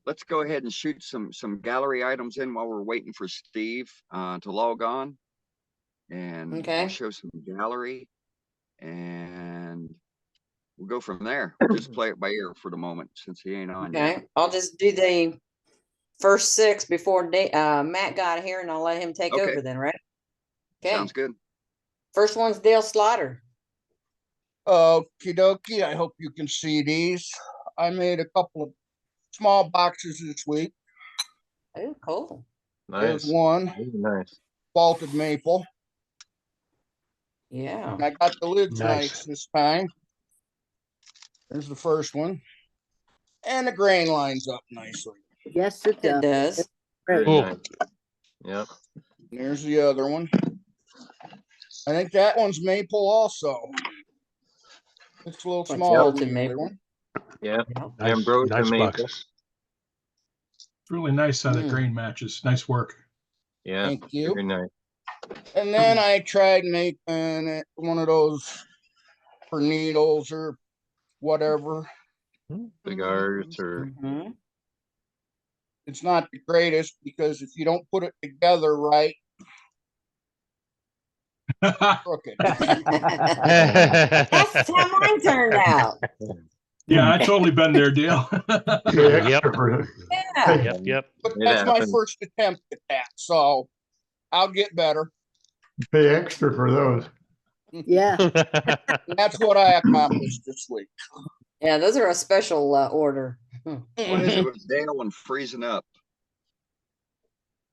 let's go ahead and shoot some gallery items in while we're waiting for Steve to log on. And we'll show some gallery, and we'll go from there. We'll just play it by ear for the moment since he ain't on yet. Okay, I'll just do the first 6 before Matt got here, and I'll let him take over then, right? Okay. Sounds good. First one's Dale Slaughter. Okie dokie. I hope you can see these. I made a couple of small boxes this week. Oh, cool. Nice. There's one. Nice. Vaulted maple. Yeah. I got the lids nice this time. There's the first one. And the grain lines up nicely. Yes, it does. Very Cool. nice. Yep. There's the other one. I think that one's maple also. It's a little smaller than the other one. Yeah. Nice boxes. It's really nice how the grain matches. Nice work. Yeah. Thank you. Very nice. And then I tried making it one of those for needles or whatever. Cigars or it's not the greatest because if you don't put it together right, crooked. That's how mine turned out. Yeah, I totally been there, Dale. Yep. Yeah. Yep. But that's my first attempt at that, so I'll get better. Pay extra for those. Yeah. That's what I accomplished this week. Yeah, those are a special order. It was Dale and freezing up.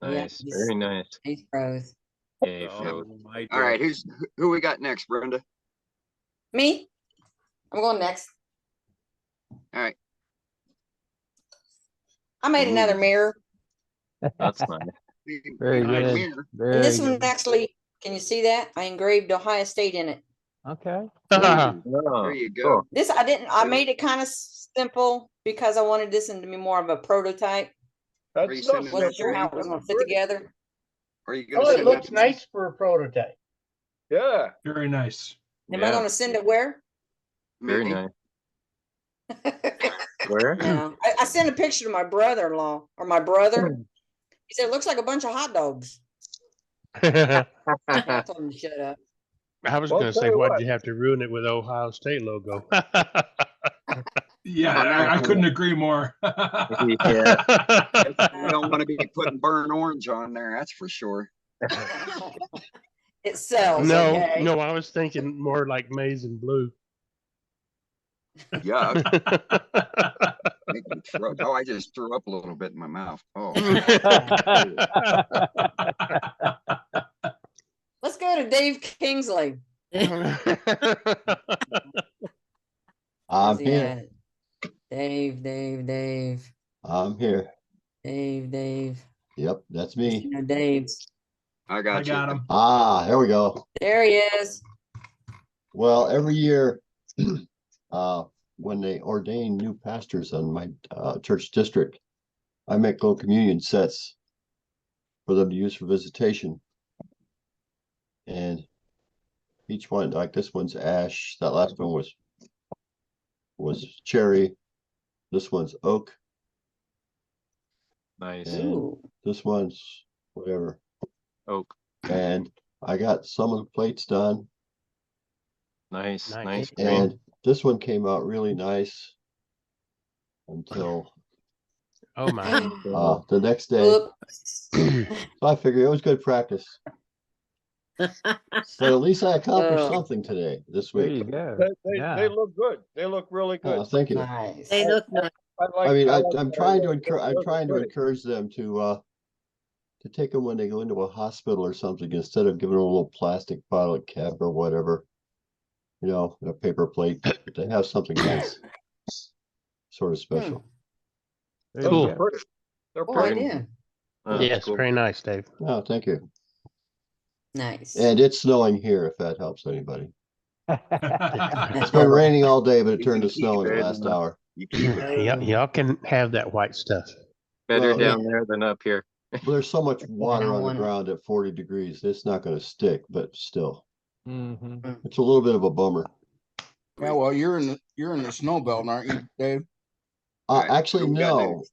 Nice. Yeah, Very nice. He's froze. Yeah, All right, who we got next, Brenda? Me? I'm going next. All right. I made another mirror. That's nice. Very Nice good. mirror. Very And this good. one actually, can you see that? I engraved Ohio State in it. Okay. Oh, There you go. cool. This I made it kind of simple because I wanted this one to be more of a prototype. Are you sending Wasn't that sure to how me? it was going to fit together. Are you Oh, gonna it send that looks to me? nice for a prototype. Yeah. Very nice. Am I going to send it where? Very Maybe. nice. Where? No, I sent a picture to my brother-in-law or my brother. He said, it looks like a bunch of hot dogs. I told him to shut up. I was Well, going to tell say, you why'd what. you have to ruin it with Ohio State logo? Yeah, I couldn't agree more. Yeah. You don't want to be putting burnt orange on there, that's for sure. It sells. No, okay? no, I was thinking more like maize and blue. Yeah. Oh, I just threw up a little bit in my mouth. Oh. Let's go to Dave Kingsley. I'm Where's he here. at? Dave. I'm here. Dave. Yep, that's me. No, Dave. I got you. him. Ah, there we go. There he is. Well, every year, when they ordain new pastors on my church district, I make little communion sets for them to use for visitation. And each one, like this one's ash, that last one was cherry, this one's oak, Nice. and this one's whatever. Oak. And I got some of the plates done. Nice. And this one came out really nice until Oh my. the next day. So I figured it was good practice. But at least I accomplished something today, this There week. you go. They look good. They look really good. Thank you. Nice. They look nice. I'm trying to encourage them to take them when they go into a hospital or something, instead of giving them a little plastic bottle cap or whatever, you know, a paper plate, to have something nice, sort of special. There you Cool. go. Pretty. They're Cool pretty. idea. Yes, Cool. very nice, Dave. Oh, thank you. Nice. And it's snowing here, if that helps anybody. It's been raining all day, but it turned to snow in the last hour. Y'all can have that white stuff. Better Well, down there than up here. Well, there's so much water on the ground at 40 degrees. It's not going to stick, but still, it's a little bit of a bummer. Yeah, well, you're in the snow belt, aren't you, Dave? Actually, no.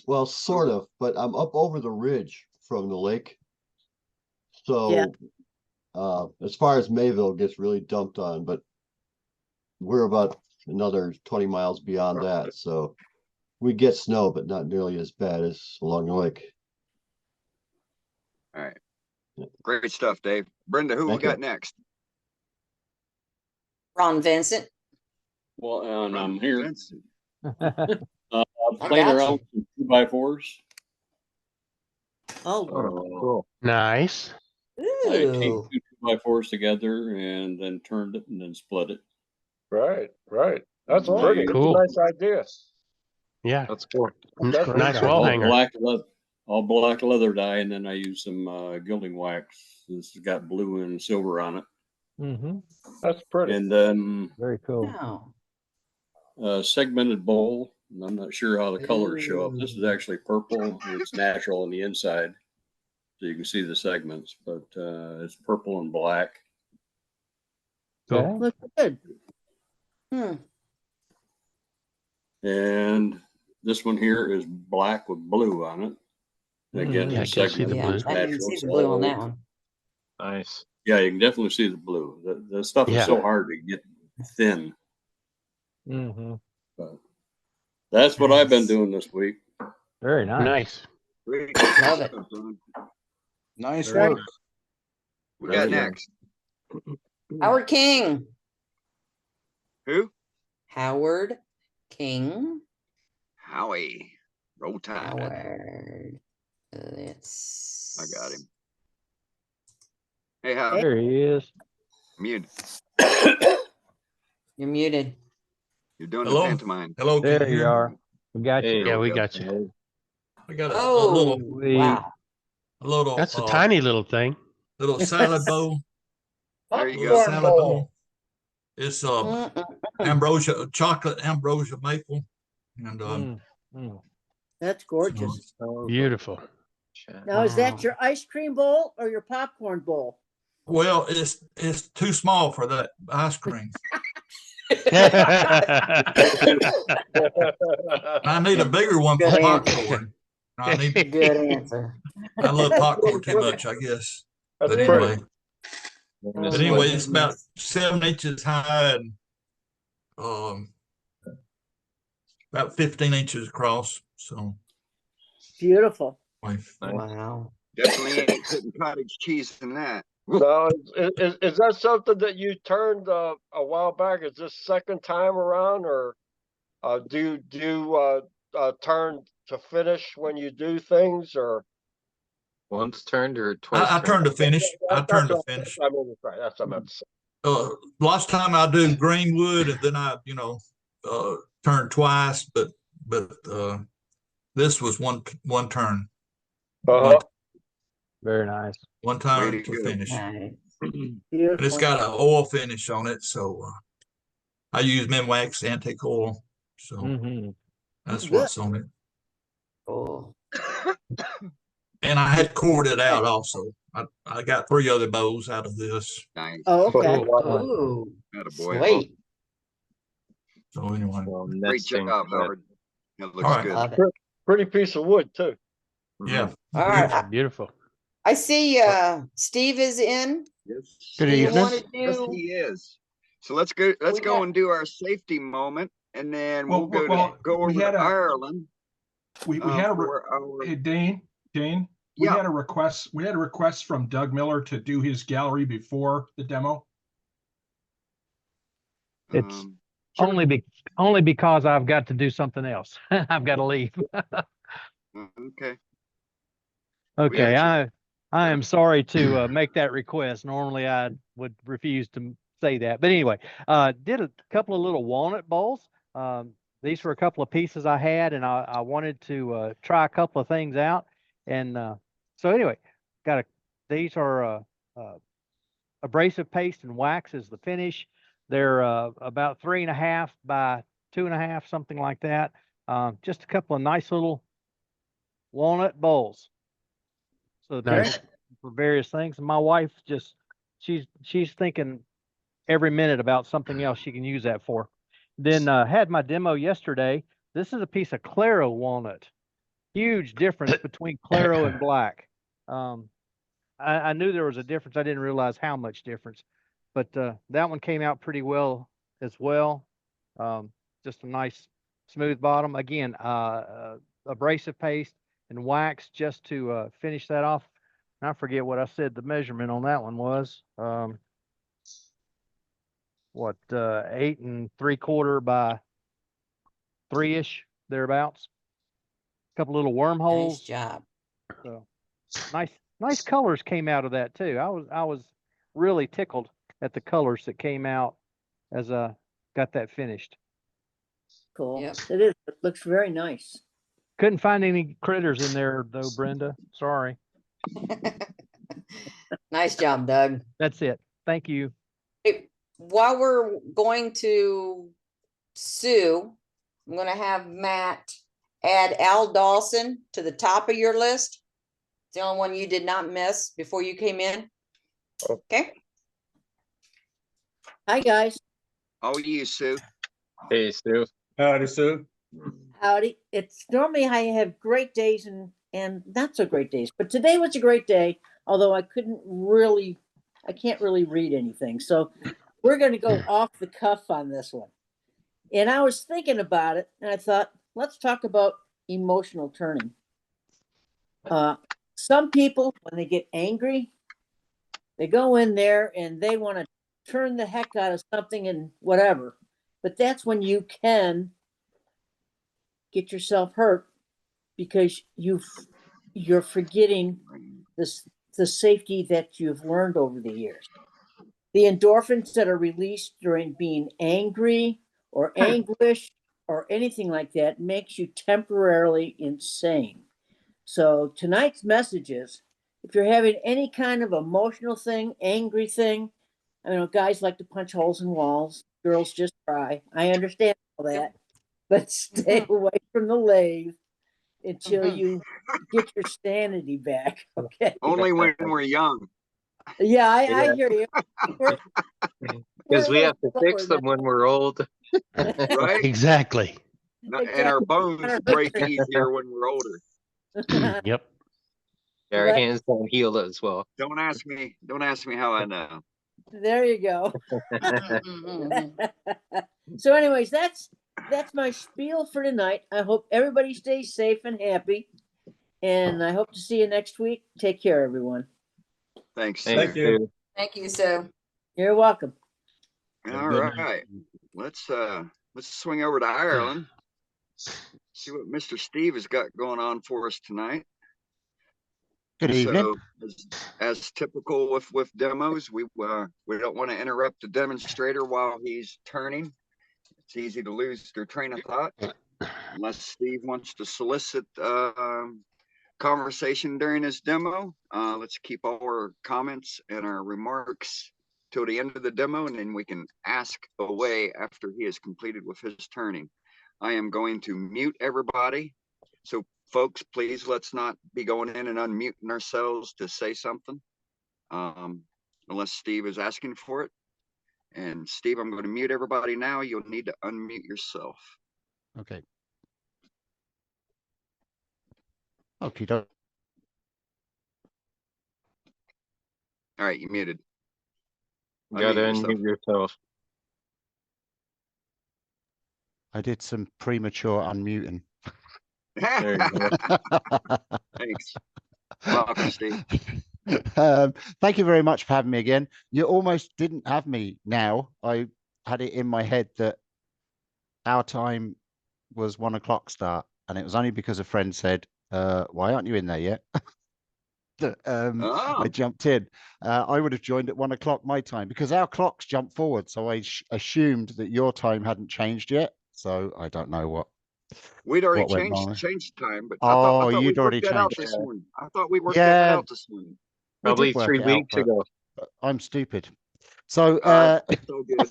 Well, sort of, but I'm up over the ridge from the lake. So, as far as Mayville gets really dumped on, but we're about another 20 miles beyond that. So we get snow, but not nearly as bad as along the lake. All right. Great stuff, Dave. Brenda, who we Thank you. got next? Ron Vincent. Well, and I'm Ron here Vincent. playing got around with 2x4s. Oh, Cool. Nice. I taped Ooh. 2 2x4s together and then turned it and then split it. Right, right. That's Cool. pretty. It's Cool. a nice idea. Yeah. That's cool. That's Nice really wall All hanger. black leather dye, and then I use some gilding wax. This has got blue and silver on it. Mm-hmm. That's pretty. And then Very cool. Wow. segmented bowl. And I'm not sure how the colors show up. This is actually purple. It's natural on the inside, so you can see the segments. But it's purple and black. Cool. looks good. Hmm. And this one here is black with blue on it. And again, Yeah, I it's can see the segmented. blue. It's I can natural. see the blue on that one. Nice. Yeah, you can definitely see the blue. The stuff Yeah. is so hard to get thin. Mm-hmm. But that's what I've been doing this week. Very nice. Nice. Great. Love it. Nice Very work. We got Very good. next. Howard King. Who? Howard King. Howie. Roll Tide. Howard. Let's. I got him. Hey, Howie. There he is. Mute. You're muted. You're doing Hello? the pantomime. Hello, can There you hear me? are. We got you. Hey. Yeah, we go. got you. I got a Oh, little, wow. That's a tiny little thing. little salad bowl. There you Little go. salad bowl. It's Mm-mm. ambrosia, chocolate ambrosia maple, and That's gorgeous. Beautiful. Now, is that Wow. your ice cream bowl or your popcorn bowl? well, it's too small for that ice cream. I need a bigger one for Good answer. popcorn. I Good answer. love popcorn too much, I guess. That's But pretty. anyway, it's about 7 inches high and about 15 inches across. So Beautiful. Wow. Definitely ain't putting cottage cheese in that. No, is that something that you turned a while back? Is this second time around, or do you turn to finish when you do things, or Once turned or twice I turned to finish. I turned to That's finish. what I mean, right, that's what I meant to say. Last time I do green wood, and then I, turned twice, but this was one turn. Very nice. One Way time to to go. finish. Nice. And it's Beautiful. got an oil finish on it, so I use Minwax antique oil. So Mm-hmm. that's Good. what's on it. Cool. And I had cored it out also. I got 3 other bows out of this. Nice. Oh, okay. Ooh. Attaboy. Sweet. So anyway, Great job, Howard. That looks All right. good. Love it. Pretty piece of wood too. yeah. All right. Beautiful. I see Steve is in. Yes. Good Do you evening. want to Yes, do? he is. So let's go. Let's We go got- and do our safety moment, and then Well, we'll go over we had to a- Ireland. We had a for our, hey, Dane, we Yeah. had a request. We had a request from Doug Miller to do his gallery before the demo. It's um, only because I've got to do something else. I've got to leave. okay. Okay, actually- I am sorry to make that request. Normally I would refuse to say that, but anyway, did a couple of little walnut bowls. These were a couple of pieces I had, and I wanted to try a couple of things out. And so anyway, these are abrasive paste and wax is the finish. They're about 3.5 by 2.5, something like that. Just a couple of nice little walnut bowls. So Nice. for various things. And my wife she's thinking every minute about something else she can use that for. Then had my demo yesterday. This is a piece of Claro walnut. huge difference between Claro and black. I knew there was a difference. I didn't realize how much difference, but that one came out pretty well as well. Just a nice smooth bottom. Again, abrasive paste and wax just to finish that off. And I forget what I said the measurement on that one was. 8 3/4 by 3-ish, thereabouts. A couple little wormholes. Nice job. So nice colors came out of that too. I was really tickled at the colors that came out as I got that finished. Cool. Yep. It is. It looks very nice. Couldn't find any critters in there though, Brenda. Sorry. Nice job, Doug. That's it. Thank you. Hey, while we're going to Sue, I'm going to have Matt add Al Dawson to the top of your list. It's the only one you did not miss before you came in. Okay. Hi, guys. How are you, Sue? Hey, Stu. Howdy, Sue. Howdy. It's normally I have great days and not so great days, but today was a great day, although I can't really read anything. So we're going to go off the cuff on this one. And I was thinking about it and I thought, let's talk about emotional turning. Some people, when they get angry, they go in there and they want to turn the heck out of something and whatever. But that's when you can get yourself hurt because you're forgetting the safety that you've learned over the years. The endorphins that are released during being angry or anguish or anything like that makes you temporarily insane. So tonight's message is, if you're having any kind of emotional thing, angry thing, I mean, guys like to punch holes in walls, girls just cry. I understand all that, but stay away from the lathe until you get your sanity back. Okay. Only when we're young. Yeah, I hear you. Because we have to fix them when we're old. Right? Exactly. And our bones break easier when we're older. Yep. Our hands don't heal as well. Don't ask me how I know. There you go. So anyways, that's my spiel for tonight. I hope everybody stays safe and happy. And I hope to see you next week. Take care, everyone. Thanks. Thank you. Thank you, Sue. You're welcome. All right. Let's swing over to Ireland. See what Mr. Steve has got going on for us tonight. Good evening. So, as typical with demos, we don't want to interrupt the demonstrator while he's turning. It's easy to lose their train of thought unless Steve wants to solicit conversation during his demo. Let's keep all our comments and our remarks till the end of the demo, and then we can ask away after he has completed with his turning. I am going to mute everybody. So folks, please, let's not be going in and unmuting ourselves to say something unless Steve is asking for it. And Steve, I'm going to mute everybody now. You'll need to unmute yourself. Okay. Okay, don't. All right, you muted. You gotta unmute yourself. I did some premature unmuting. There you go. Thanks. Welcome, Steve. Thank you very much for having me again. You almost didn't have me now. I had it in my head that our time was 1 o'clock start, and it was only because a friend said, why aren't you in there yet? That I jumped in. I would have joined at 1 o'clock my time because our clocks jump forward. So I assumed that your time hadn't changed yet. So I don't know what. We'd already changed time, but I thought you'd already that out changed this morning. I thought we worked that out this morning. Probably 3 weeks ago. I'm stupid. So it's all good.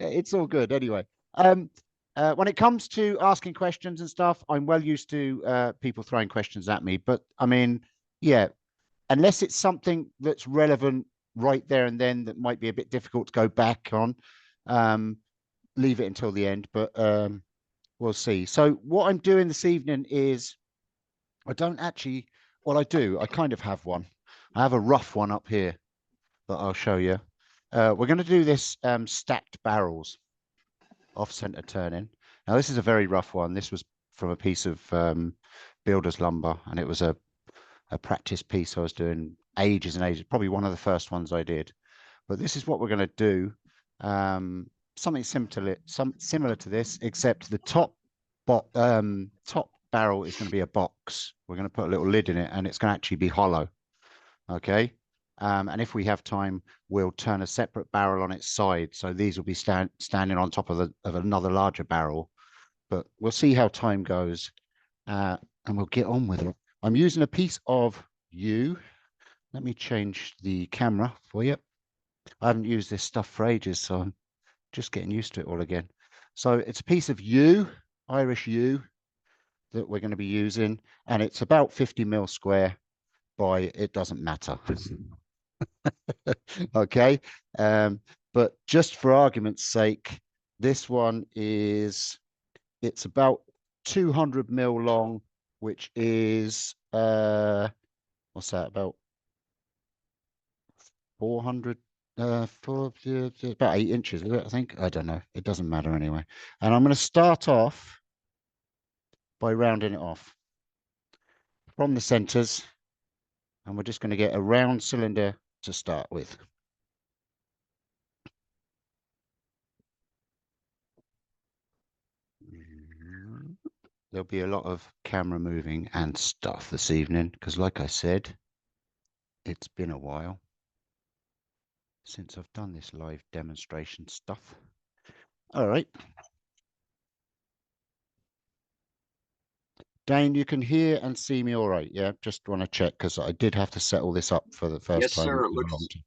It's all good anyway. When it comes to asking questions and stuff, I'm well used to people throwing questions at me. But I mean, yeah, unless it's something that's relevant right there and then that might be a bit difficult to go back on, leave it until the end. But we'll see. So what I'm doing this evening is I don't actually, well, I do. I kind of have one. I have a rough one up here that I'll show you. We're going to do this stacked barrels off center turning. Now, this is a very rough one. This was from a piece of builder's lumber, and it was a practice piece I was doing ages and ages, probably one of the first ones I did. But this is what we're going to do. Something similar to this, except the top barrel is going to be a box. We're going to put a little lid in it, and it's going to actually be hollow. Okay. And if we have time, we'll turn a separate barrel on its side. So these will be standing on top of another larger barrel. But we'll see how time goes, and we'll get on with it. I'm using a piece of yew. Let me change the camera for you. I haven't used this stuff for ages, so I'm just getting used to it all again. So it's a piece of yew, Irish yew, that we're going to be using, and it's about 50 mil square by, it doesn't matter. Okay. But just for argument's sake, this one it's about 200 mil long, which is what's that, about 400 about 8 inches, is it? I think, I don't know, it doesn't matter anyway. And I'm going to start off by rounding it off from the centers, and we're just going to get a round cylinder to start with. There'll be a lot of camera moving and stuff this evening because, like I said, it's been a while since I've done this live demonstration stuff. All right. Dane, you can hear and see me all right, yeah? Just want to check because I did have to set all this up for the first Yes, time. sir. It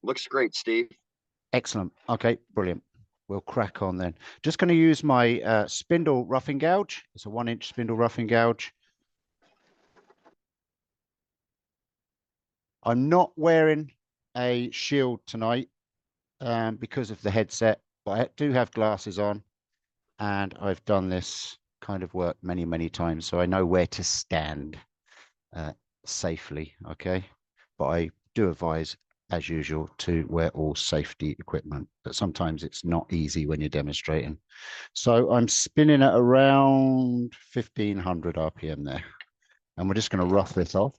looks great, Steve. Excellent. Okay, brilliant. We'll crack on then. Just going to use my spindle roughing gouge. It's a 1-inch spindle roughing gouge. I'm not wearing a shield tonight because of the headset, but I do have glasses on, and I've done this kind of work many, many times, so I know where to stand safely, okay? But I do advise, as usual, to wear all safety equipment, but sometimes it's not easy when you're demonstrating. So I'm spinning at around 1500 RPM there, and we're just going to rough this off.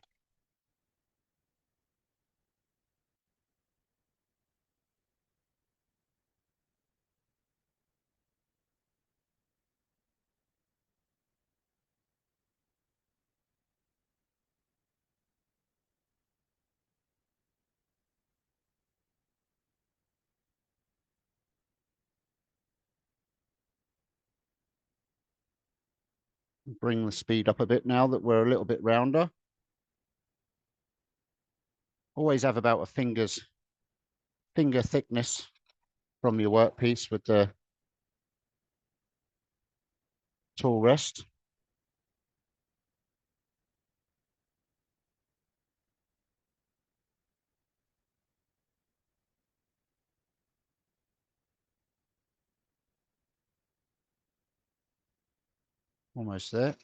Bring the speed up a bit now that we're a little bit rounder. Always have about a finger thickness from your workpiece with the tool rest. Almost there.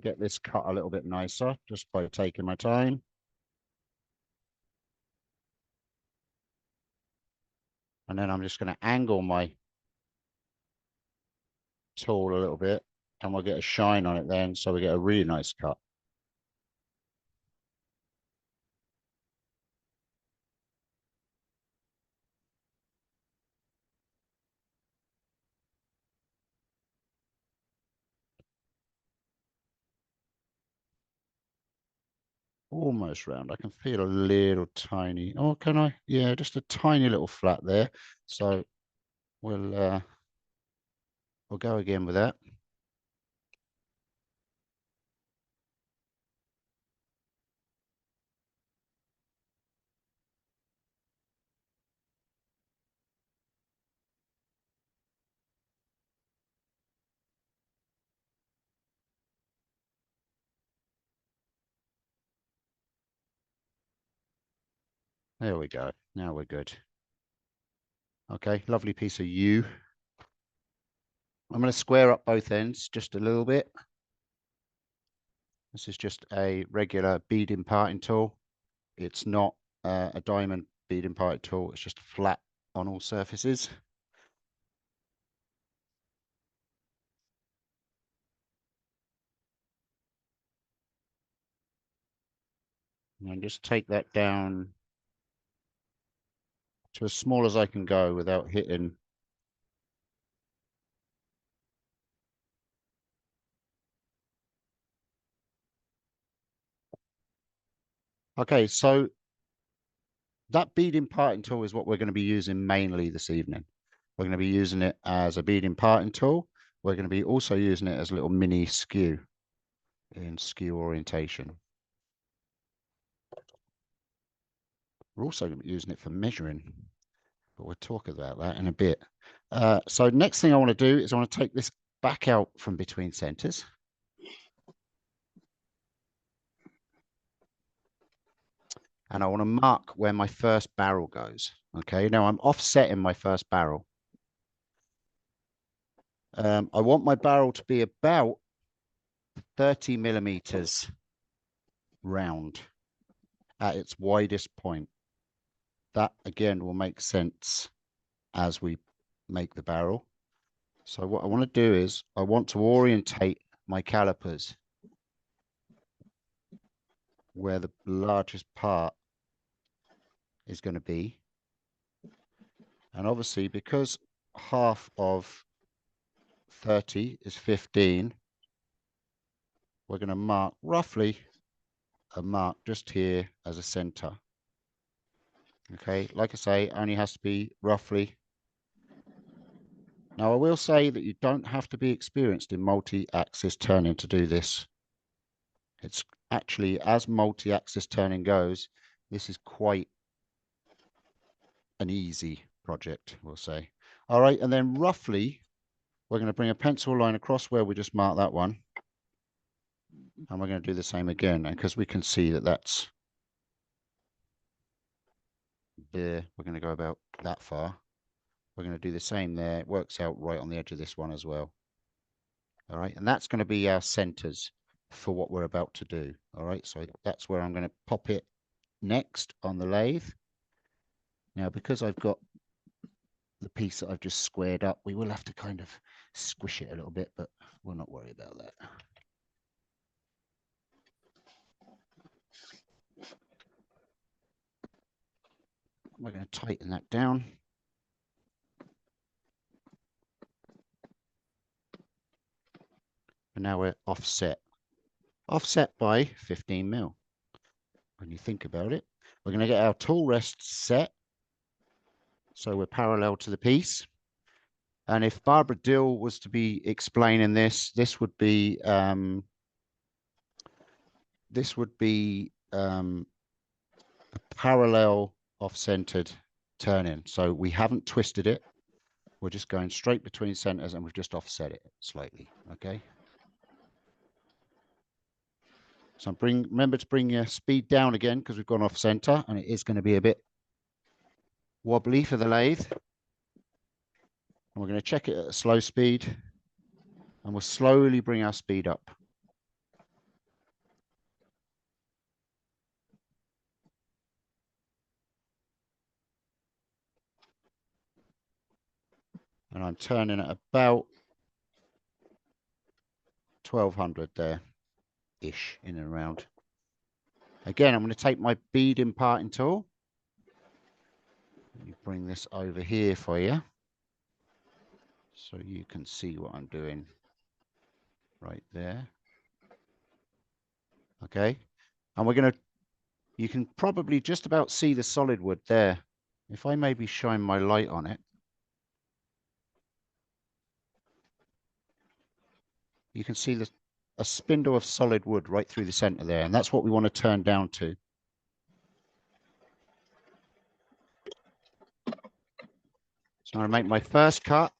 Get this cut a little bit nicer just by taking my time. And then I'm just going to angle my tool a little bit, and we'll get a shine on it then, so we get a really nice cut. Almost round. I can feel a little tiny. Oh, can I? Yeah, just a tiny little flat there. So we'll go again with that. There we go. Now we're good. Okay, lovely piece of yew. I'm going to square up both ends just a little bit. This is just a regular bead imparting tool. It's not a diamond bead imparting tool. It's just flat on all surfaces. And just take that down to as small as I can go without hitting. Okay, so that bead imparting tool is what we're going to be using mainly this evening. We're going to be using it as a bead imparting tool. We're going to be also using it as a little mini skew in skew orientation. We're also going to be using it for measuring, but we'll talk about that in a bit. So next thing I want to do is I want to take this back out from between centers. And I want to mark where my first barrel goes. Okay, now I'm offsetting my first barrel. I want my barrel to be about 30 millimeters round at its widest point. That again will make sense as we make the barrel. So what I want to do is I want to orientate my calipers where the largest part is going to be. And obviously, because half of 30 is 15, we're going to mark roughly a mark just here as a center. Okay, like I say, only has to be roughly. Now, I will say that you don't have to be experienced in multi-axis turning to do this. It's actually, as multi-axis turning goes, this is quite an easy project, we'll say. All right, and then roughly, we're going to bring a pencil line across where we just marked that one. And we're going to do the same again, because we can see that that's there. We're going to go about that far. We're going to do the same there. It works out right on the edge of this one as well. All right, and that's going to be our centers for what we're about to do. All right, so that's where I'm going to pop it next on the lathe. Now, because I've got the piece that I've just squared up, we will have to kind of squish it a little bit, but we'll not worry about that. We're going to tighten that down. And now we're offset by 15 mil. When you think about it, we're going to get our tool rest set so we're parallel to the piece. And if Barbara Dill was to be explaining this, this would be a parallel off-centered turn-in. So we haven't twisted it. We're just going straight between centers and we've just offset it slightly. Okay. So remember to bring your speed down again because we've gone off center and it is going to be a bit wobbly for the lathe. And we're going to check it at a slow speed and we'll slowly bring our speed up. And I'm turning at about 1200 there-ish, in and around. Again, I'm going to take my bead imparting tool. Let me bring this over here for you so you can see what I'm doing right there. Okay, and we're going to, you can probably just about see the solid wood there. If I maybe shine my light on it, you can see a spindle of solid wood right through the center there, and that's what we want to turn down to. So I'm going to make my first cut.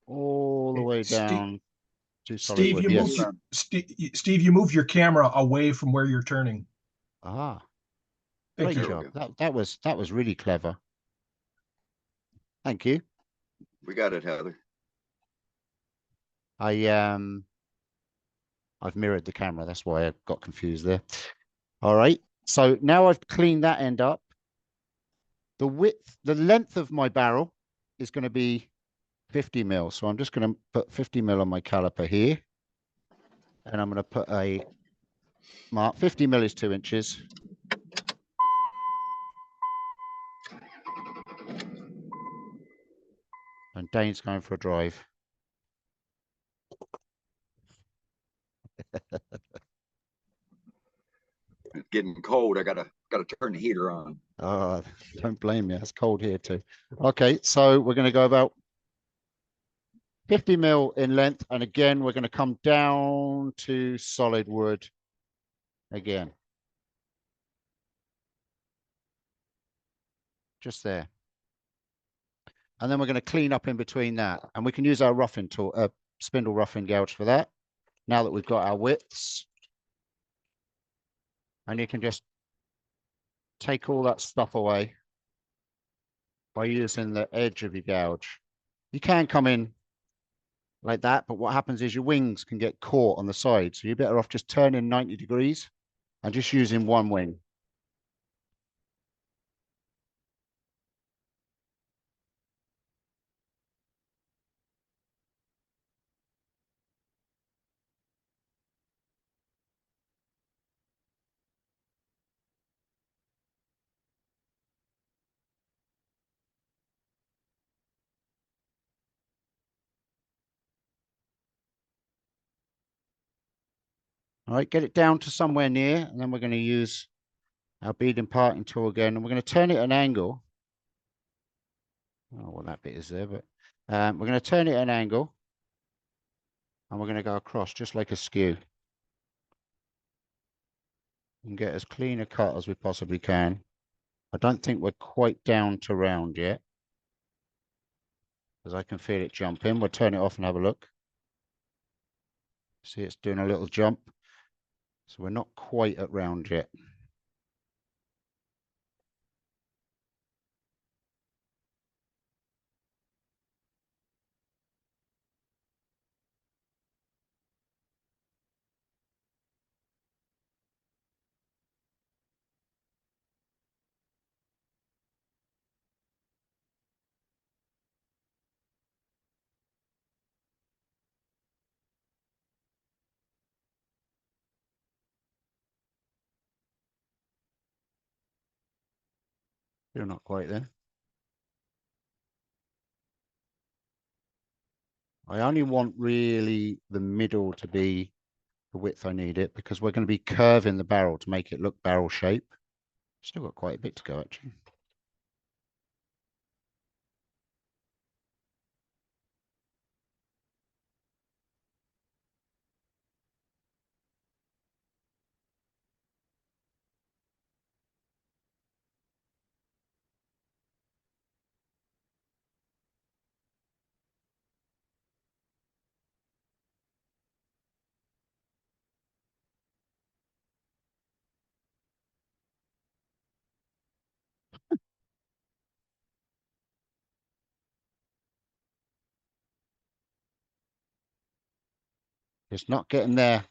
All the way down to solid Steve, wood. you Yes. moved, Steve, you moved your camera away from where you're turning. Ah, Thank great you. job. That was really clever. Thank you. We got it, Heather. I've mirrored the camera. That's why I got confused there. All right. So now I've cleaned that end up. The length of my barrel is going to be 50 mil. So I'm just going to put 50 mil on my caliper here. And I'm going to put a mark. 50 mil is 2 inches. And Dane's going for a drive. It's getting cold. I gotta turn the heater on. Oh, don't blame me. It's cold here too. Okay, so we're going to go about 50 mil in length. And again, we're going to come down to solid wood again. Just there. And then we're going to clean up in between that. And we can use our roughing tool, spindle roughing gouge for that. Now that we've got our widths. And you can just take all that stuff away by using the edge of your gouge. You can come in like that, but what happens is your wings can get caught on the side. So you're better off just turning 90 degrees and just using one wing. All right, get it down to somewhere near, and then we're going to use our bead and parting tool again, and we're going to turn it at an angle. Oh, well, that bit is there, but we're going to turn it at an angle, and we're going to go across just like a skew. And get as clean a cut as we possibly can. I don't think we're quite down to round yet, because I can feel it jumping. We'll turn it off and have a look. See, it's doing a little jump. So we're not quite at round yet. You're not quite there. I only want really the middle to be the width I need it, because we're going to be curving the barrel to make it look barrel shape. Still got quite a bit to go, actually. It's not getting there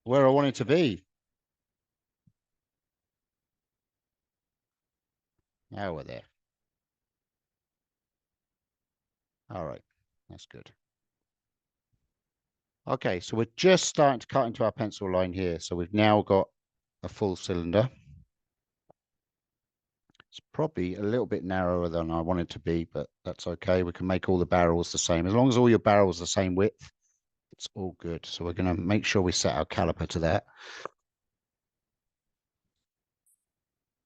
where I want it to be. Now we're there. All right, that's good. Okay, so we're just starting to cut into our pencil line here. So we've now got a full cylinder. It's probably a little bit narrower than I want it to be, but that's okay. We can make all the barrels the same. As long as all your barrels are the same width, it's all good. So we're going to make sure we set our caliper to that.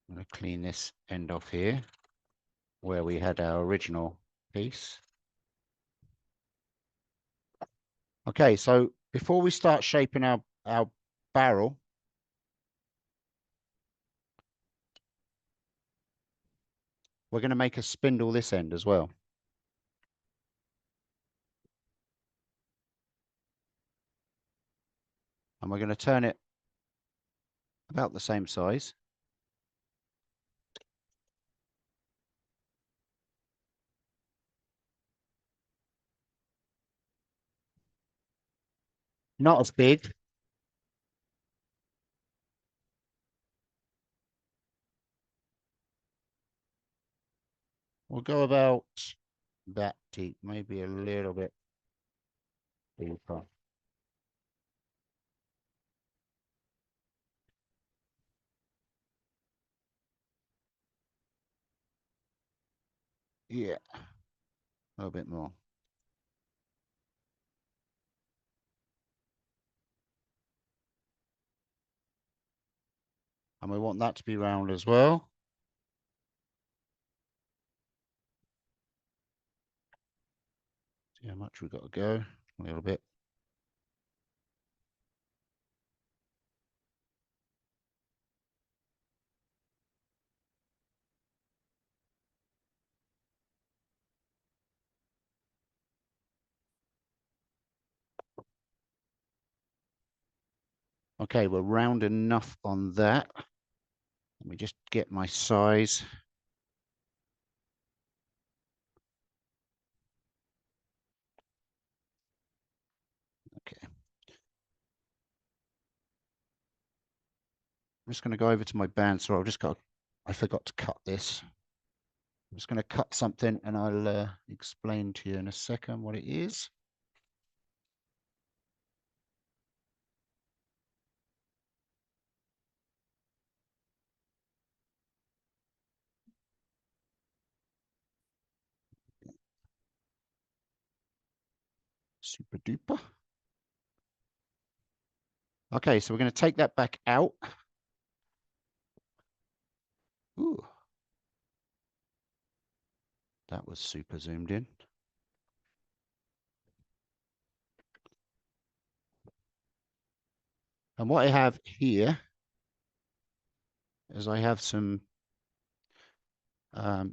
I'm going to clean this end off here where we had our original piece. Okay, so before we start shaping our barrel, we're going to make a spindle this end as well. And we're going to turn it about the same size. Not as big. We'll go about that deep, maybe a little bit deeper. Yeah, a little bit more. And we want that to be round as well. See how much we've got to go, a little bit. Okay, we're round enough on that. Let me just get my size. Okay. I'm just going to go over to my bandsaw. I forgot to cut this. I'm just going to cut something and I'll explain to you in a second what it is. Super duper. Okay, so we're going to take that back out. Ooh. That was super zoomed in. And what I have here is I have some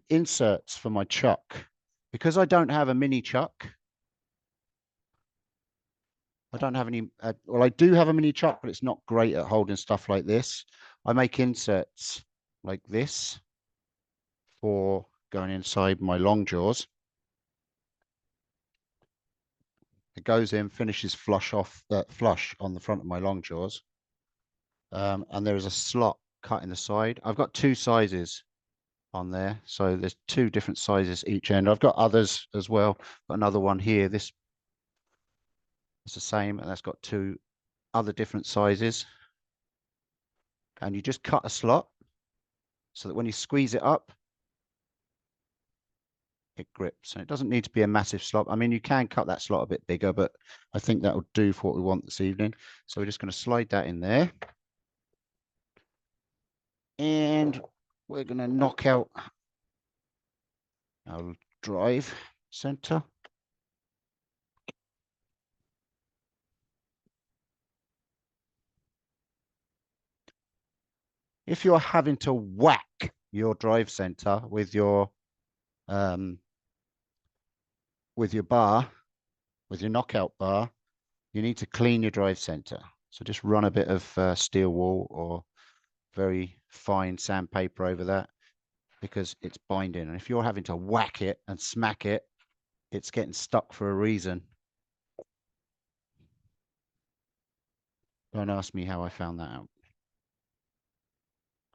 inserts for my chuck. Because I don't have a mini chuck, I don't have any, well, I do have a mini chuck, but it's not great at holding stuff like this. I make inserts like this for going inside my long jaws. It goes in, finishes flush on the front of my long jaws. And there is a slot cut in the side. I've got two sizes on there. So there's two different sizes each end. I've got others as well. Got another one here. This is the same, and that's got two other different sizes. And you just cut a slot so that when you squeeze it up, it grips. And it doesn't need to be a massive slot. I mean, you can cut that slot a bit bigger, but I think that will do for what we want this evening. So we're just going to slide that in there. And we're going to knock out our drive center. If you're having to whack your drive center with your bar, with your knockout bar, you need to clean your drive center. So just run a bit of steel wool or very fine sandpaper over that, because it's binding. And if you're having to whack it and smack it, it's getting stuck for a reason. Don't ask me how I found that out.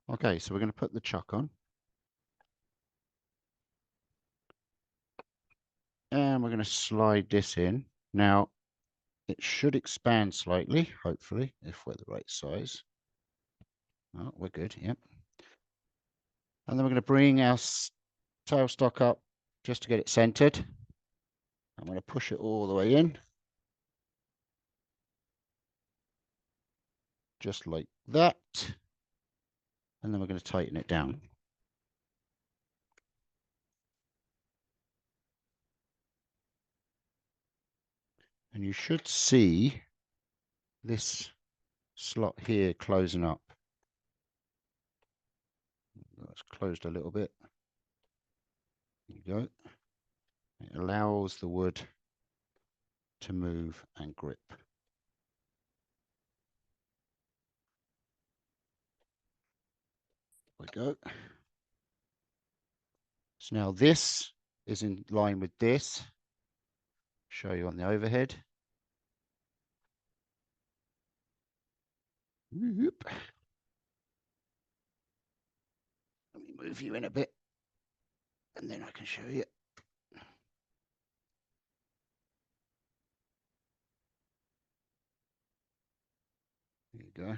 Okay, so we're going to put the chuck on. And we're going to slide this in. Now, it should expand slightly, hopefully, if we're the right size. Oh, we're good, yep. And then we're going to bring our tailstock up just to get it centered. I'm going to push it all the way in. Just like that. And then we're going to tighten it down. And you should see this slot here closing up. It's closed a little bit. There you go. It allows the wood to move and grip. There we go. So now this is in line with this. Show you on the overhead. Let me move you in a bit, and then I can show you. There you go.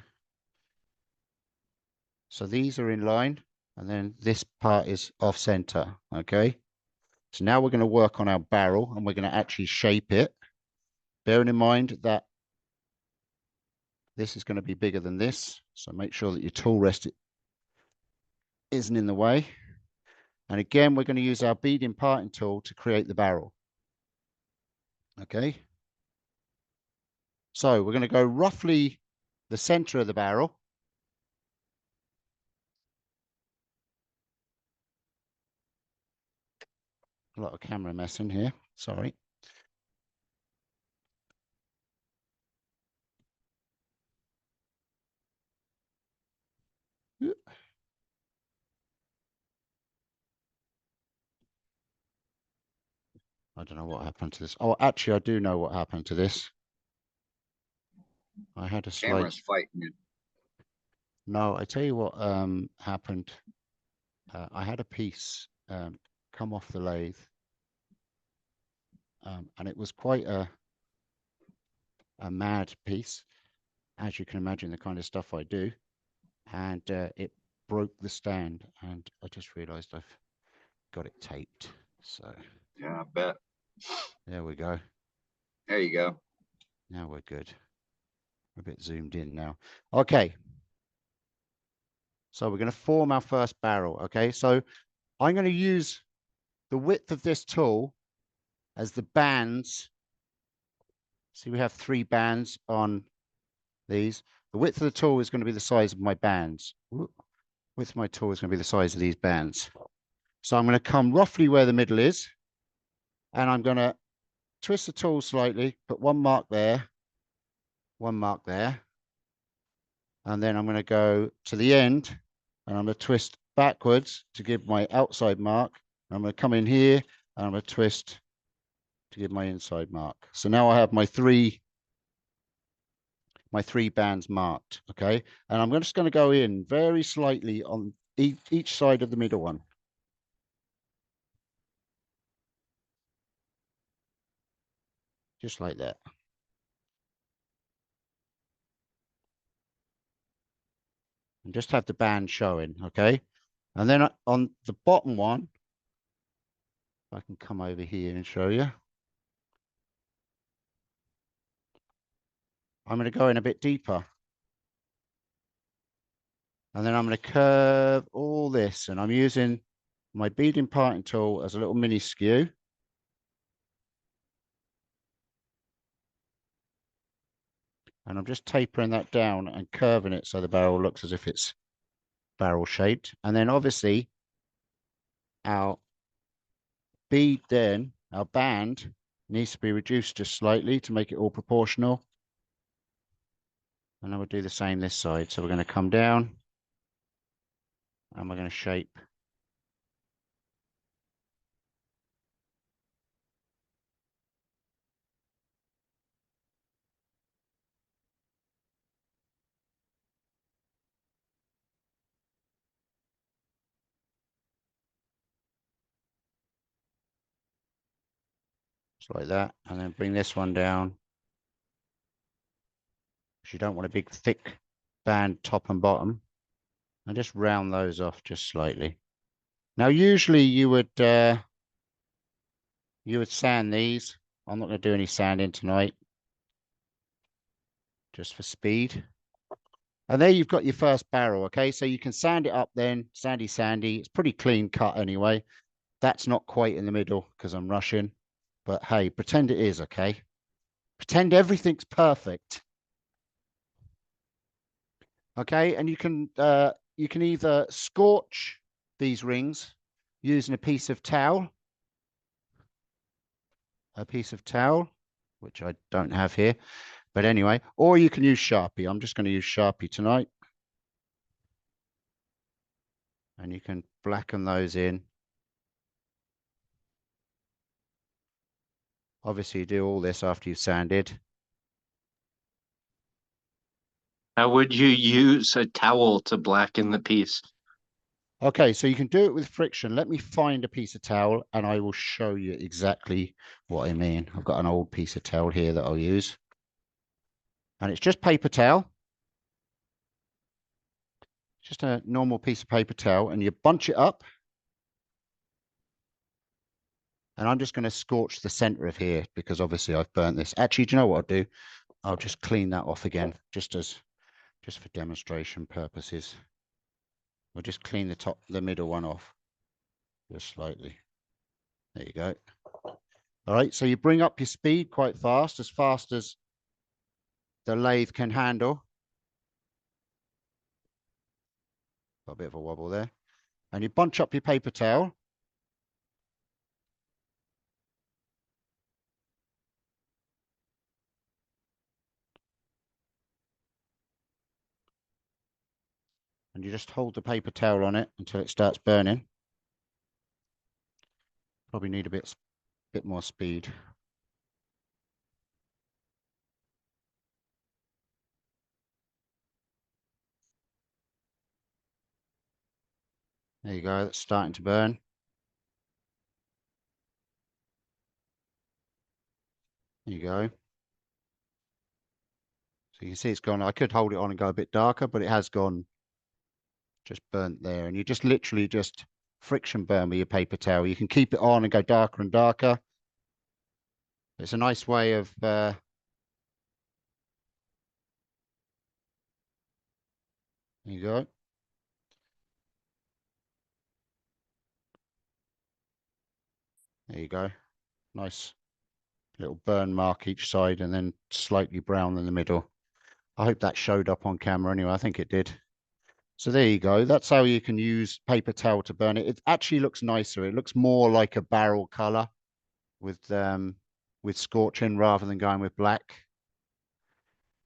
So these are in line, and then this part is off center, okay? So now we're going to work on our barrel, and we're going to actually shape it. Bearing in mind that this is going to be bigger than this, so make sure that your tool rest isn't in the way. And again, we're going to use our beading parting tool to create the barrel. Okay. So we're going to go roughly the center of the barrel. A lot of camera mess in here. Sorry. I don't know what happened to this. Oh, actually, I do know what happened to this. I had a slight... Camera's fighting it. No, I tell you what happened. I had a piece come off the lathe, and it was quite a mad piece, as you can imagine, the kind of stuff I do, and it broke the stand, and I just realized I've got it taped. So yeah, I bet. There we go. There you go. Now we're good. We're a bit zoomed in now. Okay. So we're going to form our first barrel. Okay. So I'm going to use the width of this tool as the bands. See, we have 3 bands on these. The width of the tool is going to be the size of my bands. Width of my tool is going to be the size of these bands. So I'm going to come roughly where the middle is, and I'm going to twist the tool slightly, put 1 mark there, 1 mark there, and then I'm going to go to the end, and I'm going to twist backwards to give my outside mark. I'm going to come in here, and I'm going to twist to give my inside mark. So now I have my three bands marked, okay? And I'm just going to go in very slightly on each side of the middle one. Just like that. And just have the band showing, okay? And then on the bottom one, I can come over here and show you. I'm going to go in a bit deeper. And then I'm going to curve all this, and I'm using my beading parting tool as a little mini skew. And I'm just tapering that down and curving it so the barrel looks as if it's barrel shaped. And then obviously our bead then, our band needs to be reduced just slightly to make it all proportional. And then we'll do the same this side. So we're going to come down and we're going to shape. Just like that. And then bring this one down. Because you don't want a big thick band top and bottom. And just round those off just slightly. Now, usually you would sand these. I'm not going to do any sanding tonight, just for speed. And there you've got your first barrel, okay? So you can sand it up then, sandy. It's pretty clean cut anyway. That's not quite in the middle because I'm rushing. But hey, pretend it is, okay? Pretend everything's perfect. Okay, and you can either scorch these rings using a piece of towel, which I don't have here, but anyway, or you can use Sharpie. I'm just going to use Sharpie tonight. And you can blacken those in. Obviously, you do all this after you've sanded. How would you use a towel to blacken the piece? Okay, so you can do it with friction. Let me find a piece of towel and I will show you exactly what I mean. I've got an old piece of towel here that I'll use. And it's just paper towel. Just a normal piece of paper towel, and you bunch it up. And I'm just going to scorch the center of here because obviously I've burnt this. Actually, do you know what I'll do? I'll just clean that off again, just for demonstration purposes. We'll just clean the middle one off just slightly. There you go. All right, so you bring up your speed quite fast as the lathe can handle. Got a bit of a wobble there. And you bunch up your paper towel. And you just hold the paper towel on it until it starts burning. Probably need a bit more speed. There you go, it's starting to burn. There you go. So you can see it's gone. I could hold it on and go a bit darker, but it has gone just burnt there. And you just literally just friction burn with your paper towel. You can keep it on and go darker and darker. It's a nice way of there you go. There you go. Nice little burn mark each side and then slightly brown in the middle. I hope that showed up on camera anyway. I think it did. So there you go. That's how you can use paper towel to burn it. It actually looks nicer. It looks more like a barrel color with scorching rather than going with black.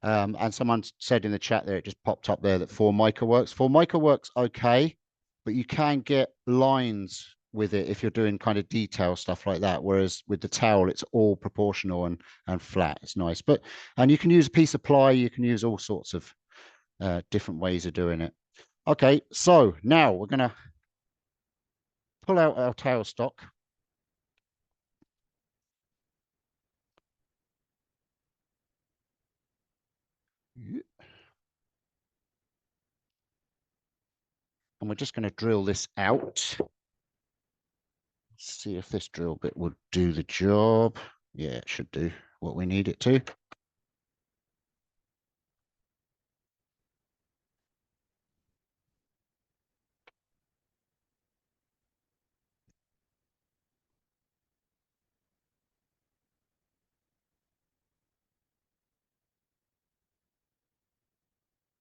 And someone said in the chat there, it just popped up there that Formica works. Formica works okay, but you can get lines with it if you're doing kind of detail stuff like that. Whereas with the towel, it's all proportional and flat. It's nice. And you can use a piece of ply. You can use all sorts of different ways of doing it. Okay, so now we're going to pull out our towel stock. And we're just going to drill this out. See if this drill bit would do the job. Yeah, it should do what we need it to.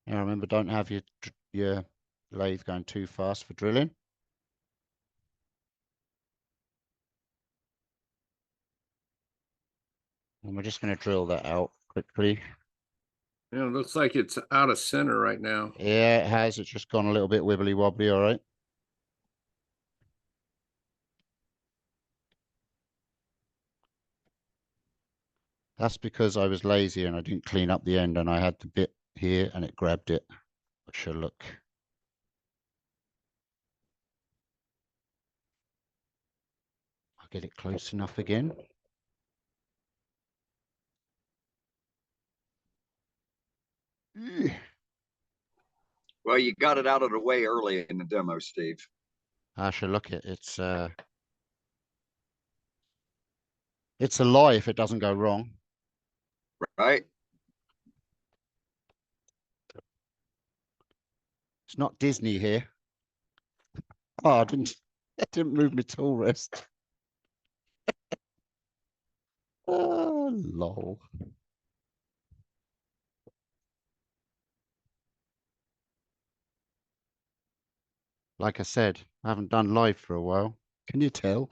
Now remember, don't have your lathe going too fast for drilling. And we're just going to drill that out quickly. Yeah, it looks like it's out of center right now. Yeah, it has. It's just gone a little bit wibbly wobbly. All right. That's because I was lazy and I didn't clean up the end and I had the bit here and it grabbed it. It should look. I'll get it close enough again. Well, you got it out of the way early in the demo, Steve. I should look at it. It's a lie if it doesn't go wrong. Right? It's not Disney here. Oh, I didn't move my tool rest. Oh, lol. Like I said, I haven't done live for a while. Can you tell?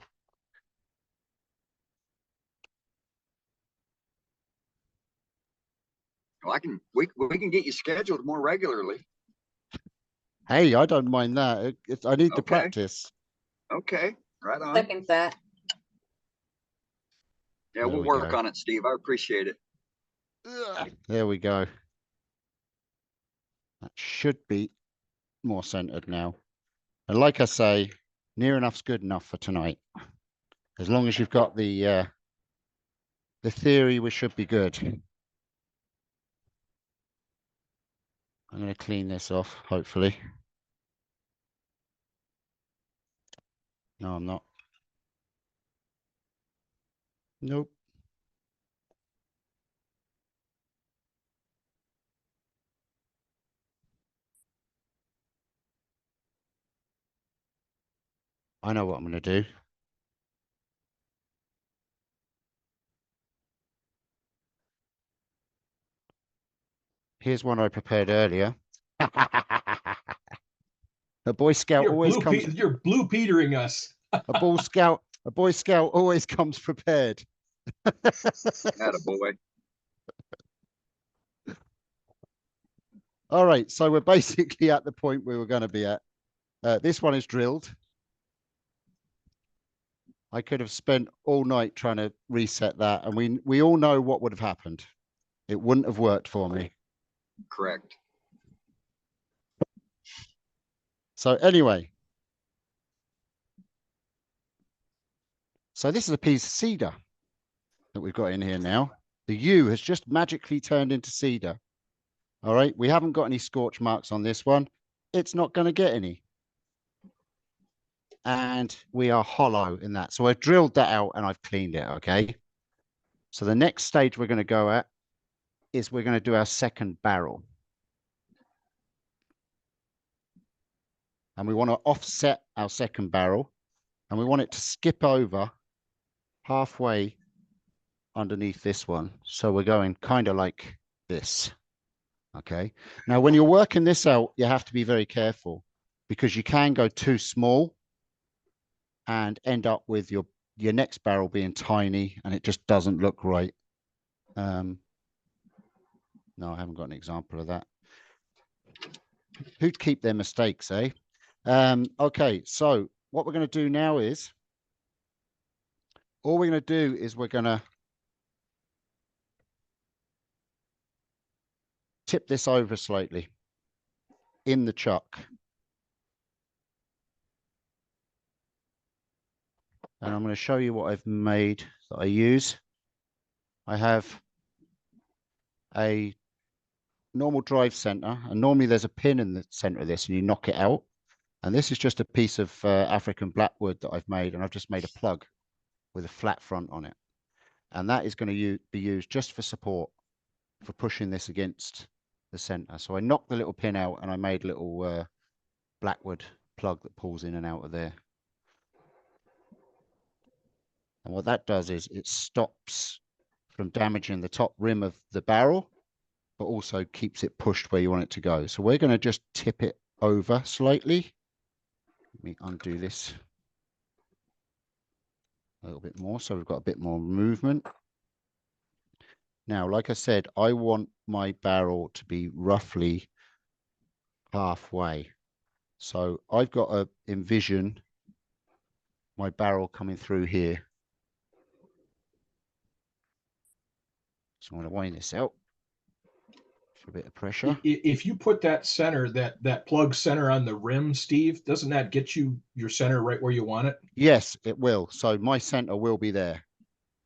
Well, we can get you scheduled more regularly. Hey, I don't mind that. I need the practice. Okay, right on. Second that. Yeah, we'll work on it, Steve. I appreciate it. There we go. That should be more centered now. And like I say, near enough's good enough for tonight. As long as you've got the theory, we should be good. I'm going to clean this off, hopefully. No, I'm not. Nope. I know what I'm going to do. Here's one I prepared earlier. A Boy Scout always comes. You're blue petering us. A Boy Scout always comes prepared. Attaboy. All right, so we're basically at the point we were going to be at. This one is drilled. I could have spent all night trying to reset that, and we all know what would have happened. It wouldn't have worked for me. Correct. So anyway, so this is a piece of cedar that we've got in here now. The U has just magically turned into cedar. All right, we haven't got any scorch marks on this one. It's not going to get any. And we are hollow in that. So I've drilled that out and I've cleaned it, okay? So the next stage we're going to go at is we're going to do our second barrel. And we want to offset our second barrel, and we want it to skip over halfway underneath this one. So we're going kind of like this. Okay. Now, when you're working this out, you have to be very careful because you can go too small and end up with your next barrel being tiny and it just doesn't look right. No, I haven't got an example of that. Who'd keep their mistakes, eh? Okay, so what we're going to do now is, all we're going to do is we're going to tip this over slightly in the chuck. And I'm going to show you what I've made that I use. I have a normal drive center, and normally there's a pin in the center of this and you knock it out. And this is just a piece of African blackwood that I've made, and I've just made a plug with a flat front on it. And that is going to be used just for support, for pushing this against the center. So I knocked the little pin out and I made a little blackwood plug that pulls in and out of there. And what that does is it stops from damaging the top rim of the barrel, but also keeps it pushed where you want it to go. So we're going to just tip it over slightly. Let me undo this a little bit more so we've got a bit more movement. Now, like I said, I want my barrel to be roughly halfway. So I've got to envision my barrel coming through here. So I'm going to wind this out for a bit of pressure. If you put that center, that plug center on the rim, Steve, doesn't that get you your center right where you want it? Yes, it will. So my center will be there.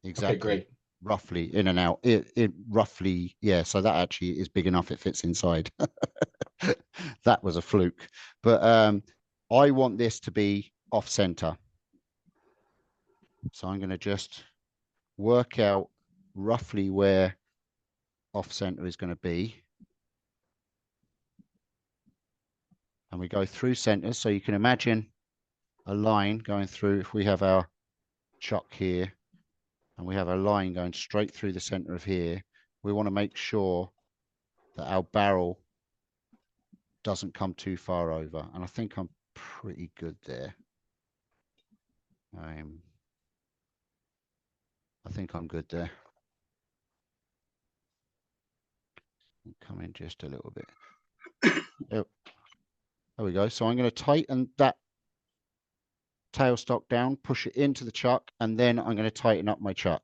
Exactly. Okay, great. Roughly in and out. It roughly, yeah. So that actually is big enough. It fits inside. That was a fluke. But I want this to be off center. So I'm going to just work out roughly where off center is going to be. And we go through center. So you can imagine a line going through. If we have our chuck here and we have a line going straight through the center of here, we want to make sure that our barrel doesn't come too far over. And I think I'm pretty good there. I think I'm good there. Come in just a little bit. Oh, there we go. So I'm going to tighten that tailstock down, push it into the chuck, and then I'm going to tighten up my chuck.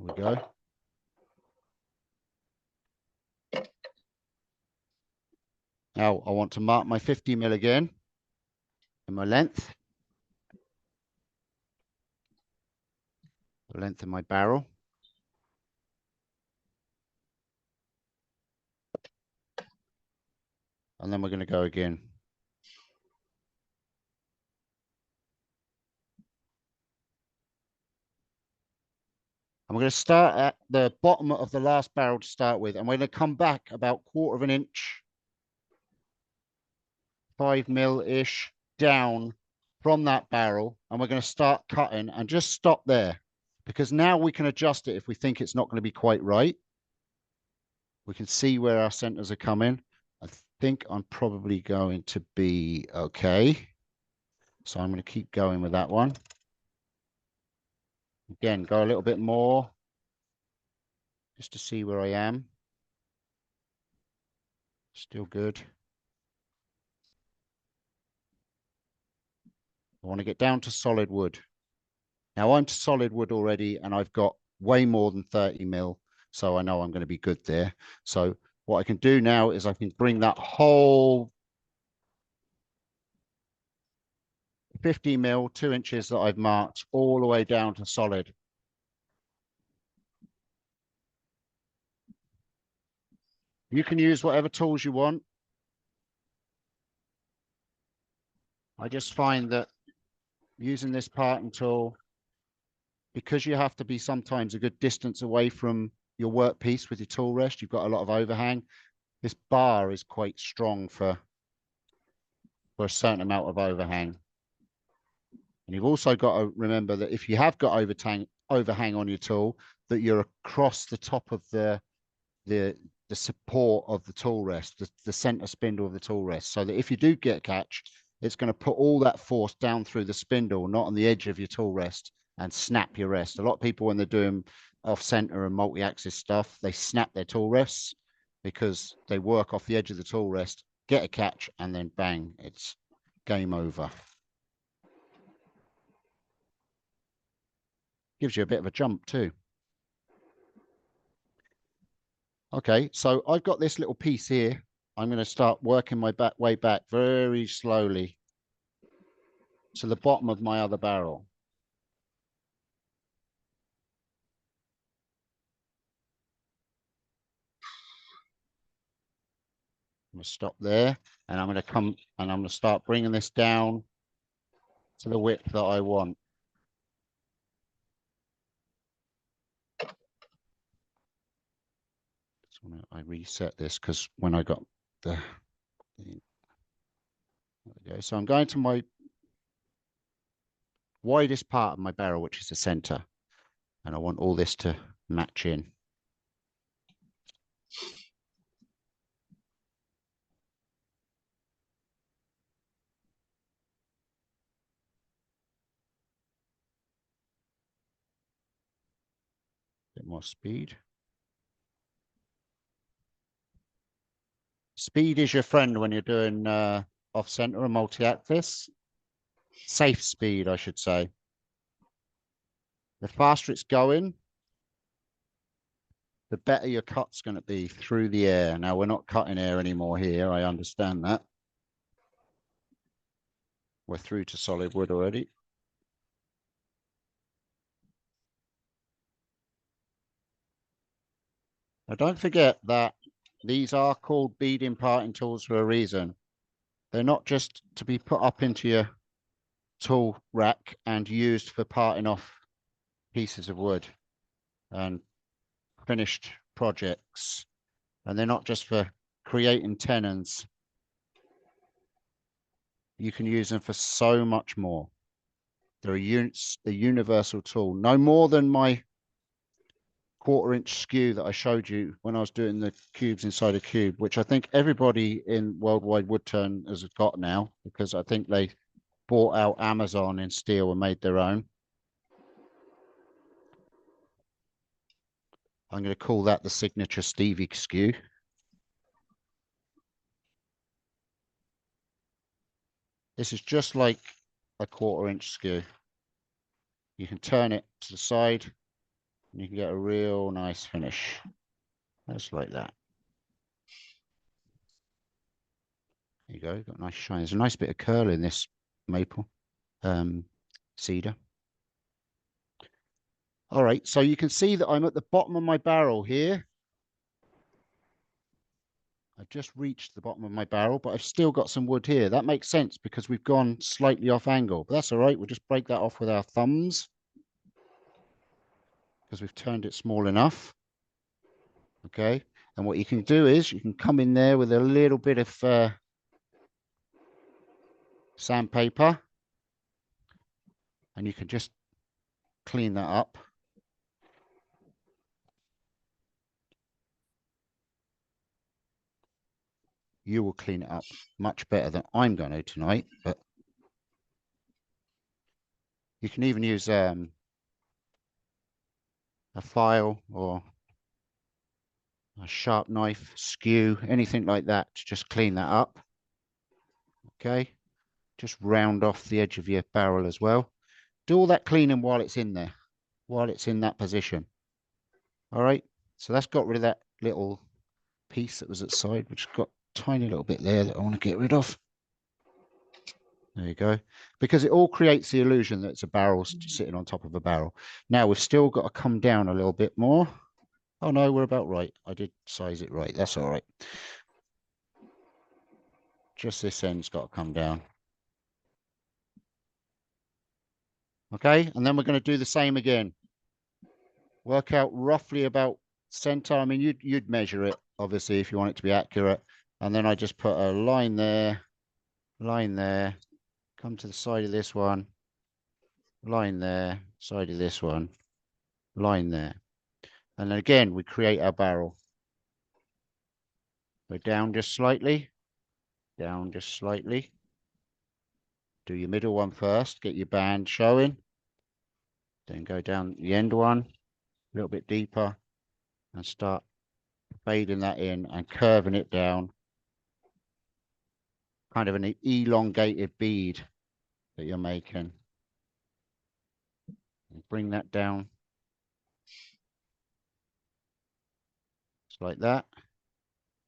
we go. Now I want to mark my 50 mil again in my length. The length of my barrel. And then we're going to go again. And we're going to start at the bottom of the last barrel to start with. And we're going to come back about 1/4 inch, 5 mil-ish down from that barrel. And we're going to start cutting and just stop there. Because now we can adjust it if we think it's not going to be quite right. We can see where our centers are coming. I think I'm probably going to be okay. So I'm going to keep going with that one. Again, go a little bit more just to see where I am. Still good. I want to get down to solid wood. Now I'm to solid wood already, and I've got way more than 30 mil. So I know I'm going to be good there. So what I can do now is I can bring that whole 50 mil, 2 inches that I've marked all the way down to solid. You can use whatever tools you want. I just find that using this parting tool, because you have to be sometimes a good distance away from your workpiece with your tool rest, you've got a lot of overhang. This bar is quite strong for a certain amount of overhang. And you've also got to remember that if you have got overhang on your tool, that you're across the top of the support of the tool rest, the center spindle of the tool rest, so that if you do get a catch, it's going to put all that force down through the spindle, not on the edge of your tool rest, and snap your rest. A lot of people, when they're doing off center and multi-axis stuff, they snap their tool rests because they work off the edge of the tool rest, get a catch, and then bang, it's game over. Gives you a bit of a jump too. Okay, so I've got this little piece here. I'm going to start working my way back very slowly to the bottom of my other barrel. I'm going to stop there, and I'm going to come and I'm going to start bringing this down to the width that I want. So I reset this because when I got there we go. So I'm going to my widest part of my barrel, which is the center, and I want all this to match in. Bit more speed. Speed is your friend when you're doing off center and multi-axis. Safe speed, I should say. The faster it's going, the better your cut's going to be through the air. Now, we're not cutting air anymore here. I understand that. We're through to solid wood already. Now, don't forget that these are called beading parting tools for a reason. They're not just to be put up into your tool rack and used for parting off pieces of wood and finished projects. And they're not just for creating tenons. You can use them for so much more. They're a universal tool, no more than my 1/4 inch skew that I showed you when I was doing the cubes inside a cube, which I think everybody in Worldwide Woodturn has got now, because I think they bought out Amazon in steel and made their own. I'm going to call that the signature Stevie skew. This is just like a 1/4 inch skew. You can turn it to the side You can get a real nice finish. Just like that. There you go, got a nice shine. There's a nice bit of curl in this maple cedar. All right, so you can see that I'm at the bottom of my barrel here. I've just reached the bottom of my barrel, but I've still got some wood here. That makes sense because we've gone slightly off angle, but that's all right. We'll just break that off with our thumbs because we've turned it small enough. Okay, and what you can do is you can come in there with a little bit of sandpaper and you can just clean that up. You will clean it up much better than I'm going to tonight, but you can even use a file or a sharp knife, skew, anything like that to just clean that up. Okay, just round off the edge of your barrel as well. Do all that cleaning while it's in there, while it's in that position. All right, so that's got rid of that little piece that was at the side, which got a tiny little bit there that I want to get rid of. There you go. Because it all creates the illusion that it's a barrel sitting on top of a barrel. Now we've still got to come down a little bit more. Oh no, we're about right. I did size it right. That's all right. Just this end's got to come down. Okay, and then we're going to do the same again. Work out roughly about center. I mean, you'd measure it, obviously, if you want it to be accurate. And then I just put a line there, come to the side of this one, line there, side of this one, line there. And then again, we create our barrel. Go down just slightly, down just slightly. Do your middle one first, get your band showing. Then go down the end one, a little bit deeper, and start fading that in and curving it down. Kind of an elongated bead that you're making. And bring that down. Just like that.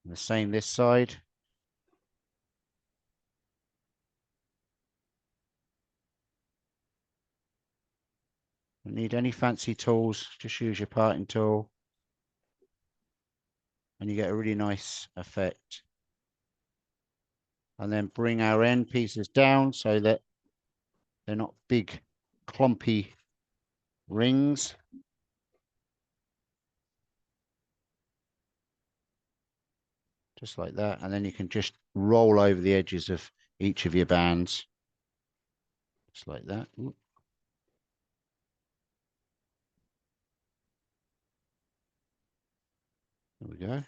And the same this side. Don't need any fancy tools, just use your parting tool. And you get a really nice effect. And then bring our end pieces down so that they're not big, clumpy rings. Just like that. And then you can just roll over the edges of each of your bands. Just like that. Ooh. There we go.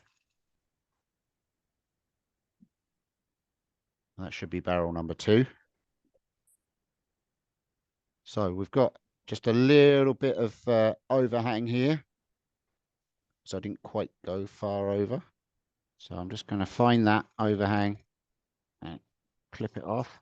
That should be barrel number 2. So we've got just a little bit of overhang here. So I didn't quite go far over. So I'm just going to find that overhang and clip it off.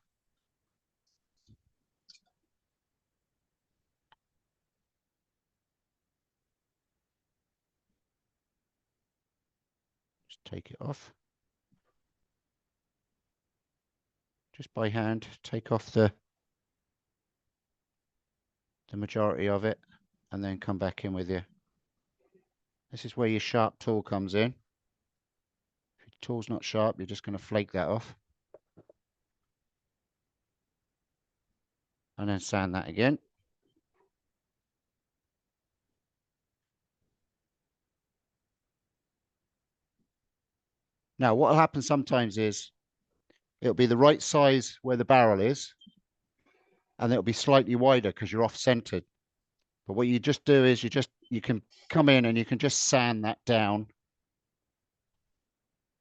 Just take it off. Just by hand, take off the majority of it and then come back in with you. This is where your sharp tool comes in. If your tool's not sharp, you're just going to flake that off. And then sand that again. Now, what will happen sometimes is it'll be the right size where the barrel is, and it'll be slightly wider because you're off-centered. But what you just do is you can come in and you can just sand that down.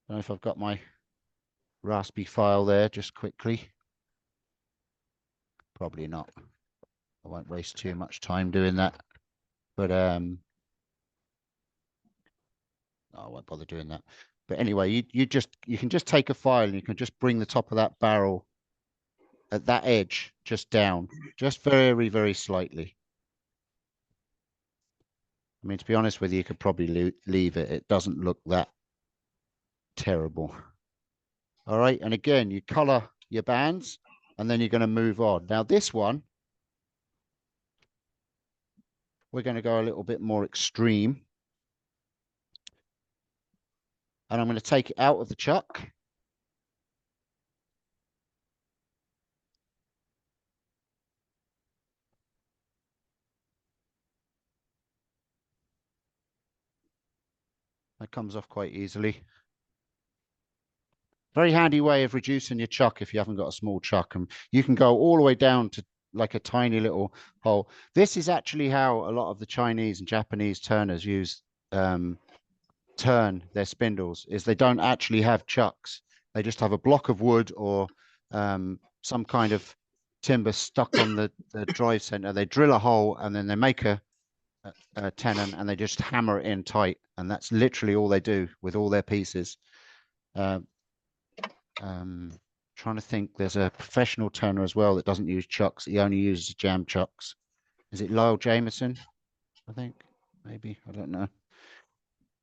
I don't know if I've got my raspy file there just quickly. Probably not. I won't waste too much time doing that. But no, I won't bother doing that. But anyway, you can just take a file and you can just bring the top of that barrel at that edge just down, just very, very slightly. I mean, to be honest with you, you could probably leave it. It doesn't look that terrible. All right. And again, you color your bands and then you're going to move on. Now this one, we're going to go a little bit more extreme. And I'm going to take it out of the chuck. That comes off quite easily. Very handy way of reducing your chuck if you haven't got a small chuck. And you can go all the way down to like a tiny little hole. This is actually how a lot of the Chinese and Japanese turners use turn their spindles, is they don't actually have chucks. They just have a block of wood or some kind of timber stuck on the drive center. They drill a hole and then they make a tenon and they just hammer it in tight. And that's literally all they do with all their pieces. Trying to think, there's a professional turner as well that doesn't use chucks. He only uses jam chucks. Is it Lyle Jameson? I think maybe, I don't know.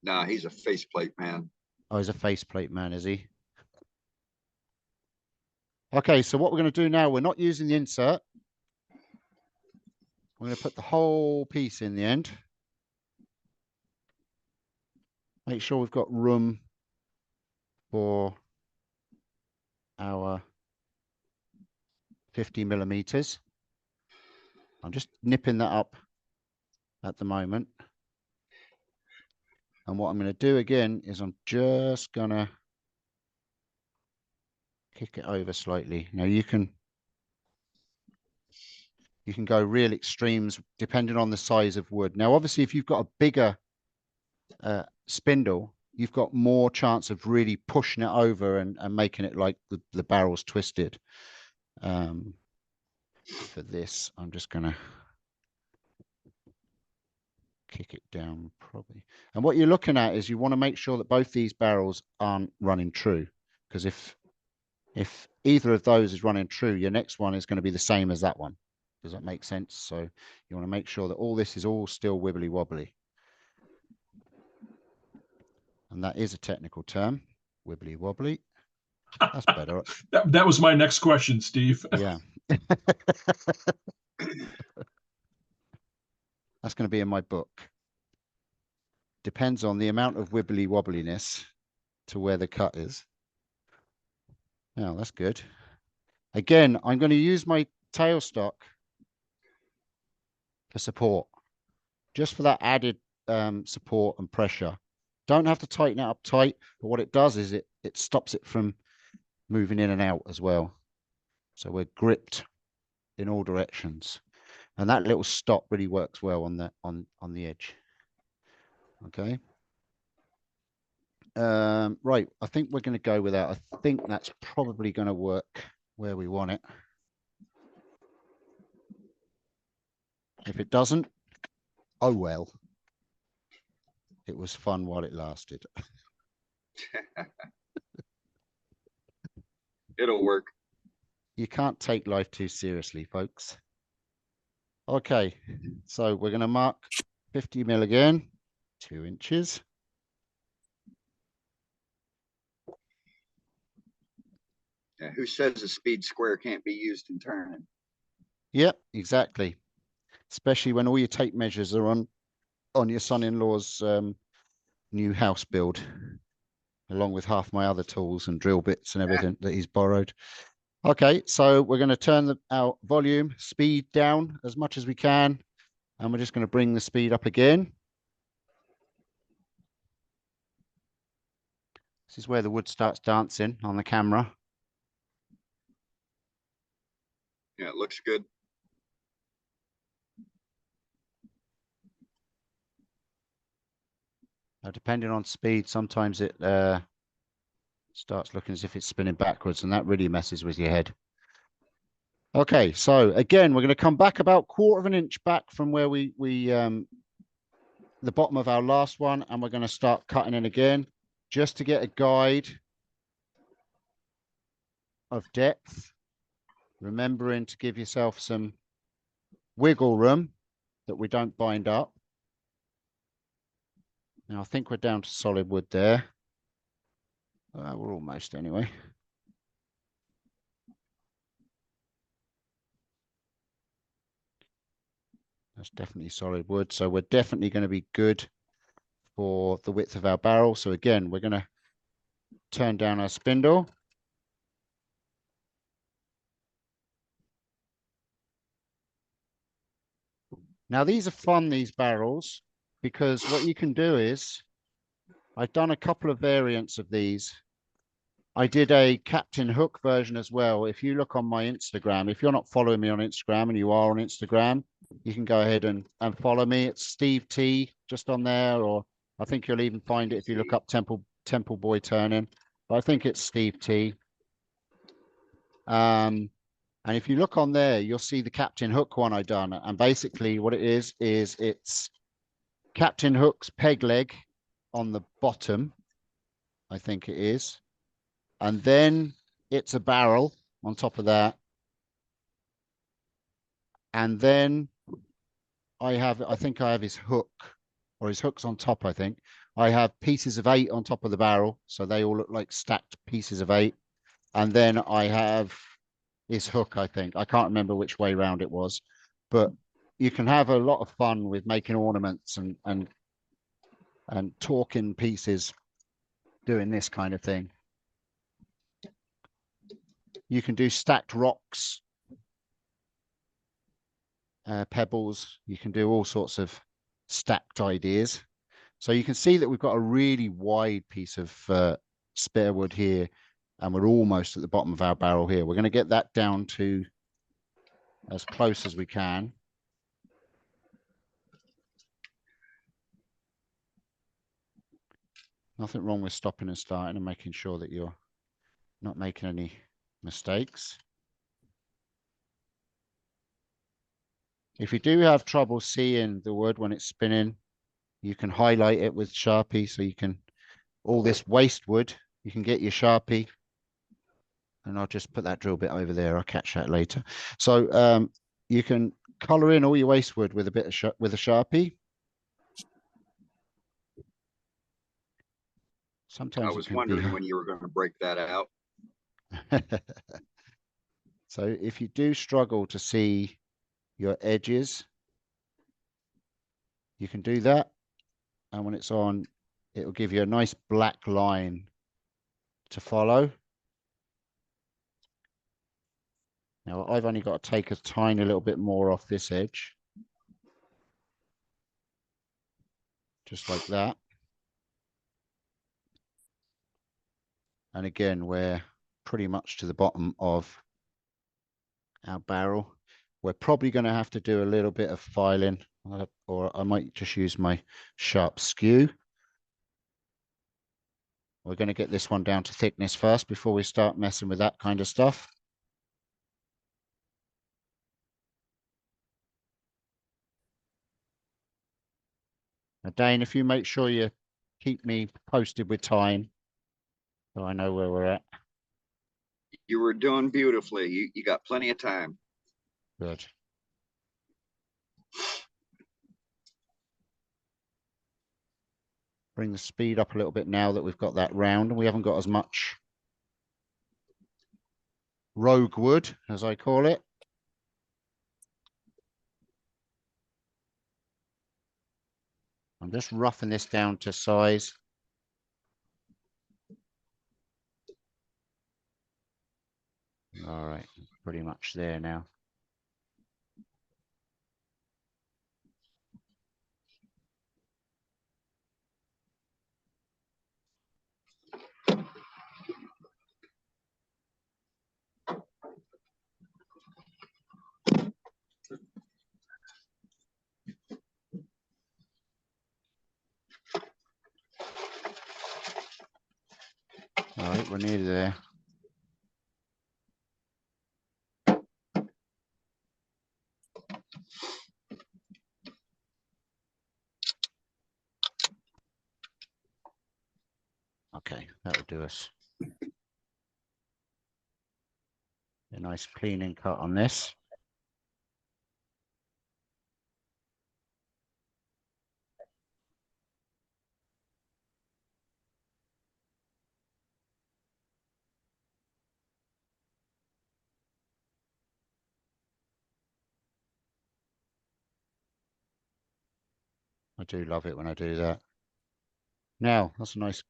Nah, he's a faceplate man. Oh, he's a faceplate man, is he? Okay, so what we're going to do now, we're not using the insert. We're going to put the whole piece in the end. Make sure we've got room for our 50 millimeters. I'm just nipping that up at the moment. And what I'm going to do again is I'm just going to kick it over slightly. Now you can go real extremes depending on the size of wood. Now, obviously, if you've got a bigger spindle, you've got more chance of really pushing it over and making it like the barrel's twisted. For this, I'm just going to kick it down probably. And what you're looking at is you want to make sure that both these barrels aren't running true, because if either of those is running true, your next one is going to be the same as that one. Does that make sense? So you want to make sure that all this is all still wibbly wobbly. And that is a technical term, wibbly wobbly. That's better. That was my next question, Steve. Yeah. That's going to be in my book. Depends on the amount of wibbly wobbliness to where the cut is. Now that's good. Again, I'm going to use my tailstock for support, just for that added support and pressure. Don't have to tighten it up tight, but what it does is it stops it from moving in and out as well. So we're gripped in all directions. And that little stop really works well on the edge. Okay. Right, I think we're going to go with that. I think that's probably going to work where we want it. If it doesn't, oh well. It was fun while it lasted. It'll work. You can't take life too seriously, folks. Okay, so we're going to mark 50 mil again, 2 inches. Yeah, who says a speed square can't be used in turning? Yep, exactly. Especially when all your tape measures are on your son-in-law's new house build, along with half my other tools and drill bits and everything that he's borrowed. Okay, so we're going to turn our volume speed down as much as we can, and we're just going to bring the speed up again. This is where the wood starts dancing on the camera. Yeah, it looks good. Now, depending on speed, sometimes it starts looking as if it's spinning backwards, and that really messes with your head. Okay, so again, we're going to come back about 1/4 of an inch back from where the bottom of our last one, and we're going to start cutting in again, just to get a guide of depth, remembering to give yourself some wiggle room that we don't bind up. Now I think we're down to solid wood there. We're almost anyway. That's definitely solid wood. So we're definitely going to be good for the width of our barrel. So again, we're going to turn down our spindle. Now these are fun, these barrels, because what you can do is, I've done a couple of variants of these. I did a Captain Hook version as well. If you look on my Instagram, if you're not following me on Instagram and you are on Instagram, you can go ahead and follow me. It's Steve T just on there, or I think you'll even find it if you look up Temple Boy Turning. But I think it's Steve T. And if you look on there, you'll see the Captain Hook one I done. And basically what it is it's Captain Hook's peg leg on the bottom, I think it is. And then it's a barrel on top of that. And then I think I have his hook, or his hook's on top, I think. I have pieces of 8 on top of the barrel. So they all look like stacked pieces of 8. And then I have his hook, I think. I can't remember which way round it was. But you can have a lot of fun with making ornaments and talking pieces doing this kind of thing. You can do stacked rocks, pebbles. You can do all sorts of stacked ideas. So you can see that we've got a really wide piece of spare wood here, and we're almost at the bottom of our barrel here. We're going to get that down to as close as we can. Nothing wrong with stopping and starting and making sure that you're not making any mistakes. If you do have trouble seeing the wood when it's spinning, you can highlight it with Sharpie. So you can, all this waste wood, you can get your Sharpie. And I'll just put that drill bit over there. I'll catch that later. So you can color in all your waste wood with a bit of with a Sharpie. Sometimes I was wondering when you were going to break that out. So if you do struggle to see your edges, you can do that. And when it's on, it will give you a nice black line to follow. Now I've only got to take a tiny little bit more off this edge. Just like that. And again, we're pretty much to the bottom of our barrel. We're probably going to have to do a little bit of filing, or I might just use my sharp skew. We're going to get this one down to thickness first before we start messing with that kind of stuff. Now, Dane, if you make sure you keep me posted with time, so I know where we're at. You were doing beautifully. You got plenty of time. Good. Bring the speed up a little bit now that we've got that round, and we haven't got as much rogue wood, as I call it. I'm just roughing this down to size. All right, pretty much there now. All right, we're nearly there. Okay, that'll do us. A nice cleaning cut on this. I do love it when I do that. Now, that's a nice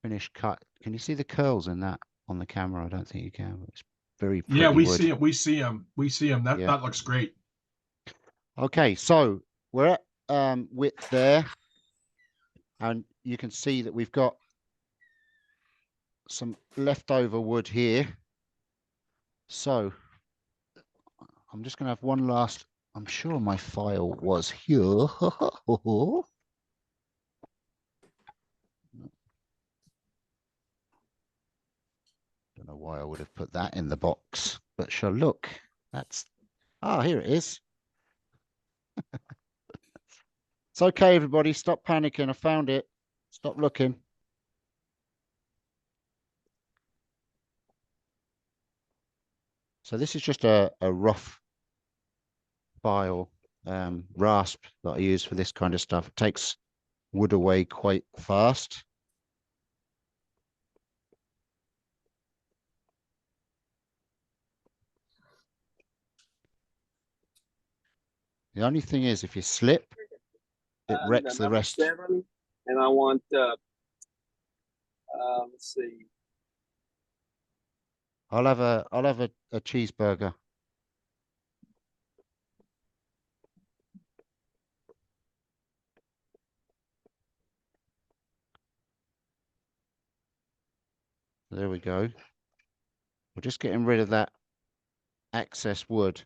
finished cut. Can you see the curls in that on the camera? I don't think you can, but it's very pretty. Yeah, we wood. see it. We see them. We see them. That Yeah. that looks great. Okay, so we're at width there, and you can see that we've got some leftover wood here. So I'm just going to have one last, I'm sure my file was here. Don't know why I would have put that in the box, but sure, look, that's, here it is. It's okay, everybody, stop panicking. I found it. Stop looking. So this is just a rough file, rasp that I use for this kind of stuff. It takes wood away quite fast. The only thing is, if you slip, it wrecks the rest. 7, and I want, let's see. I'll have a cheeseburger. There we go. We're just getting rid of that excess wood.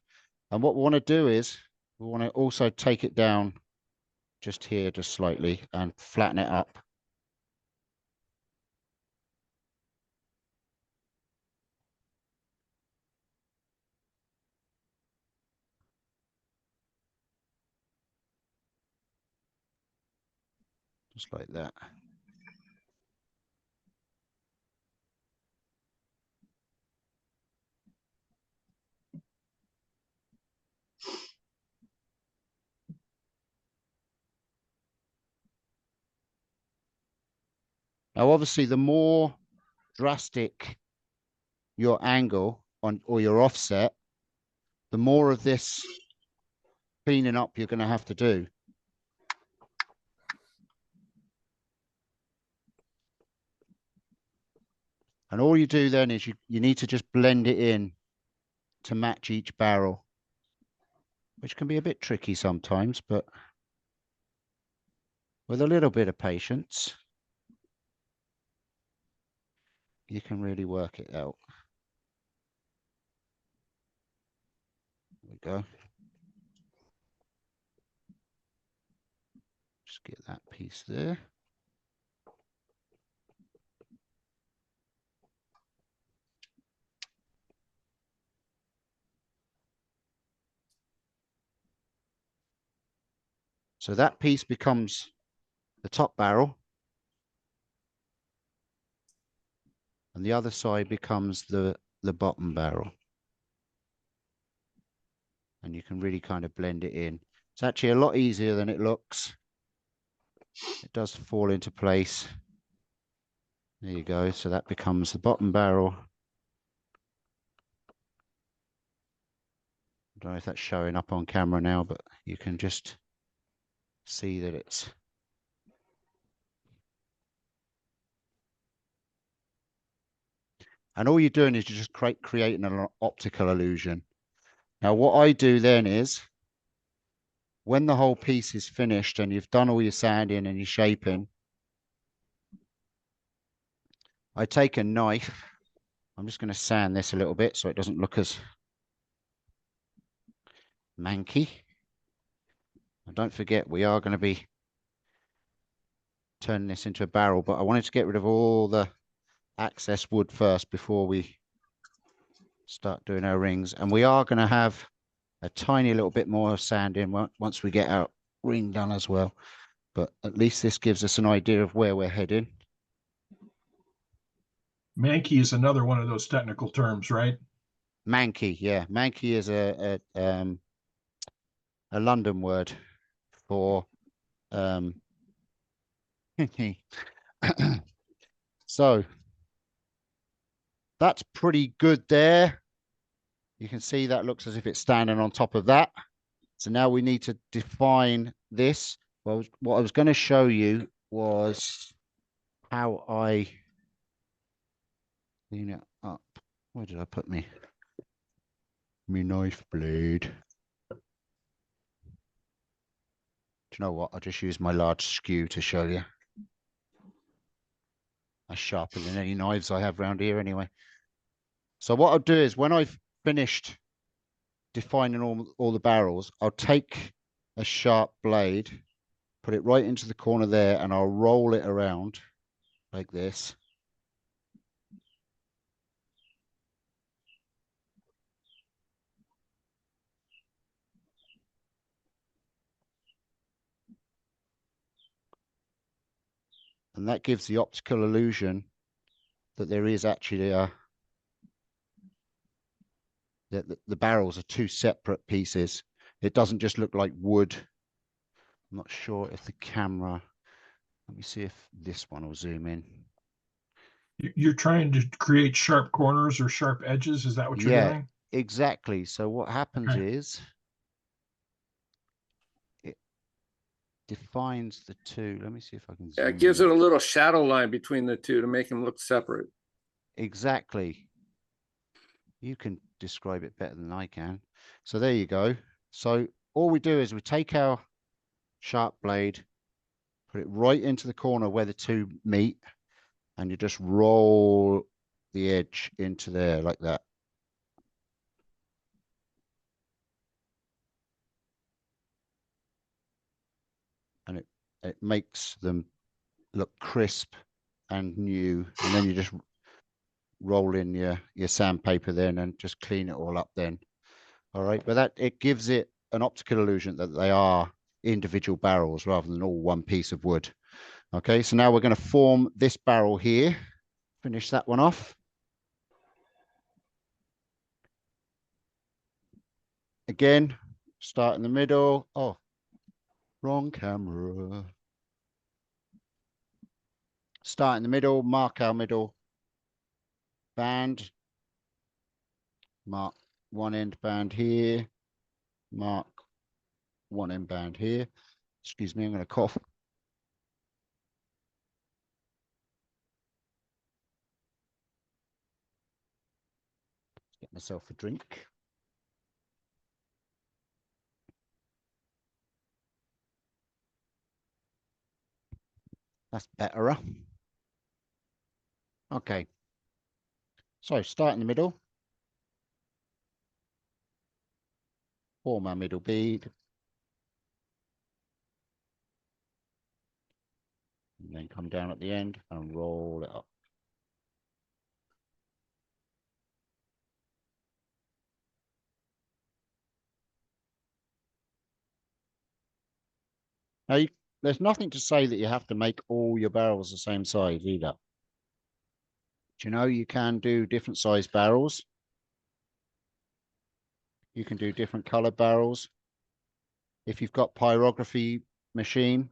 And what we want to do is we want to also take it down just here, just slightly, and flatten it up. Just like that. Now, obviously, the more drastic your angle on or your offset, the more of this cleaning up you're going to have to do. And all you do then is you need to just blend it in to match each barrel, which can be a bit tricky sometimes, but with a little bit of patience, you can really work it out. There we go. Just get that piece there. So that piece becomes the top barrel, and the other side becomes the bottom barrel. And you can really kind of blend it in. It's actually a lot easier than it looks. It does fall into place. There you go. So that becomes the bottom barrel. I don't know if that's showing up on camera now, but you can just see that it's and all you're doing is you're just creating an optical illusion. Now, what I do then is when the whole piece is finished and you've done all your sanding and your shaping, I take a knife. I'm just going to sand this a little bit so it doesn't look as manky. And don't forget, we are going to be turning this into a barrel, but I wanted to get rid of all the excess wood first before we start doing our rings. And we are going to have a tiny little bit more sand in once we get our ring done as well. But at least this gives us an idea of where we're heading. Manky is another one of those technical terms, right? Manky, yeah. Manky is a London word for so that's pretty good there. You can see that looks as if it's standing on top of that. So now we need to define this. Well, what I was going to show you was how I clean it up. Where did I put me knife blade? Do you know what? I'll just use my large skew to show you. That's sharper than any knives I have around here anyway. So what I'll do is when I've finished defining all the barrels, I'll take a sharp blade, put it right into the corner there, and I'll roll it around like this. And that gives the optical illusion that there is actually that the barrels are two separate pieces. It doesn't just look like wood. I'm not sure if the camera, let me see if this one will zoom in. You're trying to create sharp corners or sharp edges. Is that what you're doing? Exactly. So what happens is it defines the two. Let me see if I can zoom Yeah, it gives in. it a little shadow line between the two to make them look separate. Exactly. You can describe it better than I can. So there you go. So all we do is we take our sharp blade, put it right into the corner where the two meet, and you just roll the edge into there like that. And it makes them look crisp and new. And then you just roll in your sandpaper then and just clean it all up then. All right, but that it gives it an optical illusion that they are individual barrels rather than all one piece of wood. Okay, so now we're going to form this barrel here. Finish that one off. Again, start in the middle. Oh, wrong camera. Start in the middle, mark our middle band. Mark one end band here. Mark one end band here. Excuse me, I'm going to cough. Get myself a drink. That's better. Okay. So start in the middle. Form our middle bead. And then come down at the end and roll it up. Now, there's nothing to say that you have to make all your barrels the same size either. Do you know you can do different size barrels? You can do different color barrels. If you've got pyrography machine,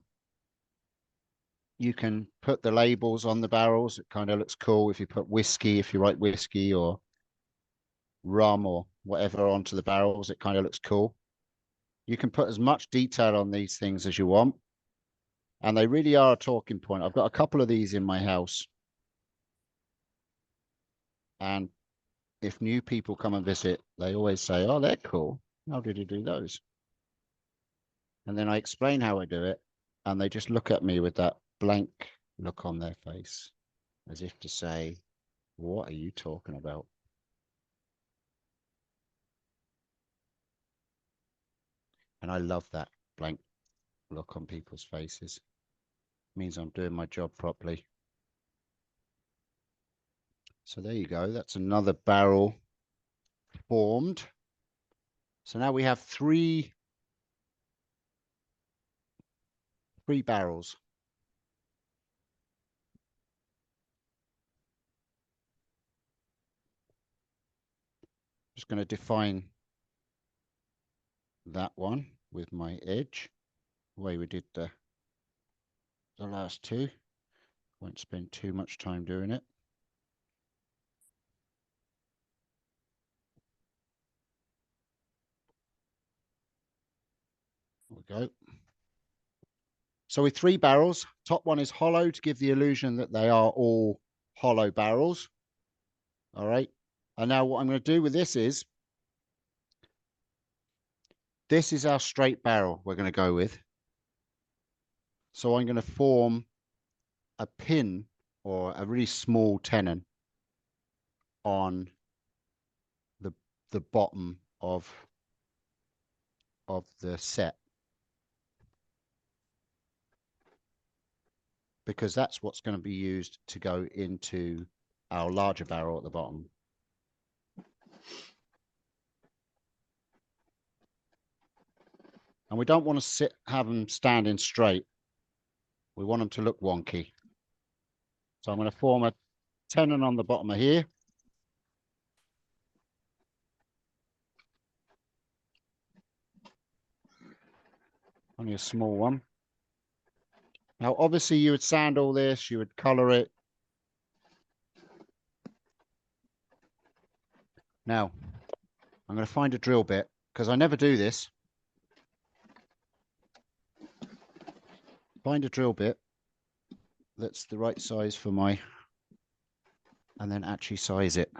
you can put the labels on the barrels. It kind of looks cool if you put whiskey, if you write whiskey or rum or whatever onto the barrels, it kind of looks cool. You can put as much detail on these things as you want. And they really are a talking point. I've got a couple of these in my house. And if new people come and visit, they always say, oh, they're cool. How did you do those? And then I explain how I do it. And they just look at me with that blank look on their face, as if to say, what are you talking about? And I love that blank look on people's faces. It means I'm doing my job properly. So there you go. That's another barrel formed. So now we have three barrels. Just going to define that one with my edge, the way we did the last two. Won't spend too much time doing it. There we go. So with 3 barrels, top one is hollow to give the illusion that they are all hollow barrels. All right. And now what I'm going to do with this is our straight barrel we're going to go with. So I'm going to form a pin or a really small tenon on the bottom of the set, because that's what's going to be used to go into our larger barrel at the bottom. And we don't want to have them standing straight. We want them to look wonky. So I'm going to form a tenon on the bottom of here. Only a small one. Now, obviously, you would sand all this, you would color it. Now, I'm going to find a drill bit because I never do this. Find a drill bit that's the right size for my, and then actually size it.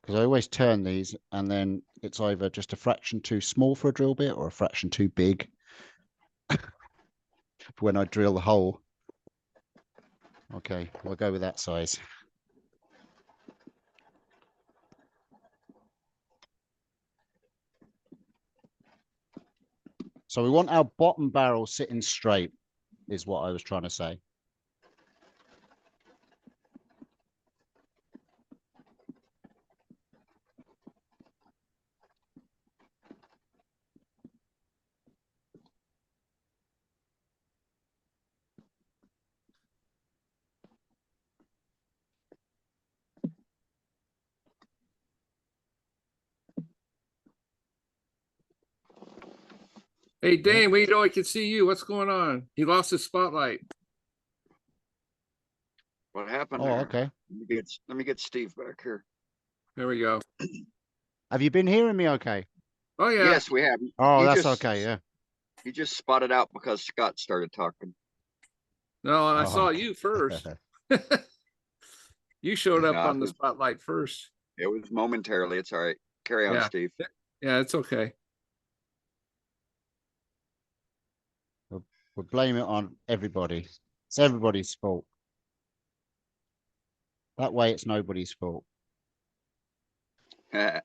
Because I always turn these and then it's either just a fraction too small for a drill bit or a fraction too big when I drill the hole. Okay, we'll go with that size. So we want our bottom barrel sitting straight, is what I was trying to say. Hey, Dan, we know I can see you. What's going on? He lost his spotlight. What happened? Oh, there? okay. Let me get Steve back here. There we go. Have you been hearing me okay? Oh, yeah. Yes, we have. Oh, that's okay, yeah. He just spotted out because Scott started talking. No, and I saw okay. you first. You showed up on the spotlight first. It was momentarily. It's all right. Carry on, Steve. Yeah, it's okay. We'll blame it on everybody. It's everybody's fault. That way it's nobody's fault. So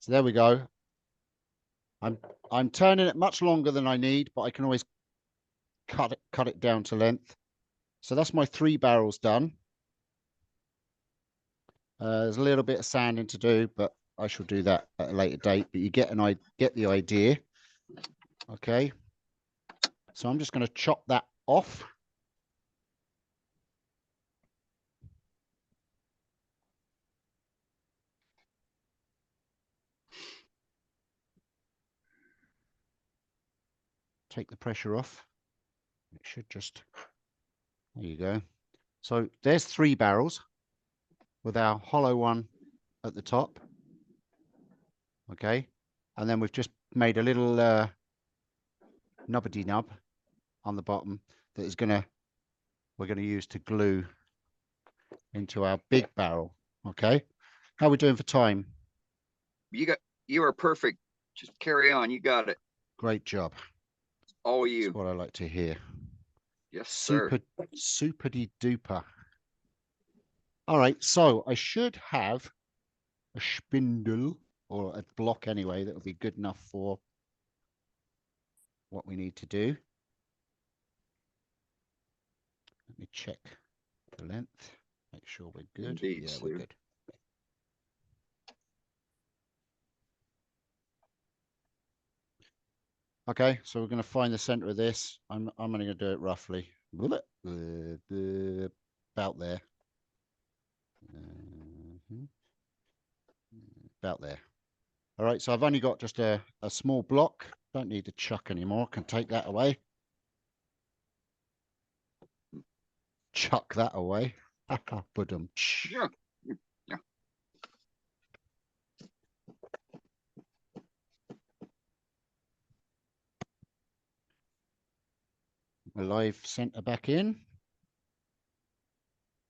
there we go. I'm turning it much longer than I need, but I can always cut it down to length. So that's my 3 barrels done. There's a little bit of sanding to do, but I shall do that at a later date. But you get the idea. Okay. So I'm just going to chop that off. Take the pressure off. It should just, there you go. So there's 3 barrels with our hollow one at the top. Okay. And then we've just made a little nubbity nub on the bottom that is we're going to use to glue into our big barrel. Okay. How are we doing for time? You are perfect. Just carry on. You got it. Great job. All you. That's what I like to hear. Yes, sir. Superdy duper. All right, so I should have a spindle or a block anyway that will be good enough for what we need to do. Let me check the length, make sure we're good. Indeed, yeah, Steve. we're good. Okay, so we're going to find the center of this. I'm only going to do it roughly. About there. About there. All right, so I've only got just a small block. Don't need the chuck anymore. Can take that away. Chuck that away. Yeah. Yeah. a live center back in.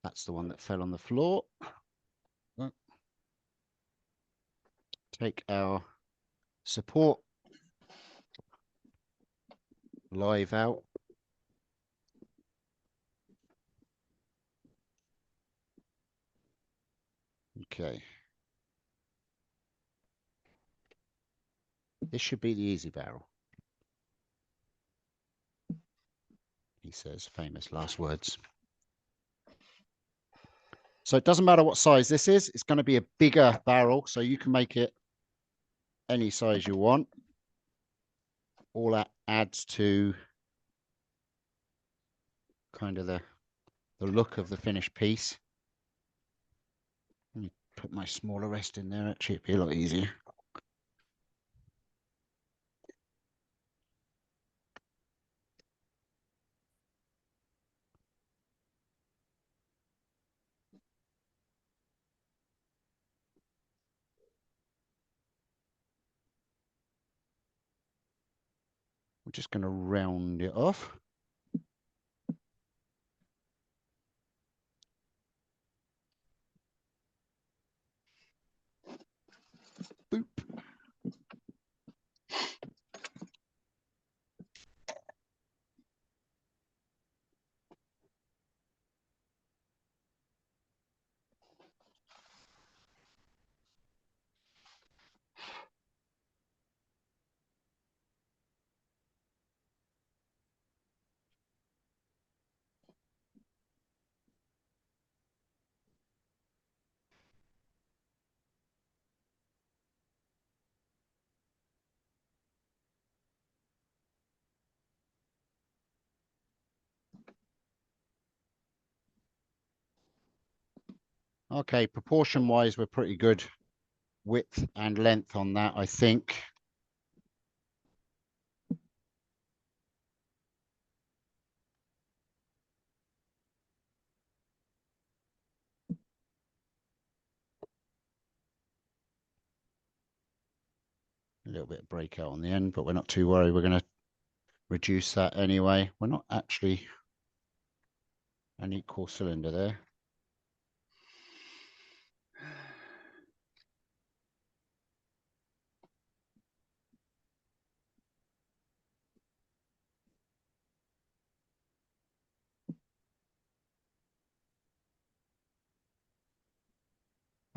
That's the one that fell on the floor. Take our support live out. Okay. This should be the easy barrel. He says, famous last words. So it doesn't matter what size this is. It's going to be a bigger barrel, so you can make it any size you want. All that adds to kind of the look of the finished piece. Let me put my smaller rest in there. Actually, it'd be a lot easier. We're just going to round it off. Boop. Okay, proportion wise, we're pretty good width and length on that, I think. A little bit of breakout on the end, but we're not too worried. We're going to reduce that anyway. We're not actually an equal cylinder there.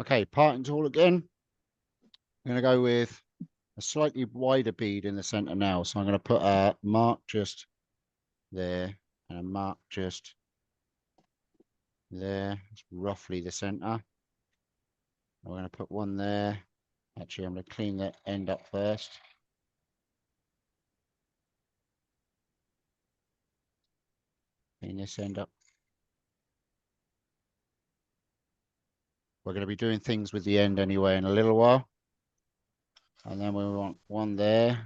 Okay, parting tool again. I'm going to go with a slightly wider bead in the center now. So I'm going to put a mark just there and a mark just there. It's roughly the center. We're going to put one there. Actually, I'm going to clean that end up first. Clean this end up. We're going to be doing things with the end anyway in a little while. And then we want one there.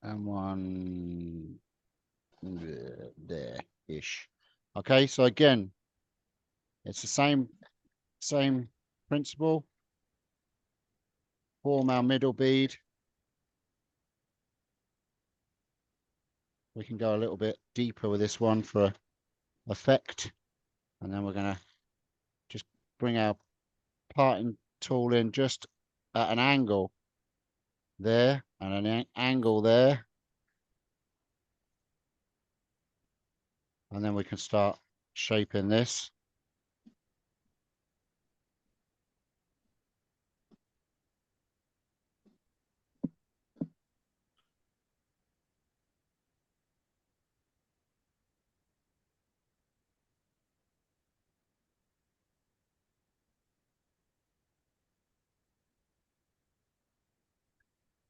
And one there-ish. Okay, so again, it's the same principle. Form our middle bead. We can go a little bit deeper with this one for effect. And then we're going to just bring our parting tool in just at an angle there and an angle there. And then we can start shaping this.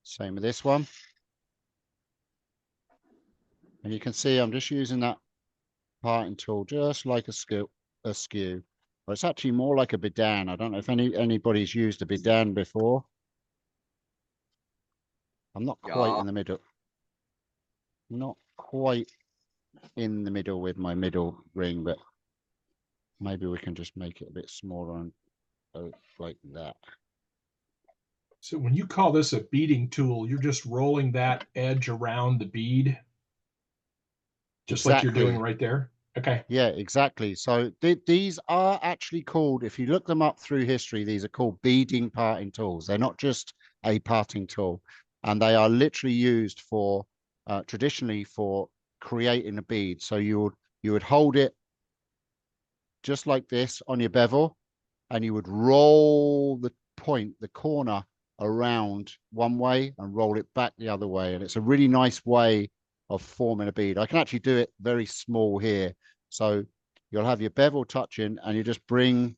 Same with this one. And you can see I'm just using that parting tool just like a skew. But it's actually more like a bidan. I don't know if anybody's used a bidan before. I'm not quite in the middle. Not quite in the middle with my middle ring, but maybe we can just make it a bit smaller and like that. So when you call this a beading tool, you're just rolling that edge around the bead? Just like you're doing Exactly. right there. Okay. Yeah, exactly. So these are actually called, if you look them up through history, these are called beading parting tools. They're not just a parting tool, and they are literally used for traditionally for creating a bead. So you would hold it just like this on your bevel, and you would roll the point, the corner around one way and roll it back the other way. And it's a really nice way of forming a bead. I can actually do it very small here. So you'll have your bevel touching and you just bring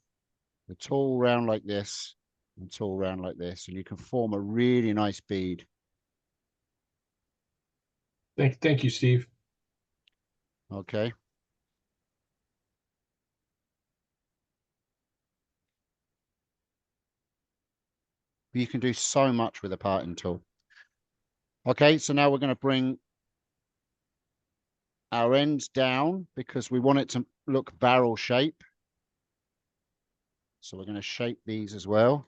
the tool round like this and tool round like this, and you can form a really nice bead. Thank you, Steve. Okay. You can do so much with a parting tool. Okay, so now we're going to bring our ends down because we want it to look barrel shape. So we're going to shape these as well.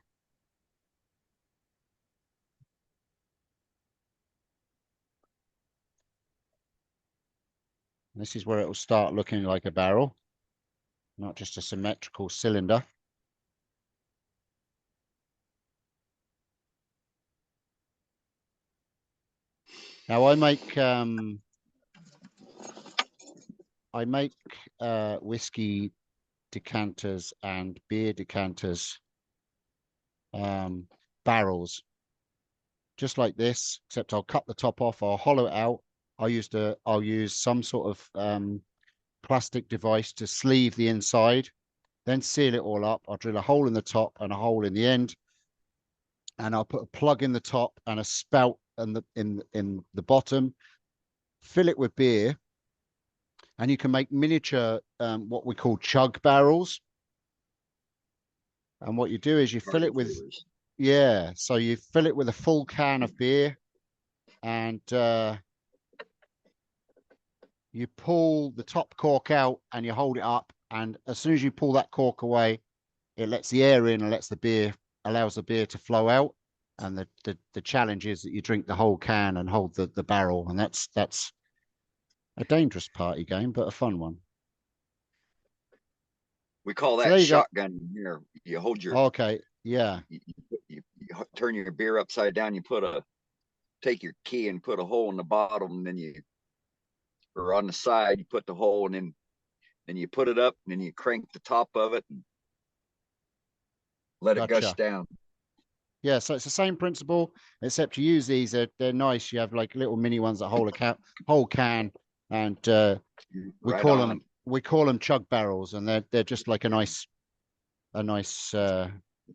This is where it will start looking like a barrel, not just a symmetrical cylinder. Now I make whiskey decanters and beer decanters barrels just like this, except I'll cut the top off, I'll hollow it out. I'll use some sort of plastic device to sleeve the inside, then seal it all up. I'll drill a hole in the top and a hole in the end, and I'll put a plug in the top and a spout in the bottom, fill it with beer, and you can make miniature what we call chug barrels. And what you do is you fill it with, yeah, so you fill it with a full can of beer, and you pull the top cork out and you hold it up, and as soon as you pull that cork away, it lets the air in and allows the beer to flow out. And the challenge is that you drink the whole can and hold the barrel, and that's a dangerous party game, but a fun one. We call So that shotgun here. You hold your yeah. You turn your beer upside down. You take your key and put a hole in the bottom, and then or on the side, you put the hole, and then you put it up, and then you crank the top of it and let it gush down. Yeah, so it's the same principle, except you use these. They're nice. You have like little mini ones that hold a whole can, and we call them chug barrels, and they're just like a nice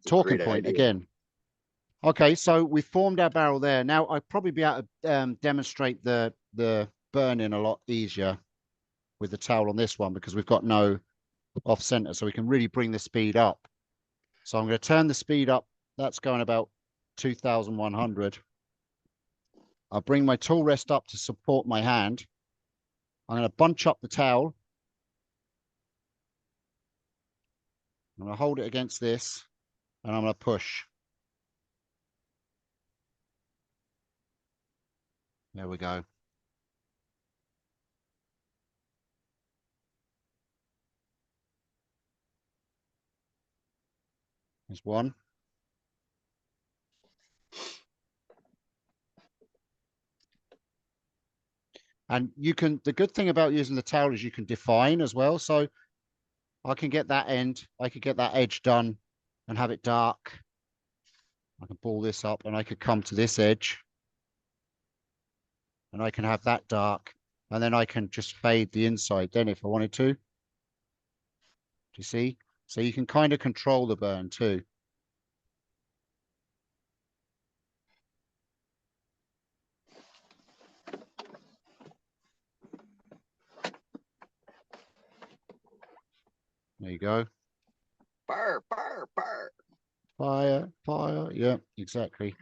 talking point again. Okay, so we formed our barrel there. Now I'd probably be able to demonstrate the burning a lot easier with the towel on this one because we've got no off center, so we can really bring the speed up. So I'm going to turn the speed up. That's going about 2,100. I'll bring my tool rest up to support my hand. I'm going to bunch up the towel. I'm going to hold it against this, and I'm going to push. There we go. There's one. And the good thing about using the towel is you can define as well. So I can get that end, I could get that edge done and have it dark. I can ball this up and I could come to this edge and I can have that dark, and then I can just fade the inside then if I wanted to. Do you see? So you can kind of control the burn too. There you go. Fire, fire, fire. Fire, fire. Yeah, exactly.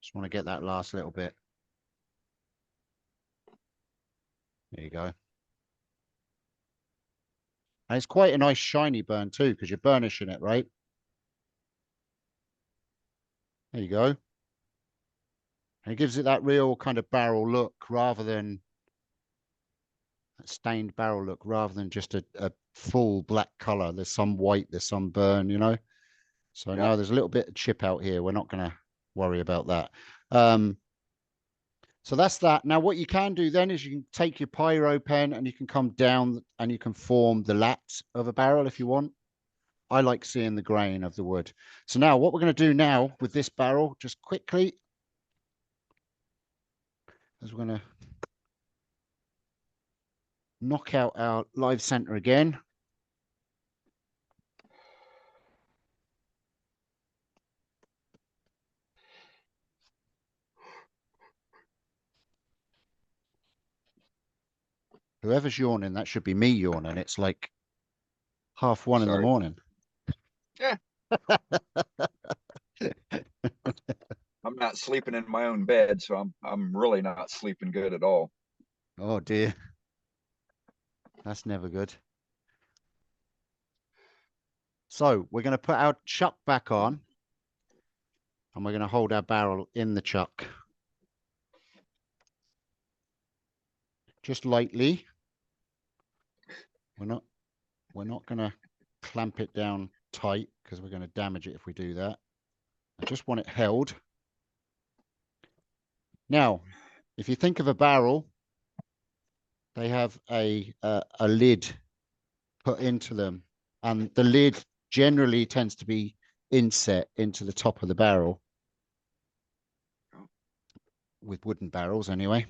Just want to get that last little bit. There you go. And it's quite a nice shiny burn too, because you're burnishing it, right? There you go. And it gives it that real kind of barrel look rather than a stained barrel look, rather than just a full black color. There's some white, there's some burn, you know. So now there's a little bit of chip out here. We're not going to worry about that. So that's that. Now what you can do then is you can take your pyro pen and you can come down and you can form the lats of a barrel if you want. I like seeing the grain of the wood. So now what we're going to do now with this barrel, just quickly, is we're going to knock out our live center again. Whoever's yawning, that should be me yawning. It's like 1:30 in the morning. Yeah. I'm not sleeping in my own bed, so I'm really not sleeping good at all. Oh dear. That's never good. So we're going to put our chuck back on and we're going to hold our barrel in the chuck. Just lightly. We're not going to clamp it down tight because we're going to damage it if we do that. I just want it held. Now, if you think of a barrel, they have a lid put into them, and the lid generally tends to be inset into the top of the barrel, with wooden barrels anyway.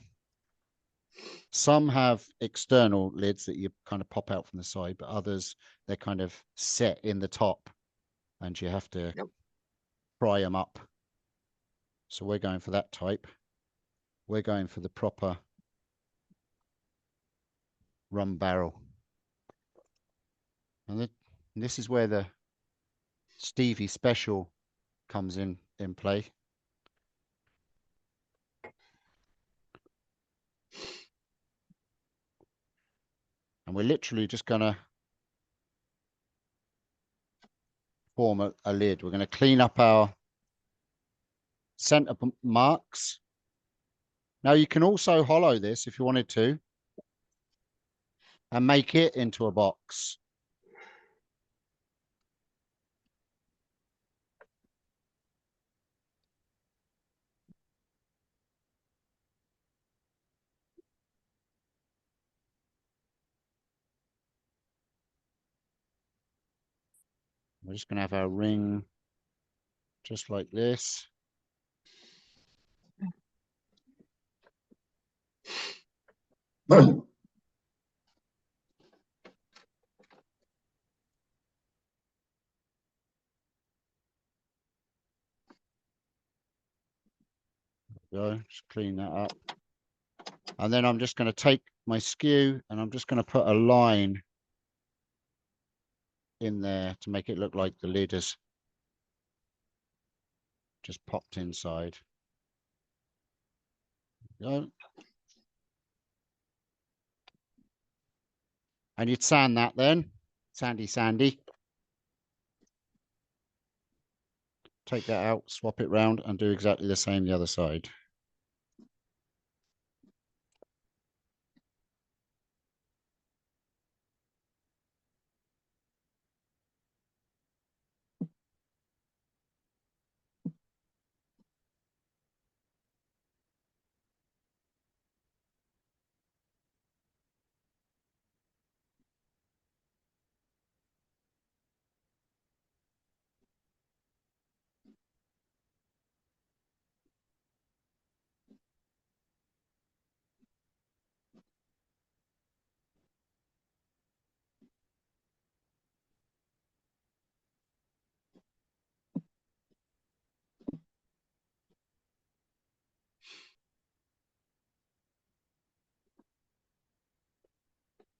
Some have external lids that you kind of pop out from the side, but others, they're kind of set in the top and you have to pry them up. So we're going for that type. We're going for the proper rum barrel. And this is where the Stevie special comes in play. And we're literally just going to form a lid. We're going to clean up our center marks. Now you can also hollow this if you wanted to and make it into a box. We're just going to have our ring just like this. Go, just clean that up. And then I'm just going to take my skew and I'm just going to put a line in there to make it look like the lid is just popped inside. Go. And you'd sand that then, sandy. Take that out, swap it round and do exactly the same the other side.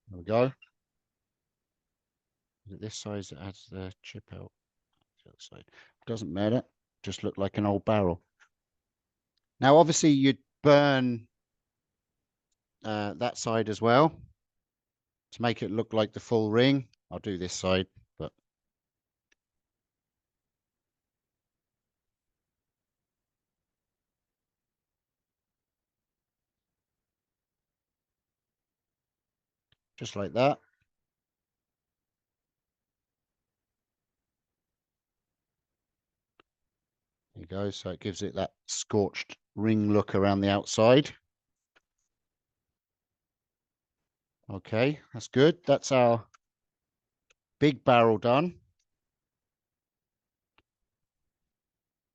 There we go. This size that adds the chip out. It doesn't matter. Just look like an old barrel. Now, obviously, you'd burn that side as well to make it look like the full ring. I'll do this side, but just like that. There you go. So it gives it that scorched ring look around the outside. Okay, that's good. That's our big barrel done.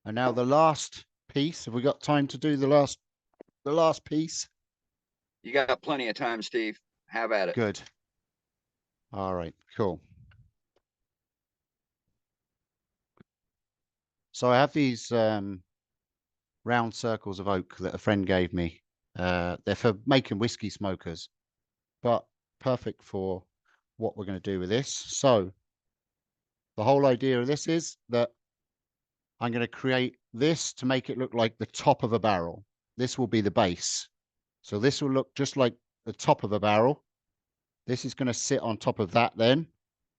And now the last piece. Have we got time to do the last piece? You got plenty of time, Steve. Have at it. Good. All right, cool. So I have these round circles of oak that a friend gave me. They're for making whiskey smokers, but perfect for what we're going to do with this. So the whole idea of this is that I'm going to create this to make it look like the top of a barrel. This will be the base. So this will look just like the top of a barrel. This is going to sit on top of that then,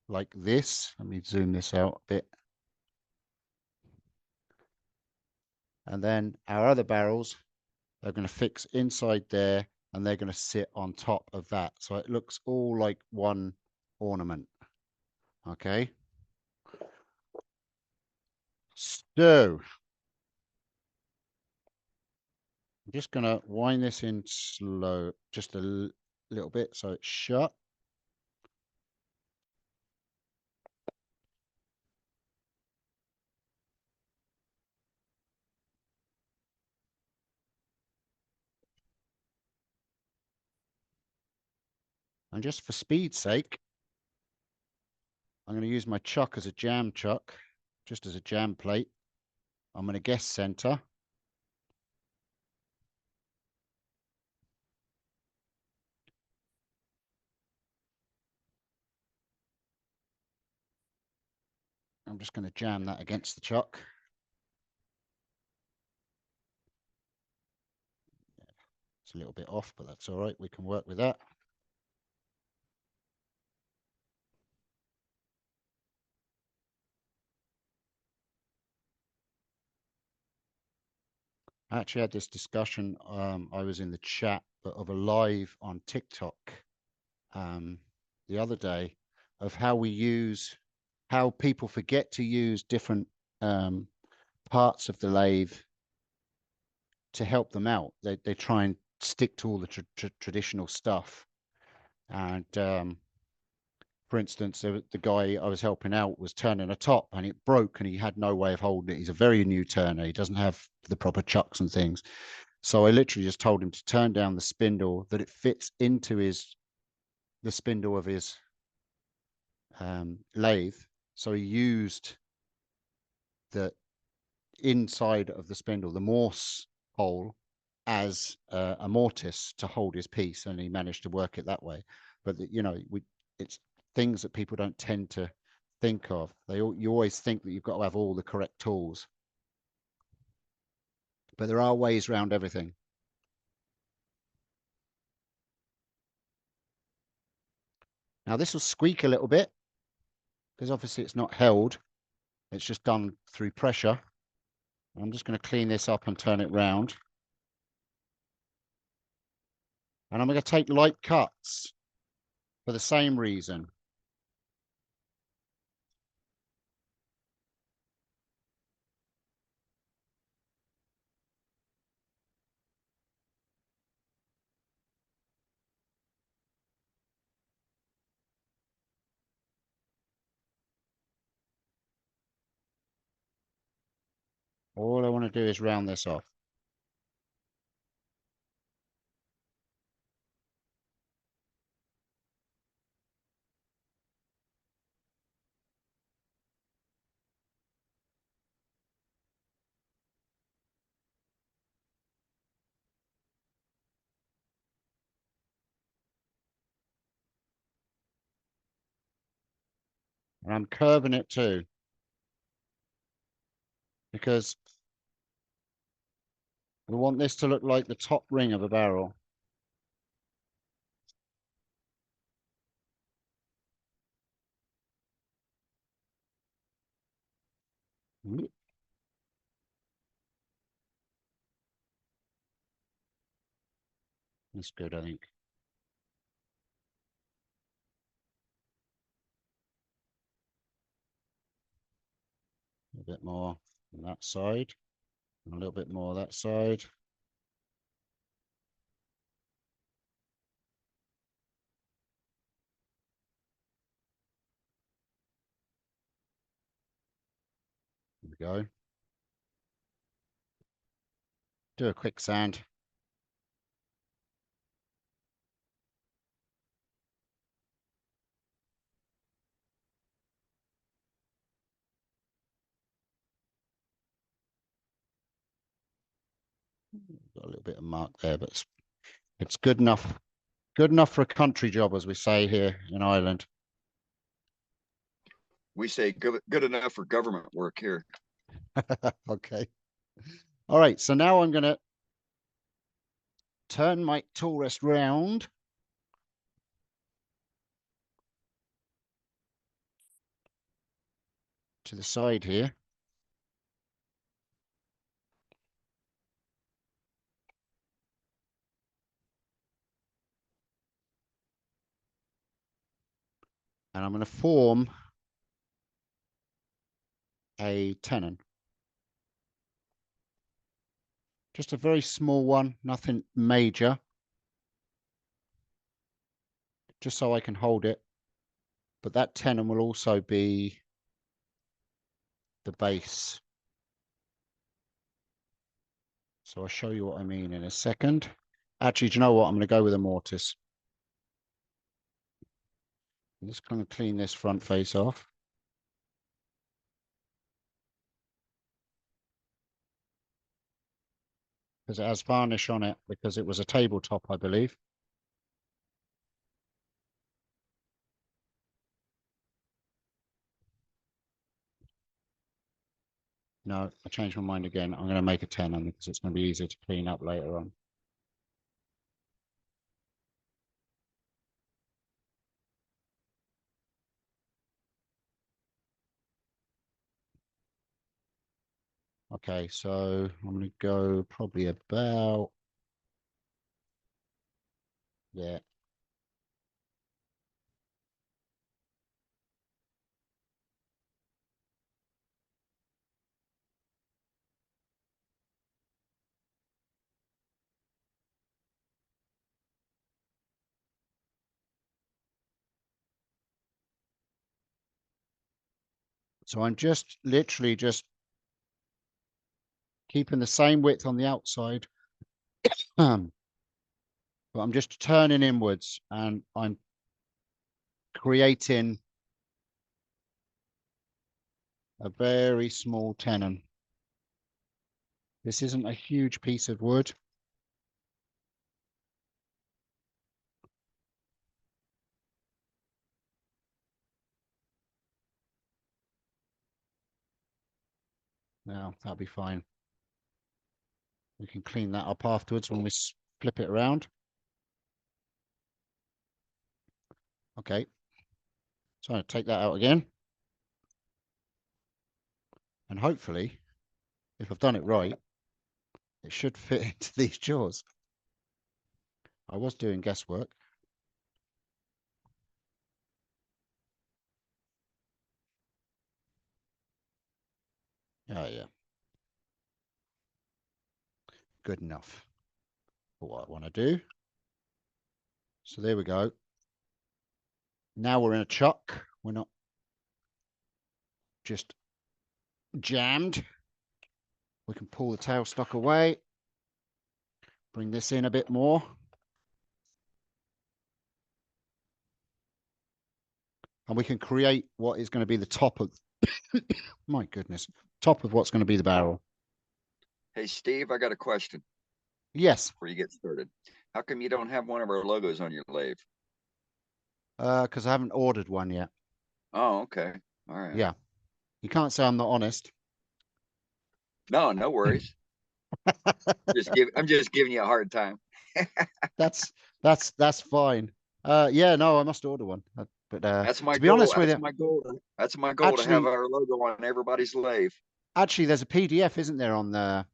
like this. Let me zoom this out a bit. And then our other barrels are going to fix inside there, and they're going to sit on top of that. So it looks all like one ornament. Okay. So I'm just going to wind this in slow, just a little bit so it's shut. And just for speed's sake, I'm going to use my chuck as a jam chuck, just as a jam plate. I'm going to guess center. I'm just going to jam that against the chuck. It's a little bit off, but that's all right. We can work with that. I actually had this discussion. I was in the chat, but of a live on TikTok the other day of how people forget to use different parts of the lathe to help them out. They try and stick to all the traditional stuff. And for instance, the guy I was helping out was turning a top and it broke and he had no way of holding it. He's a very new turner. He doesn't have the proper chucks and things. So I literally just told him to turn down the spindle that it fits into the spindle of his lathe. So he used the inside of the spindle, the Morse hole, as a mortise to hold his piece, and he managed to work it that way. But it's things that people don't tend to think of. You always think that you've got to have all the correct tools, but there are ways around everything. Now this will squeak a little bit because obviously it's not held, it's just done through pressure. I'm just going to clean this up and turn it round, and I'm going to take light cuts for the same reason. All I want to do is round this off. And I'm curving it too, because we want this to look like the top ring of a barrel. That's good, I think. bit more on that side, and a little bit more that side. There we go. Do a quick sand. Got a little bit of mark there, but it's good enough. Good enough for a country job, as we say here in Ireland. We say good enough for government work here. Okay. All right. So now I'm going to turn my tool rest round. To the side here. And I'm going to form a tenon. Just a very small one, nothing major. Just so I can hold it. But that tenon will also be the base. So I'll show you what I mean in a second. Actually, do you know what? I'm going to go with a mortise. I'm just going to clean this front face off. Because it has varnish on it, because it was a tabletop, I believe. No, I changed my mind again. I'm going to make a tenon because it's going to be easier to clean up later on. Okay, so I'm going to go probably about there. So I'm just literally just keeping the same width on the outside. But I'm just turning inwards and I'm creating a very small tenon. This isn't a huge piece of wood. Now that'll be fine. We can clean that up afterwards when we flip it around. Okay. So I'm going to take that out again. And hopefully, if I've done it right, it should fit into these jaws. I was doing guesswork. Oh, yeah. Good enough for what I want to do. So there we go. Now we're in a chuck. We're not just jammed. We can pull the tailstock away. Bring this in a bit more. And we can create what is going to be the top of, my goodness, top of what's going to be the barrel. Hey, Steve, I got a question. Yes. Before you get started. How come you don't have one of our logos on your lathe? Because I haven't ordered one yet. Oh, okay. All right. Yeah. You can't say I'm not honest. No, no worries. I'm just giving you a hard time. That's fine. Yeah, no, I must order one. But that's my to be goal. honest with that's you, my goal. That's my goal to have our logo on everybody's lathe. Actually, there's a PDF, isn't there, on the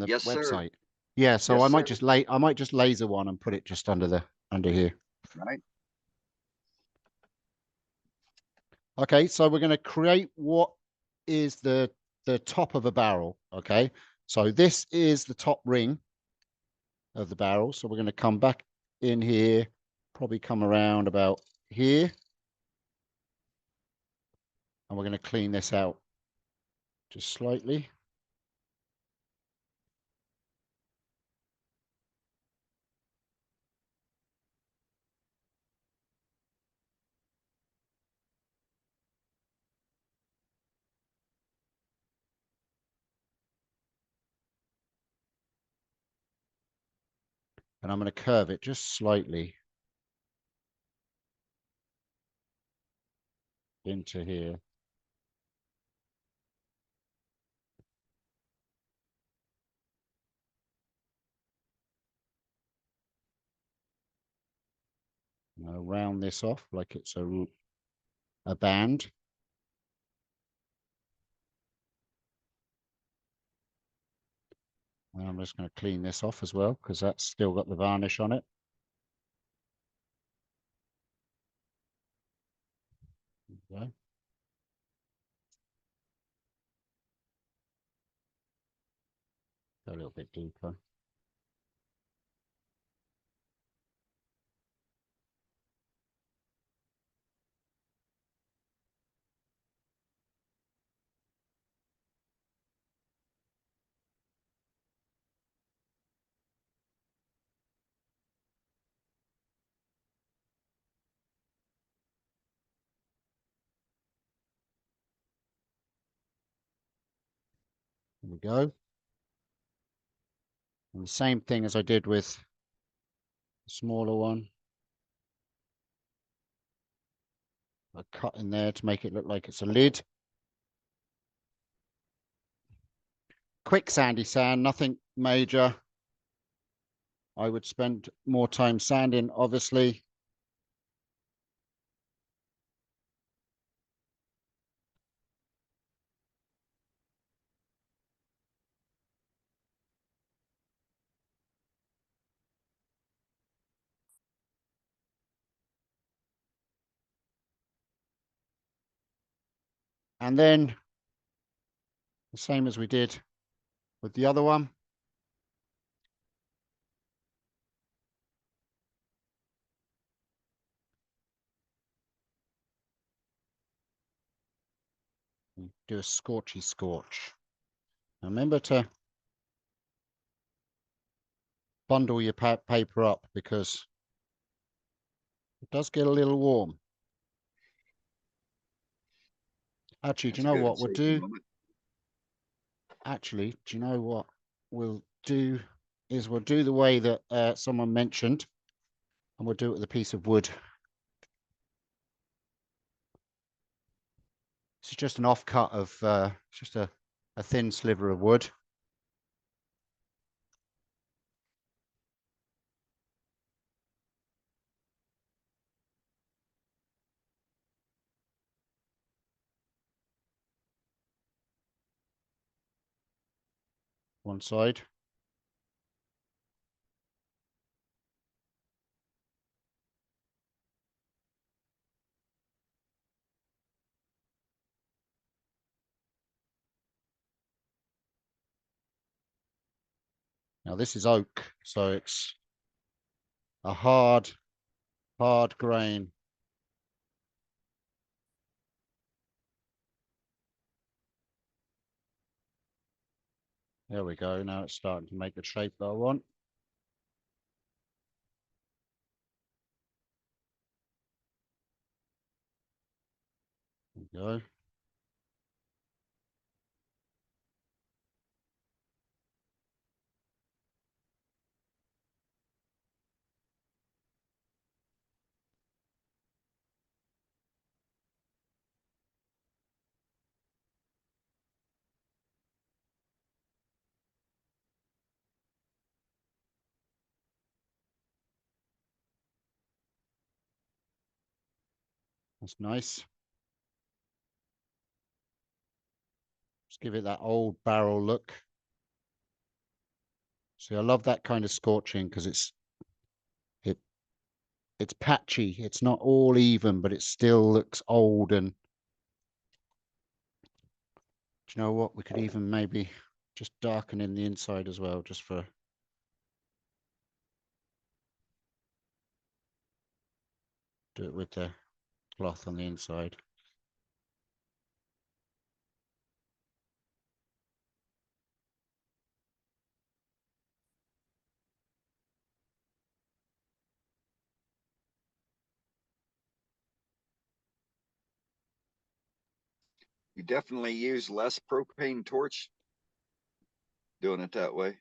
yes, website? Sir. Yeah, so yes, I might just laser one and put it just under here. Right. Okay, so we're going to create what is the the top of a barrel. Okay, so this is the top ring of the barrel. So we're going to come back in here, probably come around about here, and we're going to clean this out just slightly. And I'm going to curve it just slightly into here. And I'll round this off like it's a band. And I'm just going to clean this off as well, because that's still got the varnish on it. Okay. Go a little bit deeper. There we go. And the same thing as I did with the smaller one. I cut in there to make it look like it's a lid. Quick sandy sand, nothing major. I would spend more time sanding, obviously. And then the same as we did with the other one. Do a scorchy scorch. Now remember to bundle your paper up, because it does get a little warm. Actually, do you know what we'll do? Actually, do you know what we'll do is we'll do the way that someone mentioned, and we'll do it with a piece of wood. This is just an offcut of just a thin sliver of wood. One side. Now this is oak, so it's a hard grain. There we go. Now it's starting to make the shape that I want. There we go. That's nice. Just give it that old barrel look. See, I love that kind of scorching because it's patchy. It's not all even, but it still looks old and you know what? We could even maybe just darken in the inside as well, just for. Do it with the cloth on the inside. You definitely use less propane torch doing it that way.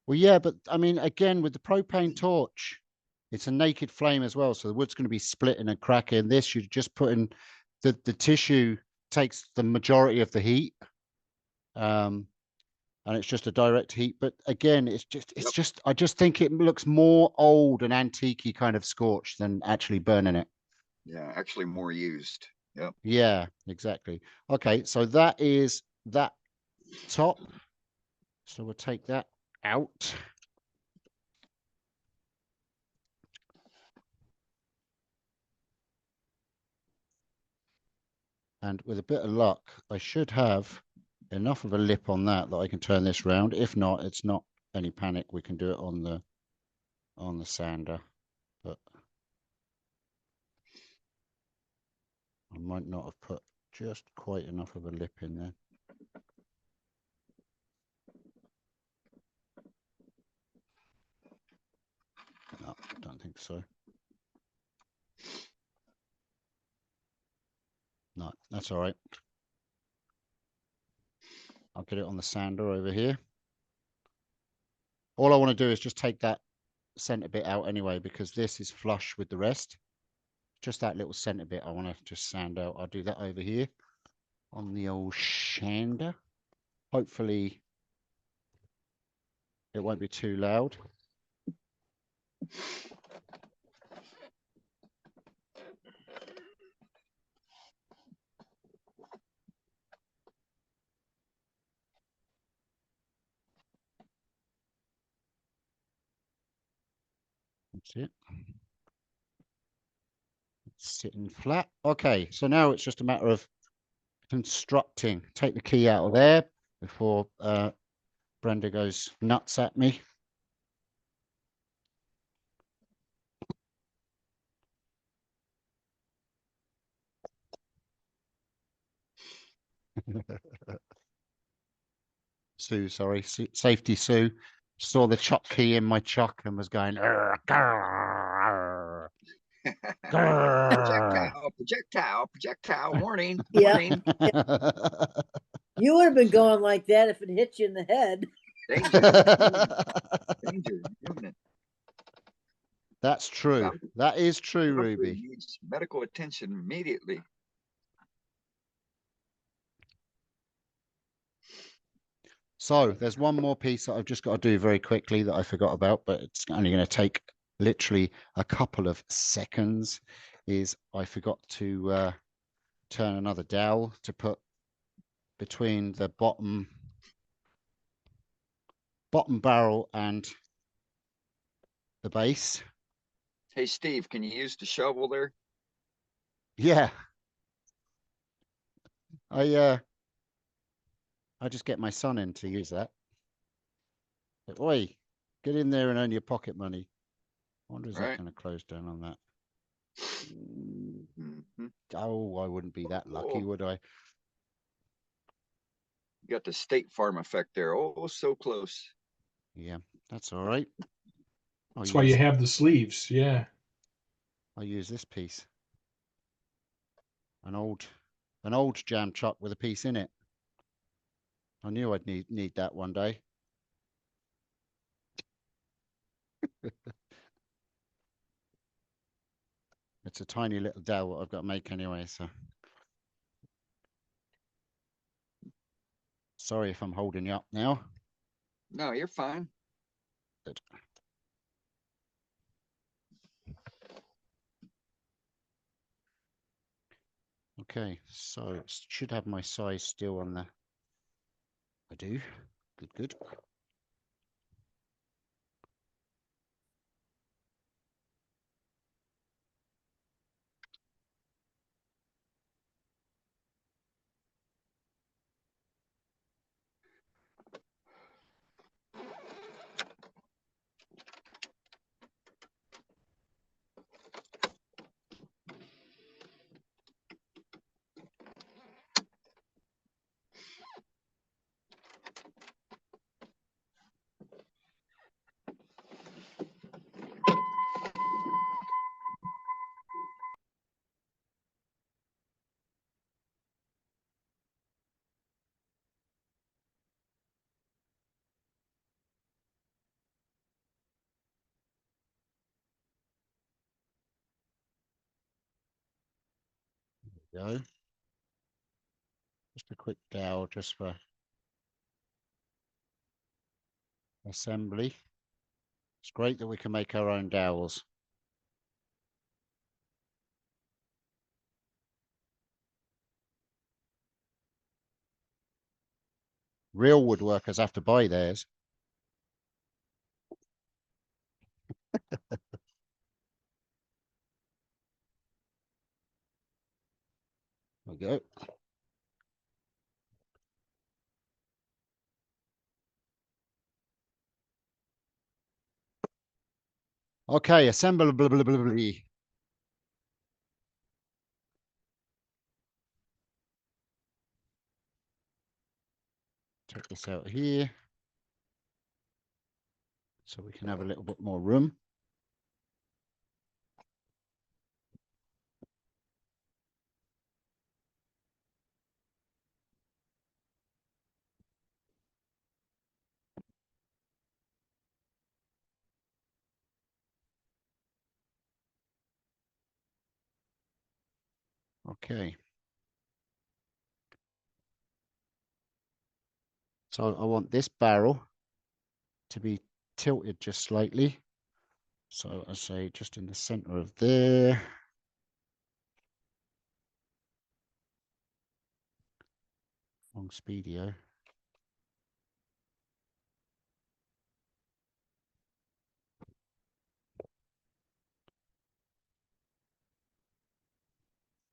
Well, yeah, but I mean, again, with the propane torch, it's a naked flame as well. So the wood's going to be splitting and cracking. This, you're just putting the tissue takes the majority of the heat. And it's just a direct heat. But again, it's just, I just think it looks more old and antique kind of scorched than actually burning it. Yeah, actually more used. Yep. Yeah, exactly. Okay, so that is that top. So we'll take that out. And with a bit of luck, I should have enough of a lip on that I can turn this round. If not, it's not any panic. We can do it on the sander. But I might not have put just quite enough of a lip in there. No, don't think so. No, that's all right. I'll get it on the sander over here. All I want to do is just take that center bit out anyway, because this is flush with the rest. Just that little center bit I want to just sand out. I'll do that over here on the old sander. Hopefully it won't be too loud. That's it. It's sitting flat. Okay, so now it's just a matter of constructing. Take the key out of there before Brenda goes nuts at me. Sue, sorry, safety Sue, saw the chuck key in my chuck and was going, "Arr, grrr, grrr." projectile, warning, Yeah. warning. You would have been going like that if it hit you in the head. Danger, imminent. That's true. That is true, Ruby. Needs medical attention immediately. So there's one more piece that I've just got to do very quickly that I forgot about, but it's only going to take literally a couple of seconds. Is I forgot to turn another dowel to put between the bottom barrel and the base. Hey, Steve, can you use the shovel there? Yeah. I just get my son in to use that. But, oi, get in there and earn your pocket money. I wonder is that going to close down on that? Oh, I wouldn't be that lucky, would I? You got the State Farm effect there. Oh, so close. Yeah, that's all right. That's why you have the sleeves. Yeah. I'll use this piece. An old jam chuck with a piece in it. I knew I'd need that one day. It's a tiny little dowel I've got to make anyway, so. Sorry if I'm holding you up now. No, you're fine. Good. Okay, so it should have my size still on the. I do. Good. Go. Just a quick dowel just for assembly. It's great that we can make our own dowels. Real woodworkers have to buy theirs. There we go. Okay, assemble. Blah, blah, blah, blah. Take this out here so we can have a little bit more room. Okay. So I want this barrel to be tilted just slightly. So I say just in the center of there. Long speedio.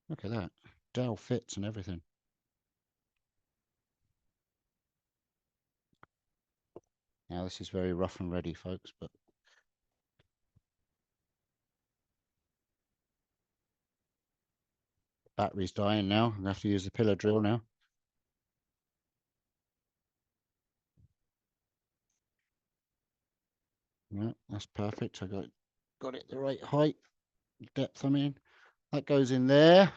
Look at that. Dowel fits and everything. Now this is very rough and ready, folks, but battery's dying now. I'm gonna have to use the pillar drill now. Yeah, that's perfect. I got it the right height, depth. I mean, that goes in there.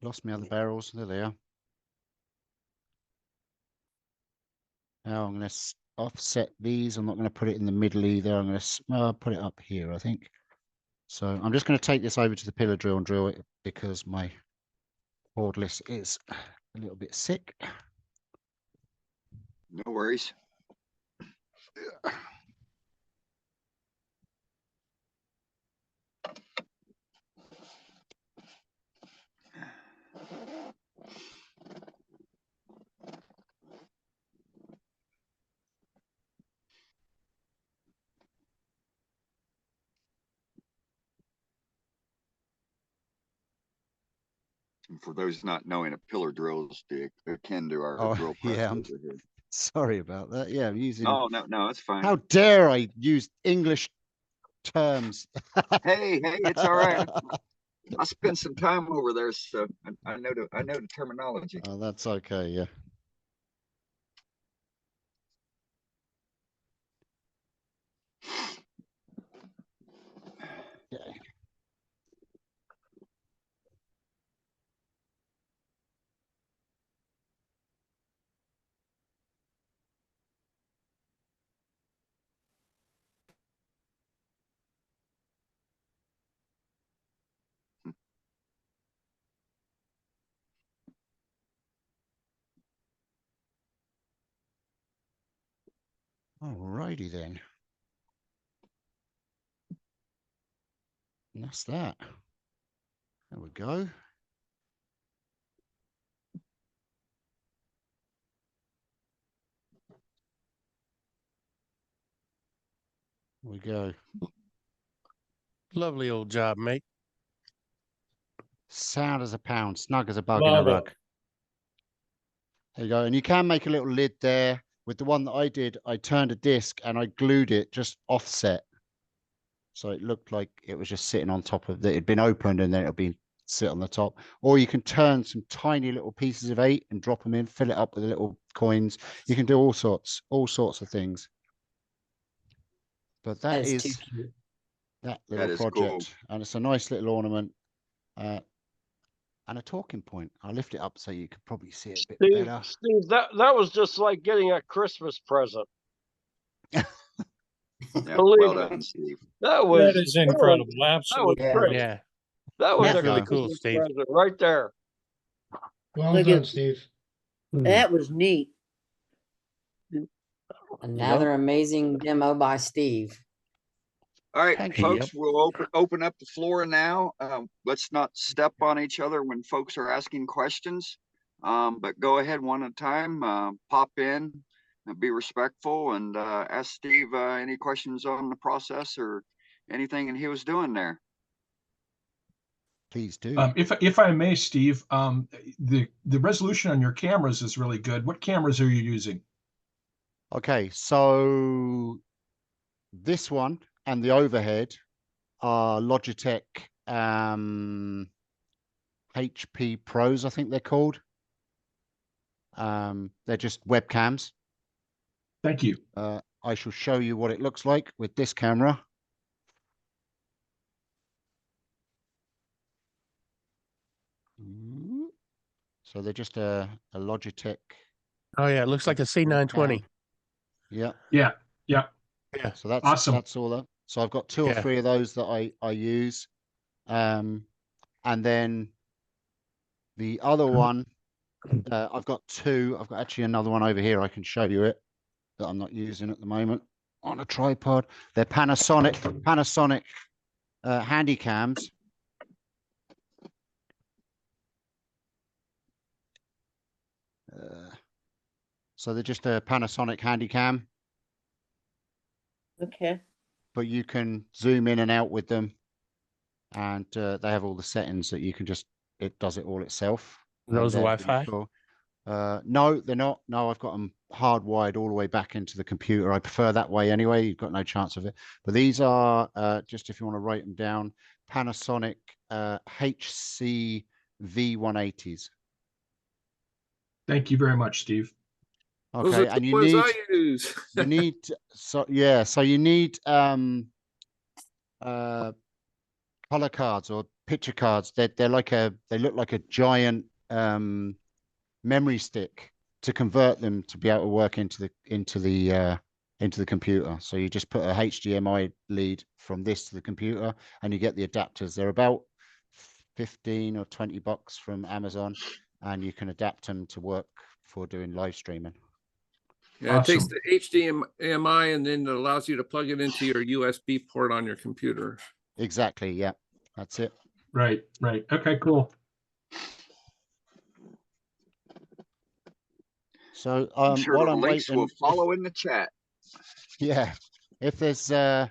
Lost my other barrels. There they are. Now I'm going to offset these. I'm not going to put it in the middle either. I'm going to put it up here, I think. So I'm just going to take this over to the pillar drill and drill it because my cordless is a little bit sick. No worries. And for those not knowing, a pillar drill is akin to our drill press Yeah, over here. sorry about that. Yeah, I'm using. No, it's fine. How dare I use English terms? Hey, it's all right. I spent some time over there, so I know the terminology. Oh, that's okay. Yeah. Okay. Alrighty then. And that's that. There we go. There we go. Lovely old job, mate. Sound as a pound, snug as a bug in a rug. There you go. And you can make a little lid there. With the one that I did, I turned a disc and I glued it just offset. So it looked like it was just sitting on top of it. It'd been opened and then it'll be sit on the top. Or you can turn some tiny little pieces of 8 and drop them in, fill it up with little coins. You can do all sorts of things. But that is that little project. Cool. And it's a nice little ornament. And a talking point. I'll lift it up so you can probably see it a bit better. Steve, that was just like getting a Christmas present. Yeah, Believe well me. done, Steve. That was That is incredible. Absolutely. That was great. Yeah. That was That's a really Christmas cool, Steve. present right there. Well Look done, at- Steve. That was neat. Another amazing demo by Steve. All right, Thank folks, we'll open up the floor now. Let's not step on each other when folks are asking questions. But go ahead one at a time, pop in and be respectful and ask Steve any questions on the process or anything and he was doing there. Please do. If I may, Steve, the resolution on your cameras is really good. What cameras are you using? Okay, so this one and the overhead are Logitech HP Pros, I think they're called. They're just webcams. Thank you. I shall show you what it looks like with this camera. So they're just a Logitech. Oh yeah, it looks like a C920. Yeah. Yeah. Yeah. Yeah. So that's awesome. That's all that. So I've got two or three of those that I use. And then the other one, I've got two. I've got actually another one over here. I can show you it that I'm not using at the moment on a tripod. They're Panasonic handy cams. So they're just a Panasonic handy cam. Okay. But you can zoom in and out with them, and they have all the settings that you can just, it does it all itself. Those Wi-Fi? Cool. No, they're not. No, I've got them hardwired all the way back into the computer. I prefer that way anyway. You've got no chance of it. But these are, just if you want to write them down, Panasonic HC V180s. Thank you very much, Steve. Okay, Those are and the you ones need, I use. you need, so you need color cards or picture cards. They're like they look like a giant memory stick to convert them to be able to work into the computer. So you just put a HDMI lead from this to the computer and you get the adapters. They're about 15 or 20 bucks from Amazon, and you can adapt them to work for doing live streaming. Yeah, it takes the HDMI and then it allows you to plug it into your USB port on your computer. Exactly. Yeah, that's it. Right. Right. Okay, cool. So I'm sure while the I'm links waiting, will follow in the chat. yeah, if there's no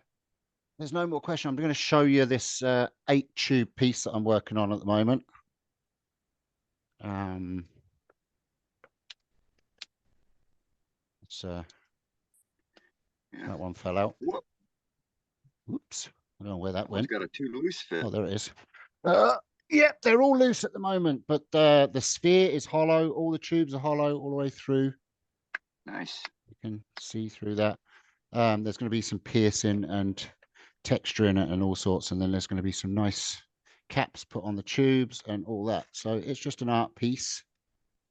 more question, I'm going to show you this 8-tube piece that I'm working on at the moment. That one fell out. Oops, I don't know where that went. Got a too loose fit. Oh, there it is. Yeah, they're all loose at the moment, but the sphere is hollow. All the tubes are hollow all the way through. Nice. You can see through that. There's going to be some piercing and texture in it and all sorts, and then there's going to be some nice caps put on the tubes and all that. So it's just an art piece.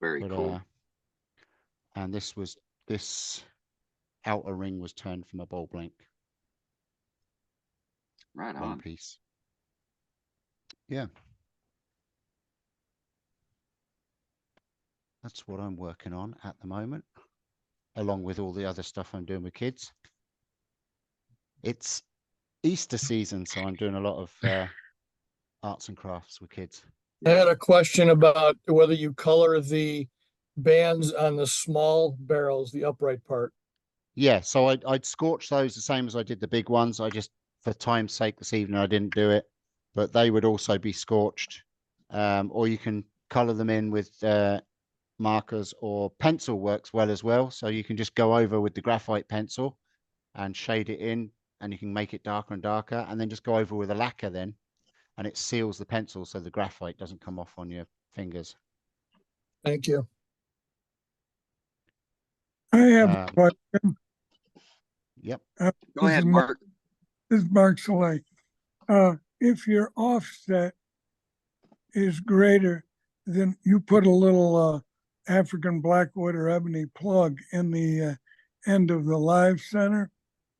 Very cool. And this outer ring was turned from a ball blank. Right One on. piece. Yeah. That's what I'm working on at the moment, along with all the other stuff I'm doing with kids. It's Easter season, so I'm doing a lot of arts and crafts with kids. I had a question about whether you color the bands on the small barrels, the upright part. Yeah, so I'd scorch those the same as I did the big ones. I just, for time's sake this evening, I didn't do it, but they would also be scorched. Or you can color them in with markers, or pencil works well as well. So you can just go over with the graphite pencil and shade it in, and you can make it darker and darker, and then just go over with a lacquer then, and it seals the pencil so the graphite doesn't come off on your fingers. Thank you. I have a question. Yep. Go ahead, Mark. This is Mark Soleil. If your offset is greater, then you put a little African blackwood or ebony plug in the end of the live center.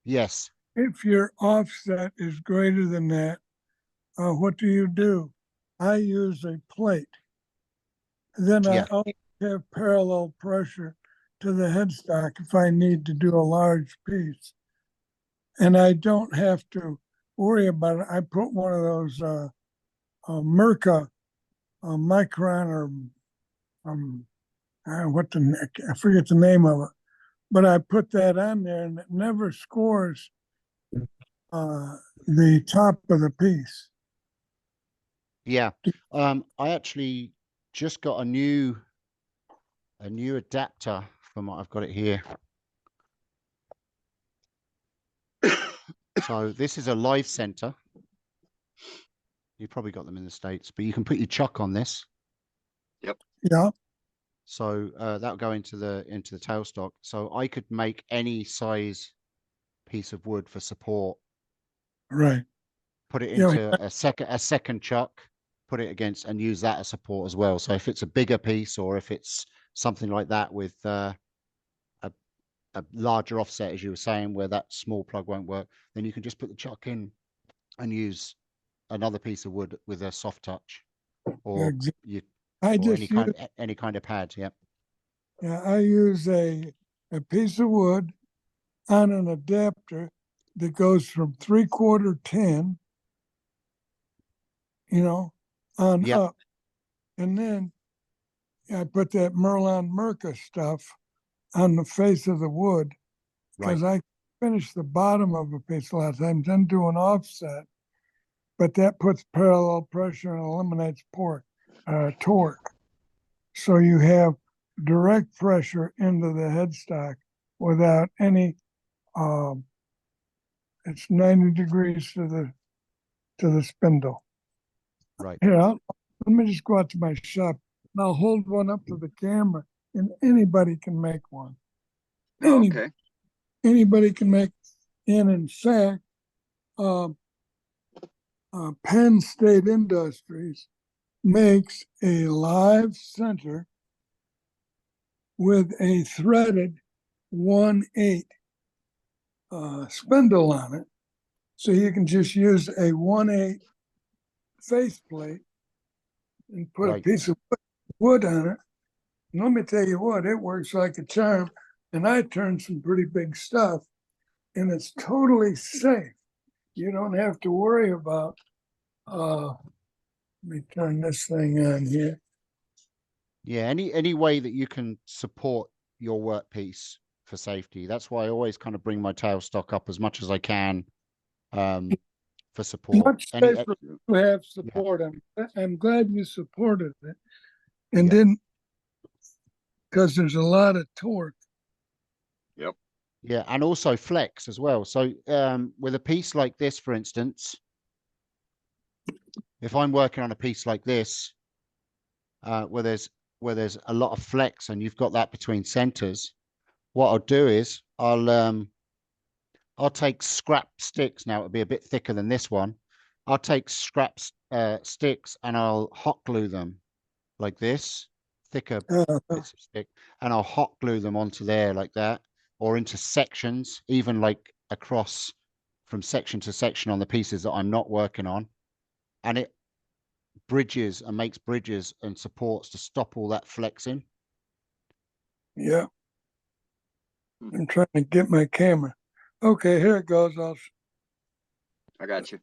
Yes. if your offset is greater than that, what do? I use a plate. Then I always have parallel pressure to the headstock if I need to do a large piece. And I don't have to worry about it. I put one of those Merca micron or I forget the name of it, but I put that on there and it never scores the top of the piece. Yeah. I actually just got a new adapter from what I've got it here. So this is a live center. You probably got them in the States, but you can put your chuck on this. Yep. Yeah. So that'll go into the tailstock. So I could make any size piece of wood for support. Right. Put it into a second chuck, put it against, and use that as support as well. So if it's a bigger piece, or if it's something like that with a larger offset, as you were saying, where that small plug won't work, then you can just put the chuck in and use another piece of wood with a soft touch, or any kind of pad. Yep. Yeah, I use a piece of wood on an adapter that goes from 3/4 tin, on up. And then I put that Merca stuff on the face of the wood, because I finish the bottom of a piece a lot of times, then do an offset, but that puts parallel pressure and eliminates torque. So you have direct pressure into the headstock without any, it's 90 degrees to the spindle. Right. Here, let me just go out to my shop and I'll hold one up to the camera, and anybody can make one. Okay. Anybody can make, and in fact, Penn State Industries makes a live center with a threaded 1/8 spindle on it. So you can just use a 1/8 faceplate and put a piece of wood on it. And let me tell you what, it works like a charm. And I turned some pretty big stuff, and it's totally safe. You don't have to worry about, let me turn this thing on here. Yeah, any way that you can support your workpiece for safety. That's why I always kind of bring my tailstock up as much as I can for support. Much safer to have support. I'm glad you supported it, and didn't, because there's a lot of torque. Yep. Yeah, and also flex as well. So with a piece like this, for instance, if I'm working on a piece like this, where there's a lot of flex and you've got that between centers, what I'll do is I'll take scrap sticks. Now it'll be a bit thicker than this one. I'll take scrap sticks and I'll hot glue them like this, thicker bits of stick, and I'll hot glue them onto there like that, or into sections, even like across from section to section on the pieces that I'm not working on. And it bridges and makes bridges and supports to stop all that flexing. Yeah. I'm trying to get my camera. Okay, here it goes. I got you.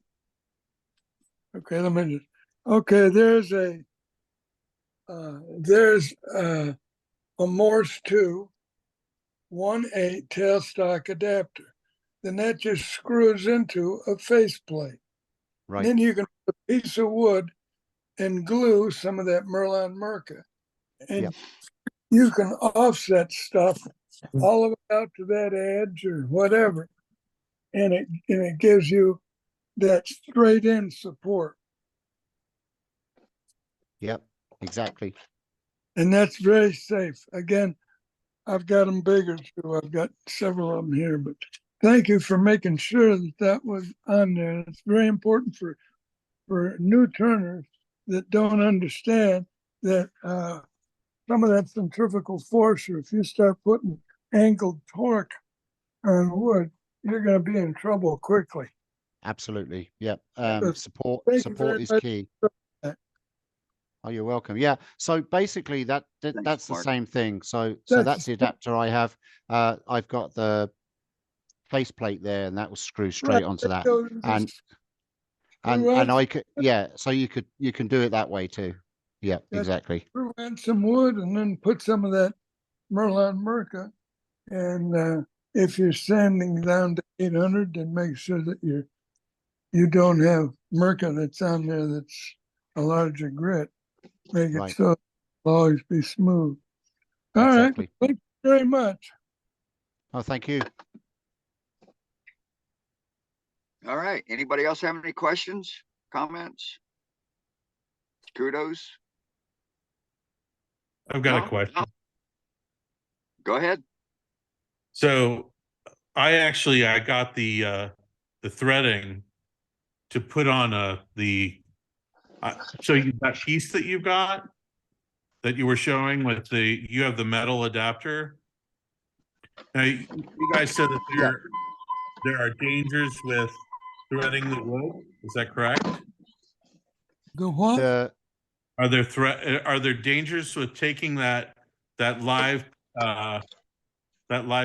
Okay, let me just. Okay, there's a Morse 2 1/8 tailstock adapter. Then that just screws into a faceplate. Right. Then you can put a piece of wood and glue some of that Merca, and you can offset stuff all the way out to that edge or whatever, and it gives you that straight in support. Yep, exactly. And that's very safe. Again, I've got them bigger too. I've got several of them here, but thank you for making sure that was on there. It's very important for new turners that don't understand that some of that centrifugal force, or if you start putting angled torque on wood, you're going to be in trouble quickly. Absolutely. Yep. Thank Support you support very is much key. for that. Oh, you're welcome. Yeah. So basically that's the Mark. same thing. So that's the adapter I have. I've got the faceplate there, and that will screw straight Right, onto that. so And just screw on I could, yeah. So you can do it that way too. Yeah, exactly. screw in some wood and then put some of that Merlon Merca. And if you're sanding down to 800, then make sure that you don't have Merca that's on there that's a larger grit. Make it Right. so it'll always be smooth. All Exactly. right. Thank you very much. Oh, thank you. All right. Anybody else have any questions, comments? Kudos? I've got a No? question. Go ahead. So I got the threading to put on so that piece that you've got that you were showing with you have the metal adapter. Now you guys said that there are dangers with threading the wood. Is that correct? The what? Are there dangers with taking that live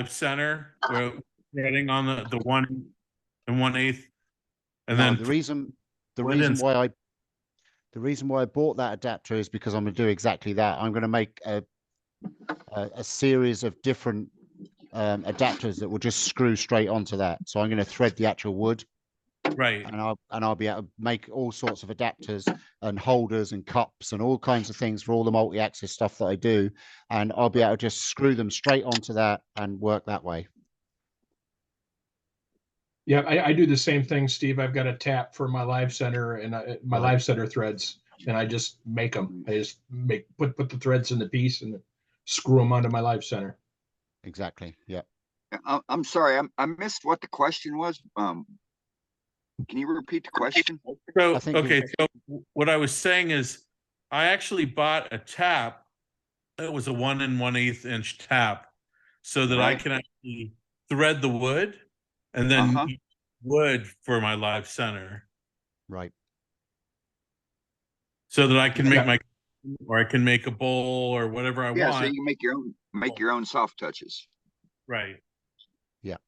center where threading on the 1 1/8 and No, then the reason why I bought that adapter is because I'm going to do exactly that. I'm going to make a series of different adapters that will just screw straight onto that. So I'm going to thread the actual wood, right, and I'll be able to make all sorts of adapters and holders and cups and all kinds of things for all the multi-axis stuff that I do, and I'll be able to just screw them straight onto that and work that way. Yeah, I do the same thing, Steve. I've got a tap for my live center and my live center threads, and I just make them. I just put the threads in the piece and screw them onto my live center. Exactly. Yeah. I'm sorry. I missed what the question was. Can you repeat the question? So okay, so what I was saying is I actually bought a tap. It was a 1 1/8 inch tap so that I can actually thread the wood and then use wood for my live center. Right. So that I can make or I can make a bowl or whatever I want. So you can make your own soft touches. Right. Yeah.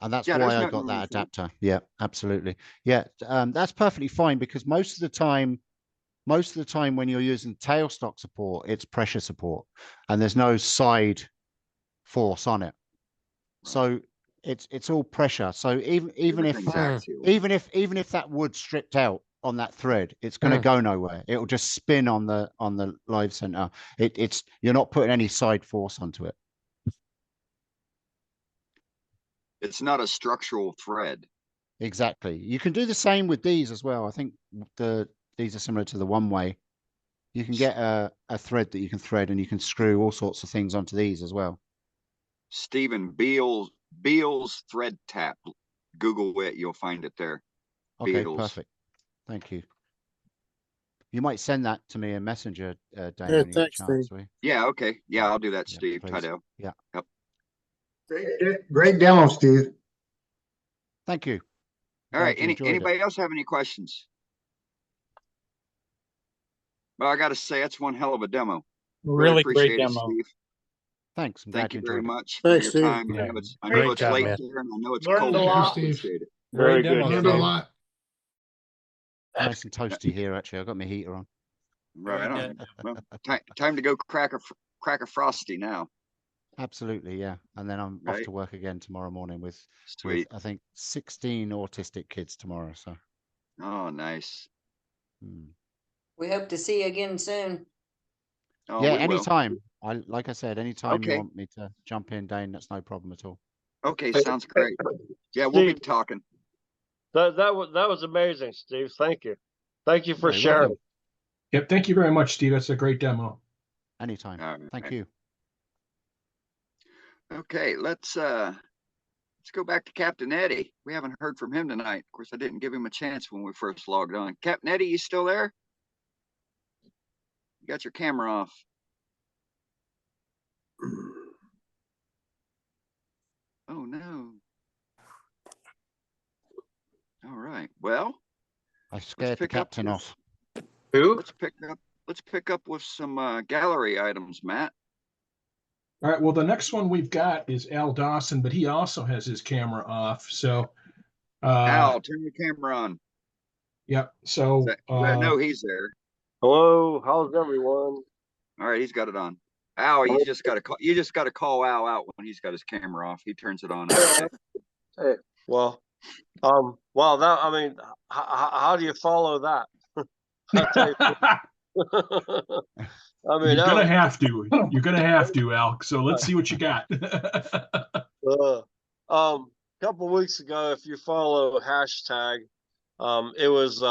And that's why I got that adapter. Yeah, absolutely. Yeah. That's perfectly fine because most of the time when you're using tailstock support, it's pressure support and there's no side force on it. So it's all pressure. So even if that wood stripped out on that thread, it's going to go nowhere. It'll just spin on the live center. You're not putting any side force onto it. It's not a structural thread. Exactly. You can do the same with these as well. I think these are similar to the one way. You can get a thread that you can thread and you can screw all sorts of things onto these as well. Stephen Beal's thread tap. Google it, you'll find it there. Okay, perfect. Thank you. You might send that to me in Messenger, Dan, when you get a chance. Yeah, okay. Yeah, I'll do that, Steve. Tidell. Yeah. Yep. Great demo, Steve. Thank you. All right. Anybody else have any questions? Well, I got to say, it's one hell of a demo. Really appreciate great it, demo. Steve. Thanks. Thank you very much Thanks, for your Steve. time. Yeah. I know it's Great late job, there, man. and I know it's Learned cold. a lot. Appreciate it. Very good. Learned a lot. Nice and toasty here, actually. I've got my heater on. Right on. Well, time to go crack a frosty now. Absolutely, yeah. And then I'm off to work again tomorrow morning with I think 16 autistic kids tomorrow. So. Oh, nice. We hope to see you again soon. Oh, yeah, anytime. Like I said, anytime you Okay. want me to jump in, Dane, that's no problem at all. Okay, sounds great. Yeah, we'll be talking. That was amazing, Steve. Thank you. Thank you for You're sharing. welcome. Yep. Thank you very much, Steve. That's a great demo. Anytime. Thank you. Okay, let's go back to Captain Eddie. We haven't heard from him tonight. Of course, I didn't give him a chance when we first logged on. Captain Eddie, you still there? You got your camera off. Oh no. All right. Well, I scared the captain off. Who? Let's pick up with some gallery items, Matt. All right. Well, the next one we've got is Al Dawson, but he also has his camera off. So, Al, turn your camera on. Yep. So, I know he's there. Hello, how's everyone? All right, he's got it on. Al, you just got to call Al out when he's got his camera off. He turns it on. Hey, well, that, I mean, how do you follow that? I'll tell you. I mean, you're gonna have to. You're gonna have to, Al. So let's see what you got. Couple weeks ago, if you follow hashtag, it was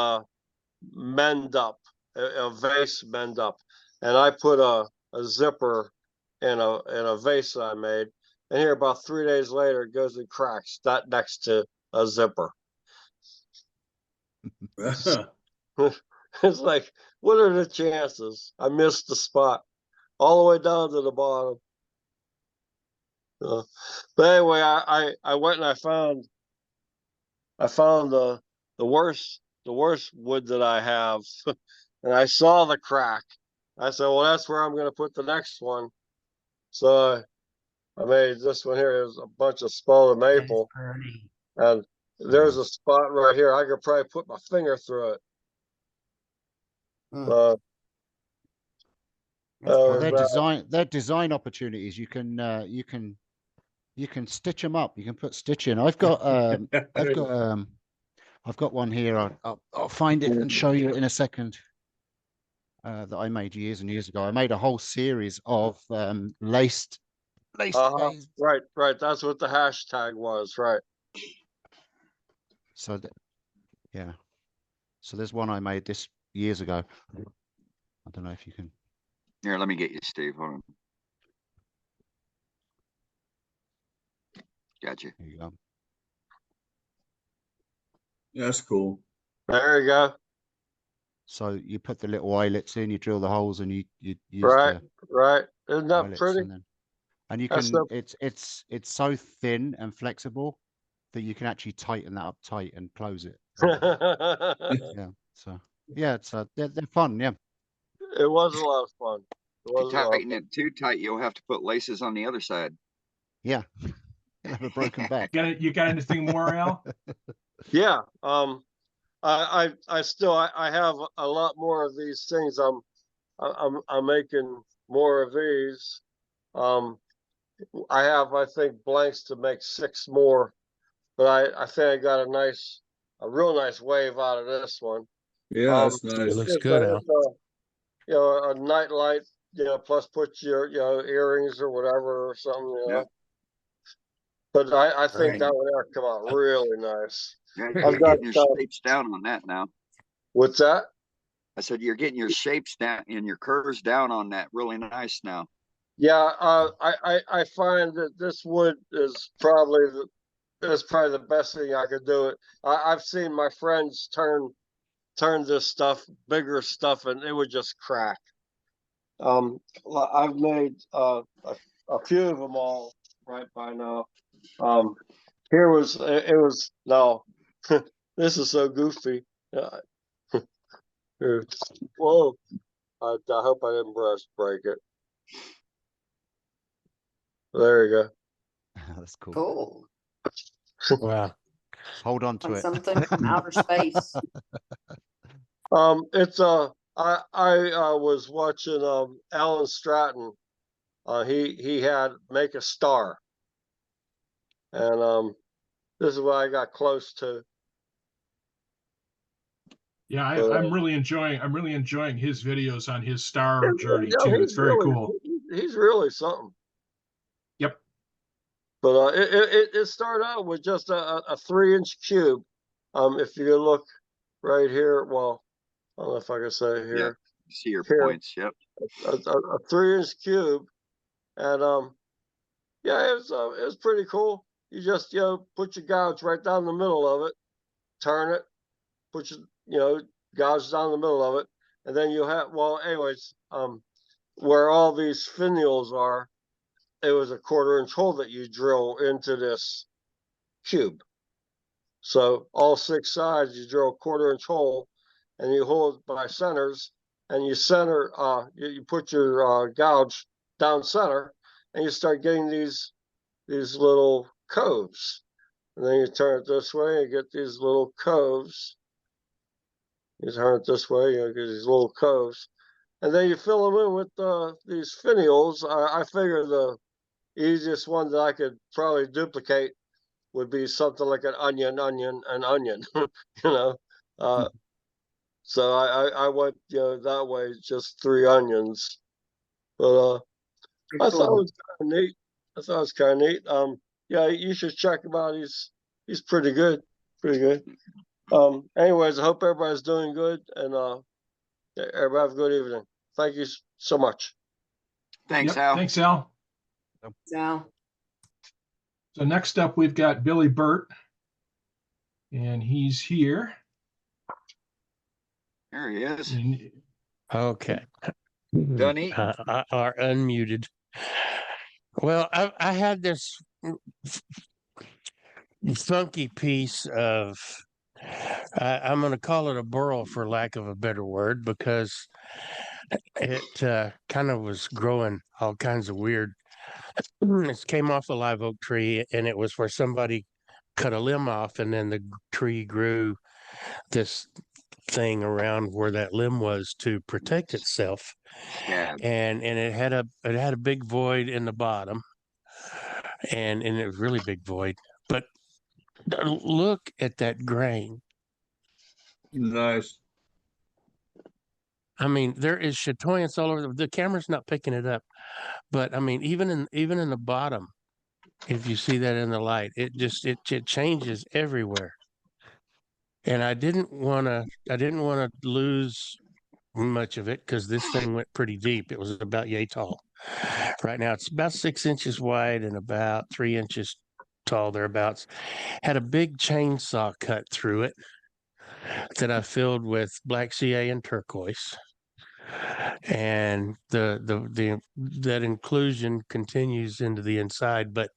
mend up, a vase mend up, and I put a zipper in a vase that I made, and here about 3 days later, it goes and cracks that next to a zipper. It's like, what are the chances? I missed the spot all the way down to the bottom. But anyway, I went and I found the worst wood that I have, and I saw the crack. I said, well, that's where I'm going to put the next one. So I made this one here. There's a bunch of spalted maple, and there's a spot right here. I could probably put my finger through it. Well, they're design opportunities. You can stitch them up. You can put stitching. I've got one here. I'll find it and show you in a second. That I made years and years ago. I made a whole series of laced. Right. That's what the hashtag was. Right. So yeah. So there's one I made this years ago. I don't know if you can. Here, let me get you, Steve. Hold on. Gotcha. Here you go. That's cool. There you go. So you put the little eyelets in, you drill the holes, and you use right. Isn't that pretty? And you can. It's so thin and flexible that you can actually tighten that up tight and close it. Yeah. So yeah, they're fun. Yeah. It was a lot of fun. If you tighten it too tight, you'll have to put laces on the other side. Yeah. You'll have a broken back. You got anything more, Al? Yeah. I have a lot more of these things. I'm making more of these. I have, I think, blanks to make 6 more, but I think I got a real nice wave out of this one. Yeah, that's nice. It looks good, Al. A night light, plus put your, earrings or whatever or something, Yeah. But I think that would come out really nice. Yeah, you're getting your shapes down on that now. What's that? I said you're getting your shapes down and your curves down on that really nice now. Yeah, I find that this wood is probably the best thing I could do. I've seen my friends turn this stuff, bigger stuff, and it would just crack. I've made a few of them all right by now. It was no. This is so goofy. Whoa! I hope I didn't break it. There you go. That's cool. Cool. Wow. Hold on to On it. something from outer space. It's I was watching Alan Stratton. He had Make a Star, and this is what I got close to. Yeah, I'm really enjoying his videos on his star journey too. It's very cool. He's really something. Yep. But it started out with just a 3-inch cube. If you look right here, well, I don't know if I can say here. Yeah, see your points. Yep. A 3-inch cube, and yeah, it was pretty cool. You just put your gouge right down the middle of it, turn it, put your gouge down the middle of it, and then you have anyways, where all these finials are, it was a 1/4-inch hole that you drill into this cube. So all 6 sides, you drill a 1/4 inch hole, and you hold it by centers, and you center. You put your gouge down center, and you start getting these little coves. And then you turn it this way, and get these little coves. You turn it this way, you get these little coves. And then you fill them in with these finials. I figure the easiest one that I could probably duplicate would be something like an onion, you know. So I went, that way, just 3 onions. But I thought it was kind of neat. I thought it was kind of neat. Yeah, you should check him out. He's pretty good, pretty good. Anyways, I hope everybody's doing good, and everybody have a good evening. Thank you so much. Thanks, Yep, Al. thanks, Al. So, So next up, we've got Billy Burt, and he's here. There he is. Okay. Dunny. Are unmuted. Well, I had this funky piece of, I'm going to call it a burl for lack of a better word, because it kind of was growing all kinds of weird. It came off a live oak tree, and it was where somebody cut a limb off, and then the tree grew this thing around where that limb was to protect itself. Yeah. And it had a big void in the bottom, and it was really big void. But look at that grain. Nice. I mean, there is chatoyance all over. The camera's not picking it up, but I mean, even in the bottom, if you see that in the light, it changes everywhere. And I didn't want to lose much of it, because this thing went pretty deep. It was about yay tall. Right now it's about 6 inches wide and about 3 inches tall, thereabouts. Had a big chainsaw cut through it that I filled with black CA and turquoise. And that inclusion continues into the inside, but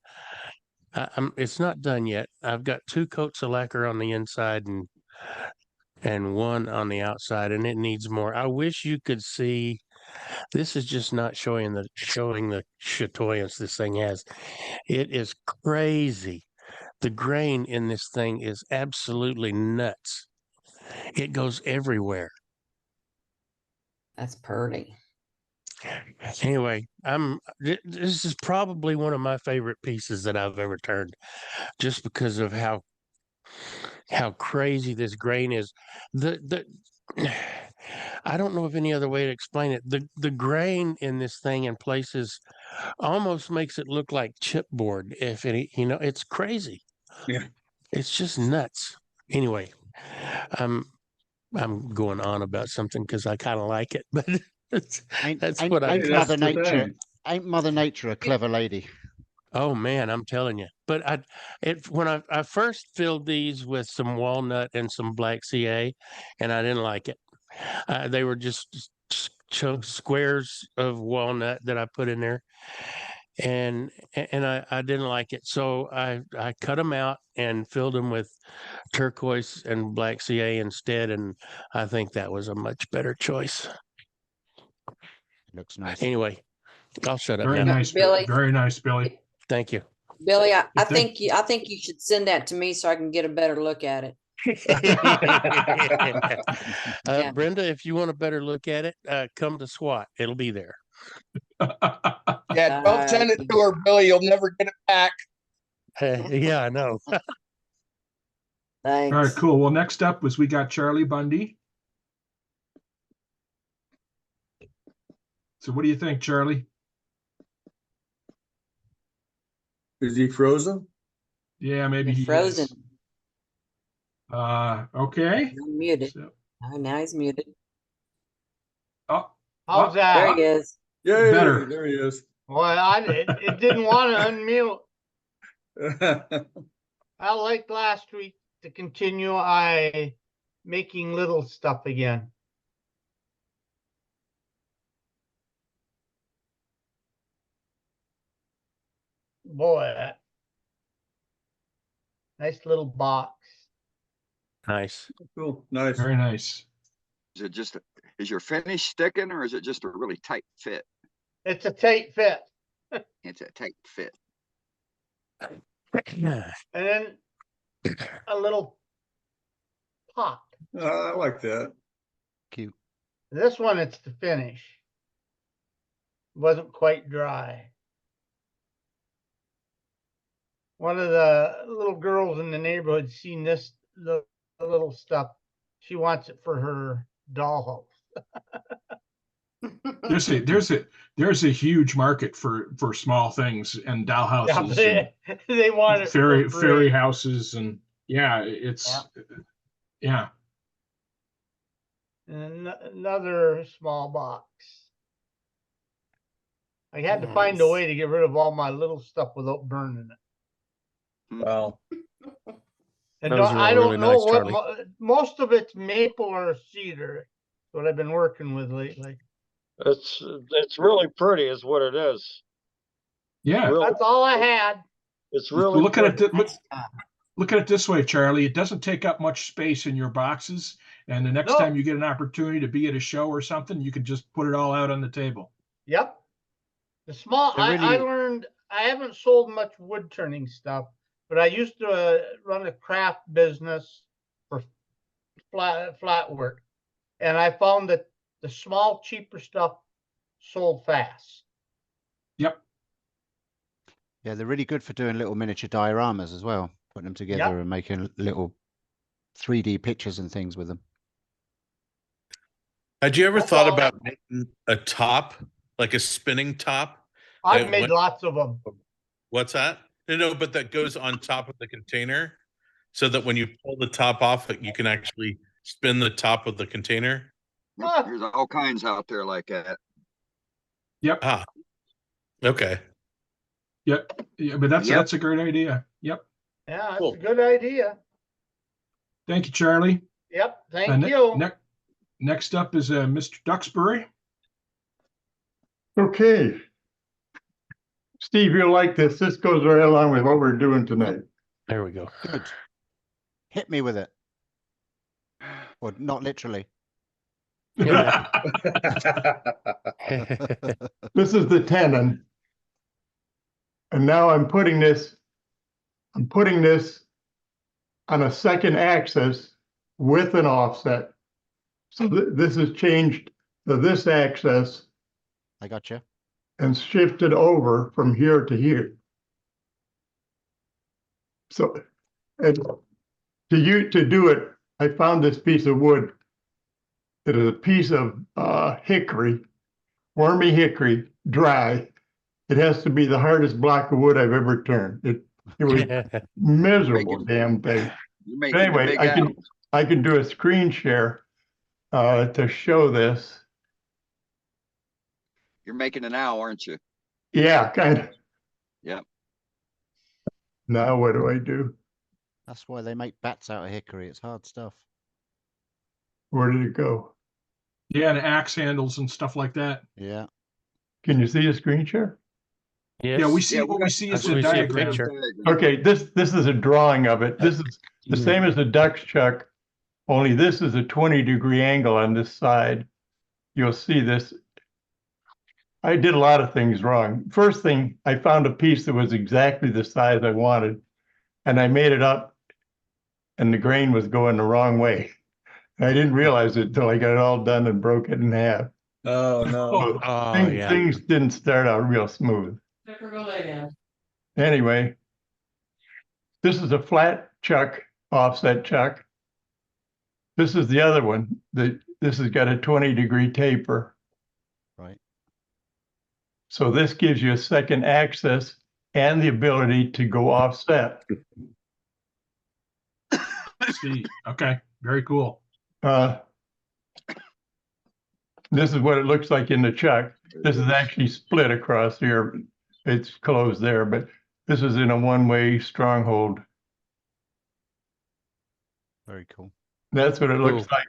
it's not done yet. I've got 2 coats of lacquer on the inside and 1 on the outside, and it needs more. I wish you could see. This is just not showing the chatoyance this thing has. It is crazy. The grain in this thing is absolutely nuts. It goes everywhere. that's pretty. Anyway, this is probably one of my favorite pieces that I've ever turned, just because of how crazy this grain is. I don't know of any other way to explain it. The grain in this thing in places almost makes it look like chipboard. If any, it's crazy. Yeah, it's just nuts. Anyway, I'm going on about something because I kind of like it, but that's what I. Ain't Mother Nature? Ain't Mother Nature a clever lady? Oh man, I'm telling you. But when I first filled these with some walnut and some black CA, and I didn't like it. They were just squares of walnut that I put in there, and I didn't like it. So I cut them out and filled them with turquoise and black CA instead, and I think that was a much better choice. Looks nice. Anyway, I'll shut up Very now. nice, Billy. Very nice, Billy. Thank you. Billy, I think you should send that to me so I can get a better look at it. Yeah. Brenda, if you want a better look at it, come to SWAT. It'll be there. Yeah, don't send it to her, Billy. You'll never get it back. Yeah, I know. Thanks. All right, cool. Well, next up was we got Charlie Bundy. So what do you think, Charlie? Is he frozen? Yeah, maybe he's frozen. Okay. I'm muted. So, now he's muted. oh, How's that? There he is. Yay, Better. there he is. Well, it didn't want to unmute. I like last week to continue making little stuff again. Boy, nice little box. Nice. Cool. Nice. Very nice. Is your finish sticking, or is it just a really tight fit? It's a tight fit. It's a tight fit. And then a little pop. I like that. Cute. This one, it's the finish. Wasn't quite dry. One of the little girls in the neighborhood seen this, the little stuff. She wants it for her dollhouse. There's a huge market for small things and dollhouses. Yeah, they want it fairy for fairy free. houses, and yeah, it's yeah. And another small box. I had to find a way to get rid of all my little stuff without burning it. Wow. And Those are I all don't really know nice, what Charlie. most of it's maple or cedar. What I've been working with lately. It's really pretty, is what it is. Yeah. Really, That's all I had. it's really Look at pretty. it. Look at it this way, Charlie. It doesn't take up much space in your boxes, and the next No. time you get an opportunity to be at a show or something, you can just put it all out on the table. Yep. The small, They're I really- learned, I haven't sold much wood turning stuff, but I used to run a craft business for flat work. And I found that the small, cheaper stuff sold fast. Yep. Yeah, they're really good for doing little miniature dioramas as well, putting them together and making little 3D pictures and things with them. Had you ever That's thought all. about making a top, like a spinning top? I've that made went- lots of them. What's that? No, but that goes on top of the container, so that when you pull the top off, you can actually spin the top of the container. Yep, there's all kinds out there like that. Yep. Ah, okay. Yep. Yeah, but that's a great idea. Yep. Yeah, that's Cool. a good idea. Thank you, Charlie. Yep, thank ne- you. Next up is Mr. Duxbury. Okay. Steve, you'll like this. This goes right along with what we're doing tonight. There we go. Good. Hit me with it. Or not literally. This is the tenon. And now I'm putting this on a second axis with an offset. So this is changed to this axis I got you. and shifted over from here to here. So, and to do it, I found this piece of wood. It is a piece of hickory, wormy hickory, dry. It has to be the hardest block of wood I've ever turned. It was miserable, damn thing. But anyway, I can do a screen share to show this. You're making it now, aren't you? Yeah, kind of. Yep. Now what do I do? That's why they make bats out of hickory. It's hard stuff. Where did it go? Yeah, and axe handles and stuff like that. Yeah. Can you see the screen share? Yes. Yeah, we see what we see is a diagram. Okay, this is a drawing of it. This is the same as the duck's chuck, only this is a 20-degree angle on this side. You'll see this. I did a lot of things wrong. First thing, I found a piece that was exactly the size I wanted, and I made it up, and the grain was going the wrong way. I didn't realize it until I got it all done and broke it in half. Oh no. So things didn't start out real smooth. Anyway, this is a flat chuck, offset chuck. This is the other one. This has got a 20-degree taper. Right. So this gives you a second axis and the ability to go offset. See, okay, very cool. This is what it looks like in the chuck. This is actually split across here. It's closed there, but this is in a one-way stronghold. Very cool. That's what it looks like.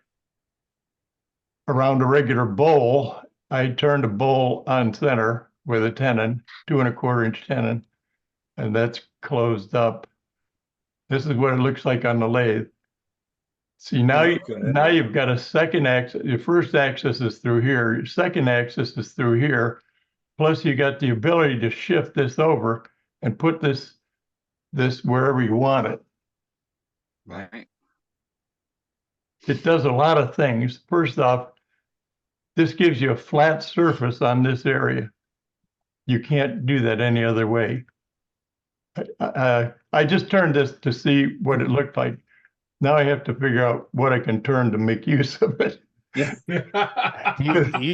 Around a regular bowl, I turned a bowl on center with a tenon, 2 1/4-inch tenon, and that's closed up. This is what it looks like on the lathe. See, now you've got a second axis. Your first axis is through here. Your second axis is through here. Plus, you got the ability to shift this over and put this wherever you want it. Right. It does a lot of things. First off, this gives you a flat surface on this area. You can't do that any other way. I just turned this to see what it looked like. Now I have to figure out what I can turn to make use of it. You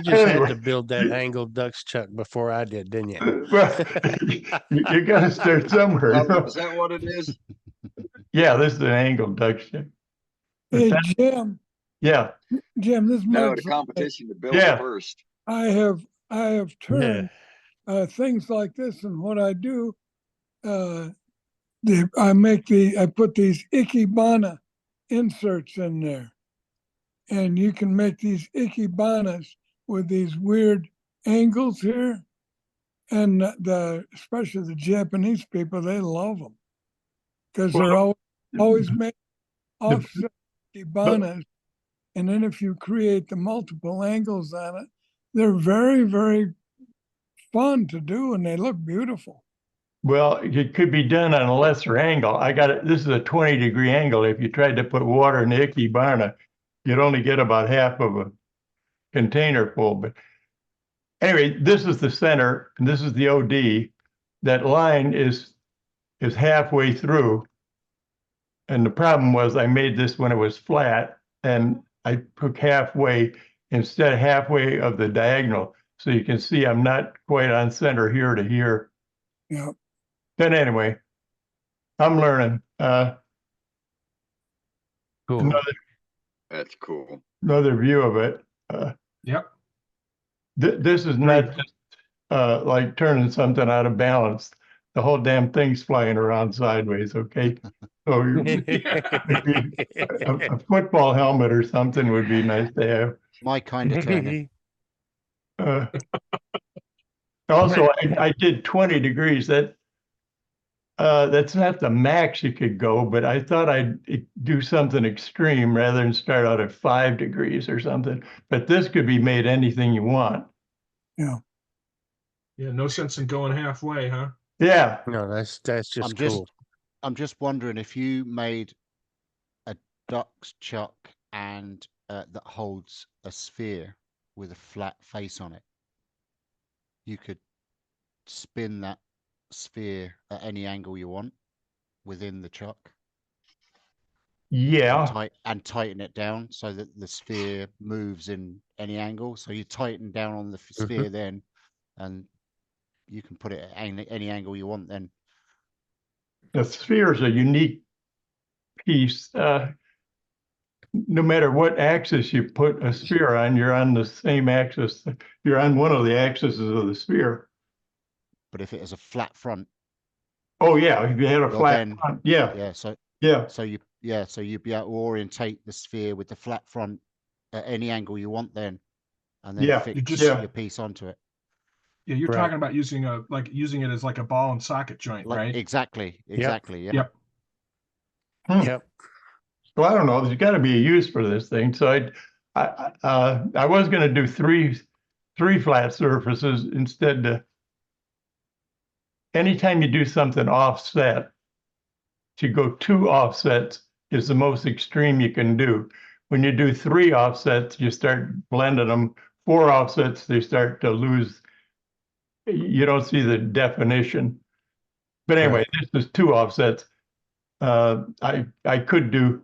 just had to build that angled ducks chuck before I did, didn't you? Well, you got to start somewhere. Is that what it is? Yeah, this is an angled ducks chuck. Hey, Jim. Yeah. Jim, this No, makes the competition to build it first. I have turned things like this, and what I do, I put these ikebana inserts in there, and you can make these ikebanas with these weird angles here, and especially the Japanese people, they love them because they're always made offset ikebanas, and then if you create the multiple angles on it, they're very, very fun to do, and they look beautiful. Well, it could be done on a lesser angle. I got it. This is a 20-degree angle. If you tried to put water in the ikebana, you'd only get about half of a container full. But anyway, this is the center, and this is the OD. That line is halfway through. And the problem was I made this when it was flat, and I took halfway instead of halfway of the diagonal. So you can see I'm not quite on center here to here. Yeah. But anyway, I'm learning. Cool. That's cool. Another view of it. Yep. This is not just like turning something out of balance. The whole damn thing's flying around sideways, okay? So maybe a football helmet or something would be nice to have. My kind of turning. Also, I did 20 degrees. That's not the max you could go, but I thought I'd do something extreme rather than start out at 5 degrees or something. But this could be made anything you want. Yeah. Yeah, no sense in going halfway, huh? Yeah. No, that's just cool. I'm just wondering if you made a duck's chuck and that holds a sphere with a flat face on it, you could spin that sphere at any angle you want within the chuck. Yeah. And tighten it down so that the sphere moves in any angle. So you tighten down on the sphere then, and you can put it at any angle you want then. The sphere is a unique piece. No matter what axis you put a sphere on, you're on the same axis. You're on one of the axes of the sphere. But if it has a flat front. Oh yeah, if you had a flat front, yeah. Yeah. So yeah. So you'd be able to orientate the sphere with the flat front at any angle you want then, and then fix your piece onto it. Yeah, you're talking about using it as like a ball and socket joint, right? Exactly. Yeah. Yep. Yep. Well, I don't know. There's got to be a use for this thing. So I was going to do three flat surfaces instead. Anytime you do something offset, to go 2 offsets is the most extreme you can do. When you do 3 offsets, you start blending them. 4 offsets, they start to lose. You don't see the definition. But anyway, this is 2 offsets. I could do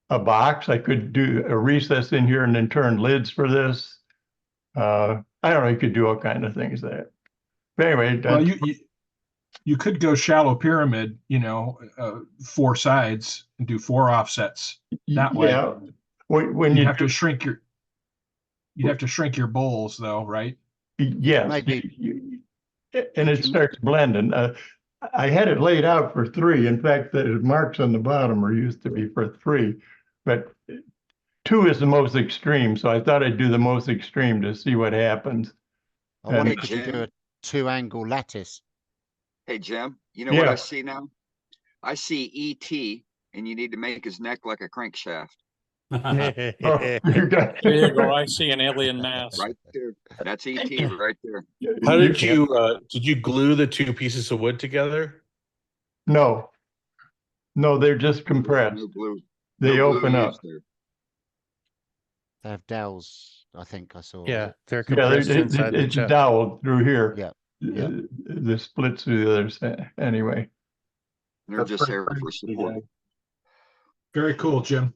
a box. I could do a recess in here and then turn lids for this. I don't know. You could do all kinds of things there. But anyway, well, you could go shallow pyramid, 4 sides and do 4 offsets that way. Yeah. When you'd have to shrink your bowls though, right? Yes. Maybe. And it starts blending. I had it laid out for 3. In fact, the marks on the bottom are used to be for 3, but 2 is the most extreme. So I thought I'd do the most extreme to see what happens. I wonder if you do a 2-angle lattice. Hey, Jim, you know what I see now? I see ET and you need to make his neck like a crankshaft. There you go. I see an alien mask. Right there. That's ET right there. How did you glue the two pieces of wood together? No, they're just compressed. No glue. They No glue open up. used there. They have dowels, I think I saw. Yeah, they're compressed inside the it's chuck. dowel through here. Yeah. Yeah. The splits through the other side. Anyway. They're just there for support. Very cool, Jim.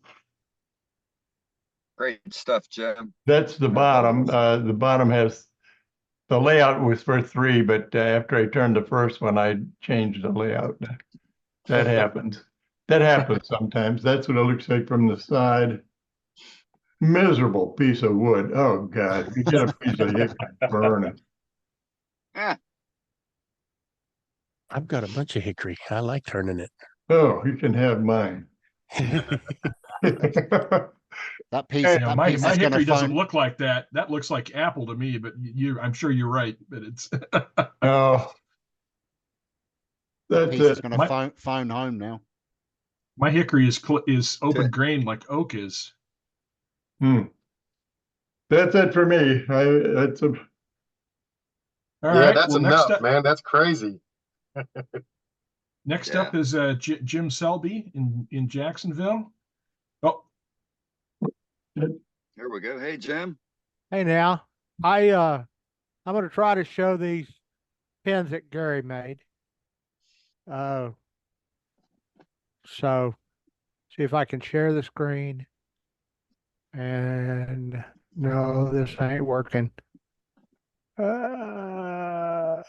Great stuff, Jim. That's the bottom. The bottom has, the layout was for 3, but after I turned the first one, I changed the layout. That happens. That happens sometimes. That's what it looks like from the side. Miserable piece of wood. Oh God, you get a piece of hickory, burn it. Yeah. I've got a bunch of hickory. I like turning it. Oh, you can have mine. That piece, yeah, my hickory doesn't look like that. That looks like apple to me, but I'm sure you're right. But it's oh, that's it. Going to phone home now. My hickory is open grain like oak is. That's it for me. That's a. All right. That's enough, man. That's crazy. Next up is Jim Selby in Jacksonville. Oh, there we go. Hey, Jim. Hey, now I'm going to try to show these pins that Gary made. So see if I can share the screen. And no, this ain't working. Well,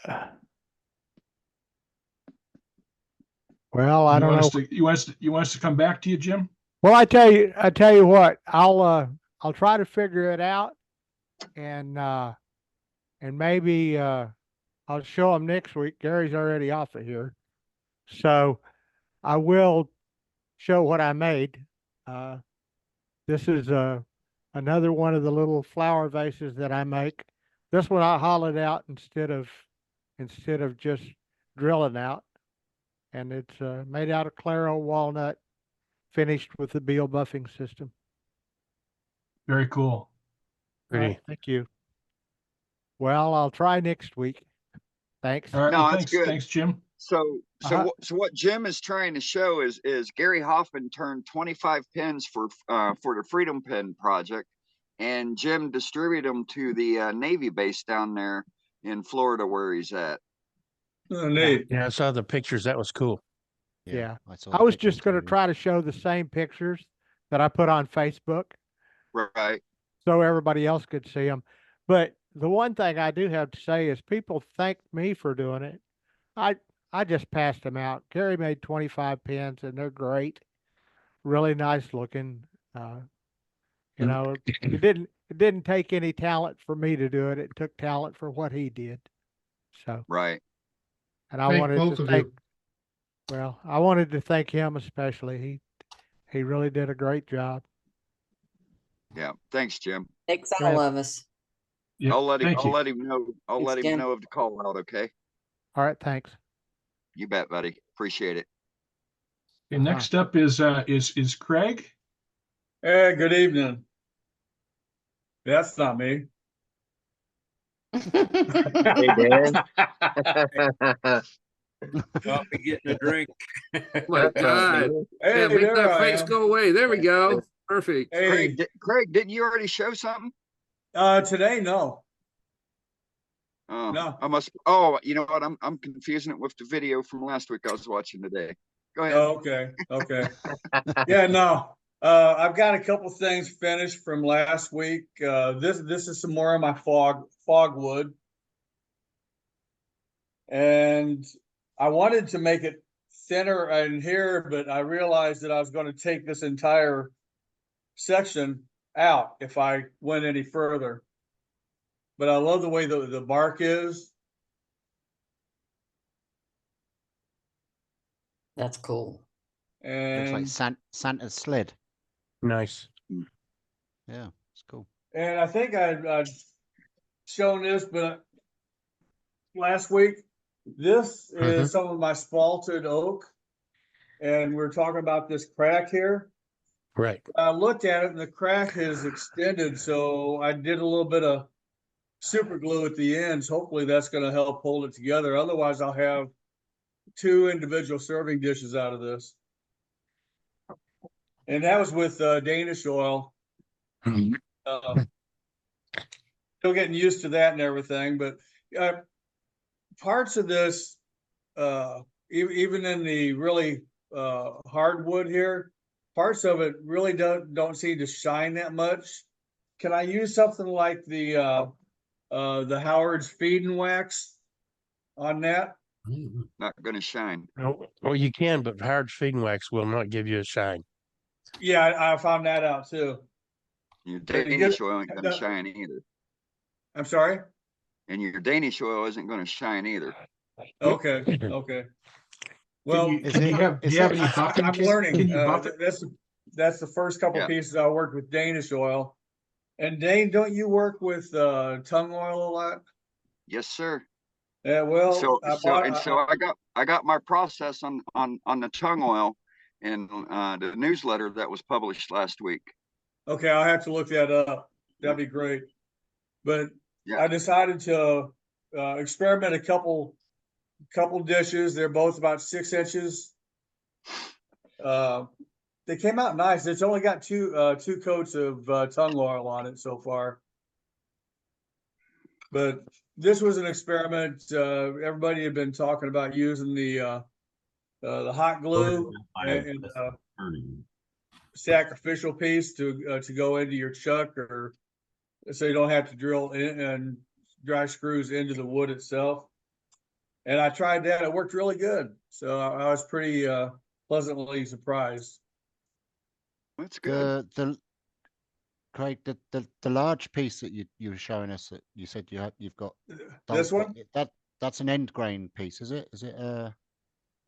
I don't know. You want us to come back to you, Jim? Well, I tell you what, I'll try to figure it out, and maybe I'll show them next week. Gary's already off of here, so I will show what I made. This is another one of the little flower vases that I make. This one I hollowed out instead of just drilling out, and it's made out of Claro walnut, finished with the Beal buffing system. Very cool. Pretty. Right, thank you. Well, I'll try next week. Thanks. All right, no, well, that's good. Thanks, Jim. So what Jim is trying to show is Gary Hoffman turned 25 pins for the Freedom Pin project, and Jim distributed them to the Navy base down there in Florida where he's at. Oh, neat. Yeah, I saw the pictures. That was cool. Yeah. I was just going to try to show the same pictures that I put on Facebook. Right. So everybody else could see them. But the one thing I do have to say is people thanked me for doing it. I just passed them out. Gary made 25 pins and they're great. Really nice looking. You know, it didn't take any talent for me to do it. It took talent for what he did. So right. And I wanted to thank I wanted to thank him especially. He really did a great job. Yeah. Thanks, Jim. Thanks all of us. Yeah, I'll let him know. I'll let him Jim. know of the call out, okay? All right, thanks. You bet, buddy. Appreciate it. Okay, next up is Craig. Hey, good evening. That's not me. Hey, Dan. Coffee, getting a drink. Oh my That's God. Hey, Yeah, make there that I face am. go away. There we go. Perfect. Hey, Craig, didn't you already show something? today, no. Oh, No. I must. Oh, you know what? I'm confusing it with the video from last week I was watching today. Go ahead. Oh, okay. Yeah, no. I've got a couple things finished from last week. This is some more of my fog wood. And I wanted to make it thinner in here, but I realized that I was going to take this entire section out if I went any further. But I love the way the bark is. That's cool. Looks like And Santa's sled. Nice. Yeah, it's cool. And I think I'd shown this, but last week, this is some of my spalted oak. and we're talking about this crack here. Right. I looked at it and the crack has extended, so I did a little bit of super glue at the ends. Hopefully that's going to help hold it together. Otherwise, I'll have 2 individual serving dishes out of this. And that was with Danish oil. Still getting used to that and everything, but parts of this, even in the really hardwood here, parts of it really don't seem to shine that much. Can I use something like the Howard's feed and wax on that? Not going to shine. Well, you can, but Howard's feed and wax will not give you a shine. Yeah, I found that out too. Your Danish oil ain't going to shine either. I'm sorry? And your Danish oil isn't going to shine either. Okay, okay. Well, do you have any buffing? I'm learning. Can you buff it? That's the first couple pieces I worked with Danish oil. And Dane, don't you work with tung oil a lot? Yes, sir. Yeah, well, so I got my process on the tung oil in the newsletter that was published last week. Okay, I'll have to look that up. That'd be great. But I decided to experiment a couple dishes. They're both about 6 inches. They came out nice. It's only got two coats of tung oil on it so far. But this was an experiment. Everybody had been talking about using the hot glue and sacrificial piece to go into your chuck, or so you don't have to drill in and drive screws into the wood itself. And I tried that. It worked really good. So I was pretty pleasantly surprised. That's good. Craig, the large piece that you were showing us that you said you've got this one, that's an end grain piece, is it?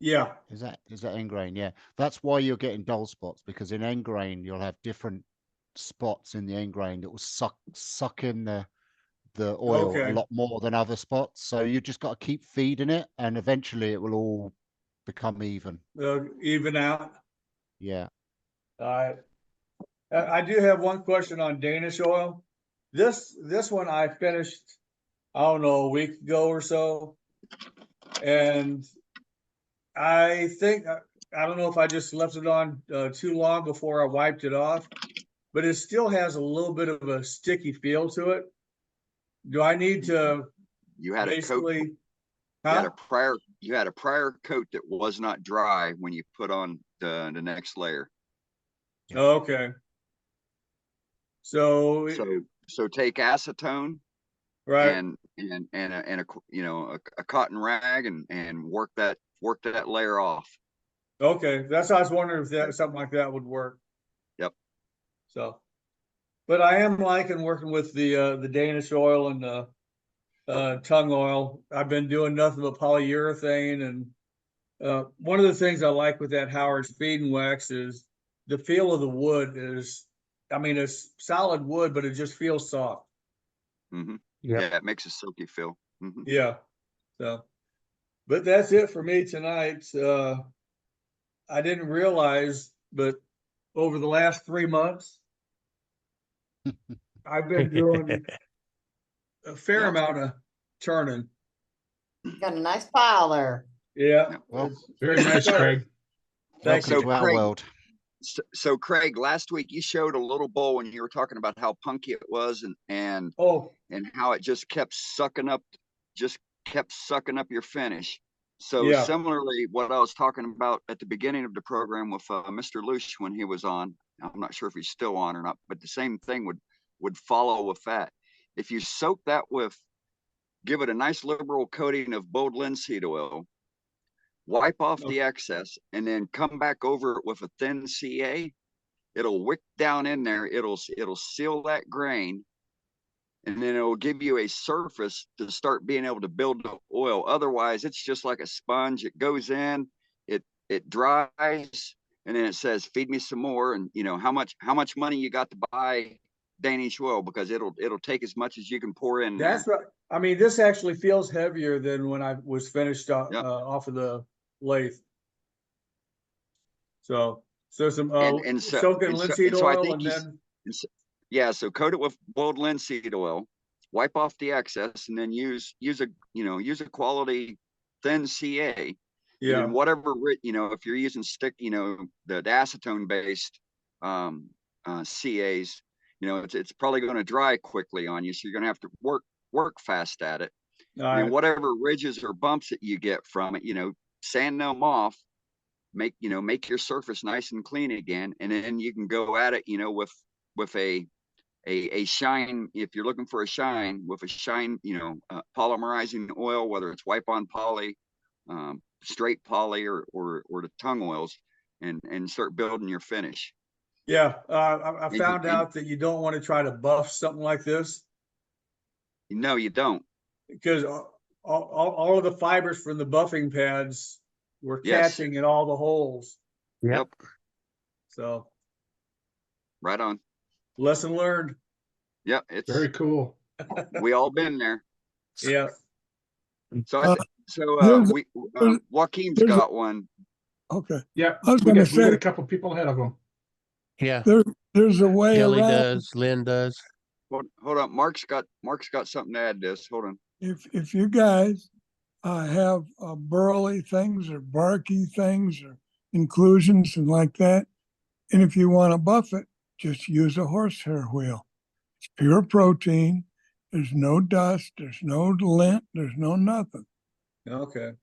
Yeah. Is that end grain? Yeah. That's why you're getting dull spots, because in end grain you'll have different spots in the end grain that will suck in the oil a lot more than other spots. So you just got to keep feeding it, and eventually it will all become even. Even out. Yeah. All right. I do have one question on Danish oil. This one I finished, I don't know, a week ago or so, and I think I don't know if I just left it on too long before I wiped it off, but it still has a little bit of a sticky feel to it. Do I need to? You had basically, a coat. You had a prior coat that was not dry when you put on the next layer. Okay. So take acetone, right, and a cotton rag and work that layer off. Okay, that's what I was wondering if that something like that would work. Yep. So, but I am liking working with the Danish oil and the tung oil. I've been doing nothing but polyurethane, and one of the things I like with that Howard's feed and wax is the feel of the wood is, I mean, it's solid wood, but it just feels soft. Mm-hmm. Yep. Yeah, it makes a silky feel. Mm-hmm. Yeah. So, but that's it for me tonight. I didn't realize, but over the last 3 months, I've been doing a fair amount of turning. Got a nice pile there. Yeah. Well, very nice, Craig. Thank you. To our world. So Craig, last week you showed a little bowl and you were talking about how punky it was and how it just kept sucking up your finish. So similarly, what I was talking about at the beginning of the program with Mr. Lush when he was on, I'm not sure if he's still on or not, but the same thing would follow with that. If you soak that give it a nice liberal coating of bowed linseed oil, wipe off the excess, and then come back over it with a thin CA, it'll wick down in there. It'll seal that grain, and then it will give you a surface to start being able to build the oil. Otherwise, it's just like a sponge. It goes in, it dries, and then it says, "Feed me some more." And how much money you got to buy Danish oil, because it'll take as much as you can pour in. That's right. I mean, this actually feels heavier than when I was finished off of the lathe. So some and so soak it in and so, linseed and so I oil think and he's then yeah. So coat it with boiled linseed oil, wipe off the excess, and then use a quality thin CA. And yeah. then whatever if you're using stick, the acetone based CAs, it's probably going to dry quickly on you, so you're going to have to work fast at it. All And then right. whatever ridges or bumps that you get from it, sand them off, make your surface nice and clean again, and then you can go at it, with a shine. If you're looking for a shine, with a shine, polymerizing oil, whether it's wipe on poly, straight poly, or the tongue oils, and start building your finish. Yeah, I found out that you don't want to try to buff something like this. No, you don't. Because all of the fibers from the buffing pads were catching in all the holes. Yep. So. Right on. Lesson learned. Yep. It's very cool. We all been there. Yeah. So Joaquin's got one. Okay. Yeah. I was We going to got say, a couple people ahead of them. Yeah. there's a way Kelly around. does, Lynn does. Hold on. Mark's got something to add to this. Hold on. If you guys have burly things or barky things or inclusions and like that, and if you want to buff it, just use a horsehair wheel. It's pure protein. There's no dust. There's no lint. There's no nothing. Okay.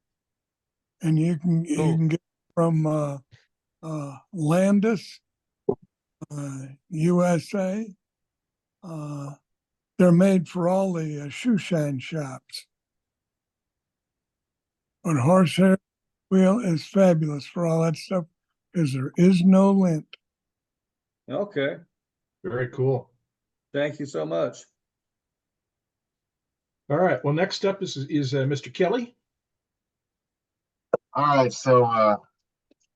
And you can get from Landis, USA. They're made for all the shoe shine shops. But horsehair wheel is fabulous for all that stuff because there is no lint. Okay. Very cool. Thank you so much. All right. Well, next up is Mr. Kelly. All right. So I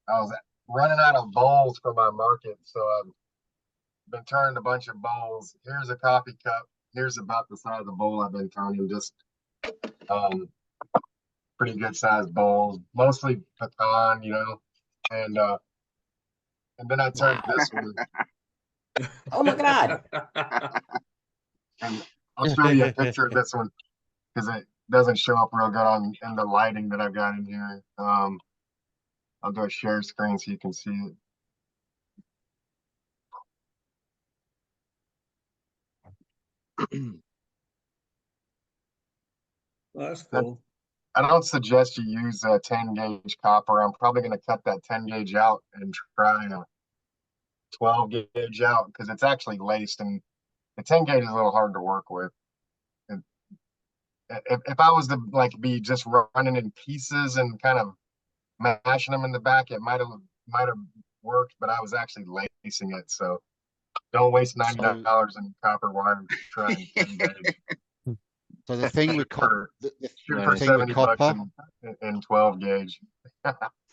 was running out of bowls for my market, so I've been turning a bunch of bowls. Here's a coffee cup. Here's about the size of the bowl I've been turning. Just pretty good sized bowls, mostly pecan, and then I turned this one. Oh my God. And I'll show you a picture of this one because it doesn't show up real good in the lighting that I've got in here. I'll do a share screen so you can see it. That's cool. I don't suggest you use a 10 gauge copper. I'm probably going to cut that 10 gauge out and try a 12 gauge out because it's actually laced, and the 10 gauge is a little hard to work with. And if I was to be just running in pieces and kind of mashing them in the back, it might have worked, but I was actually lacing it. So don't waste $90 in copper wire trying 10 gauge. So the thing with copper, shoot for $70 in 12 gauge.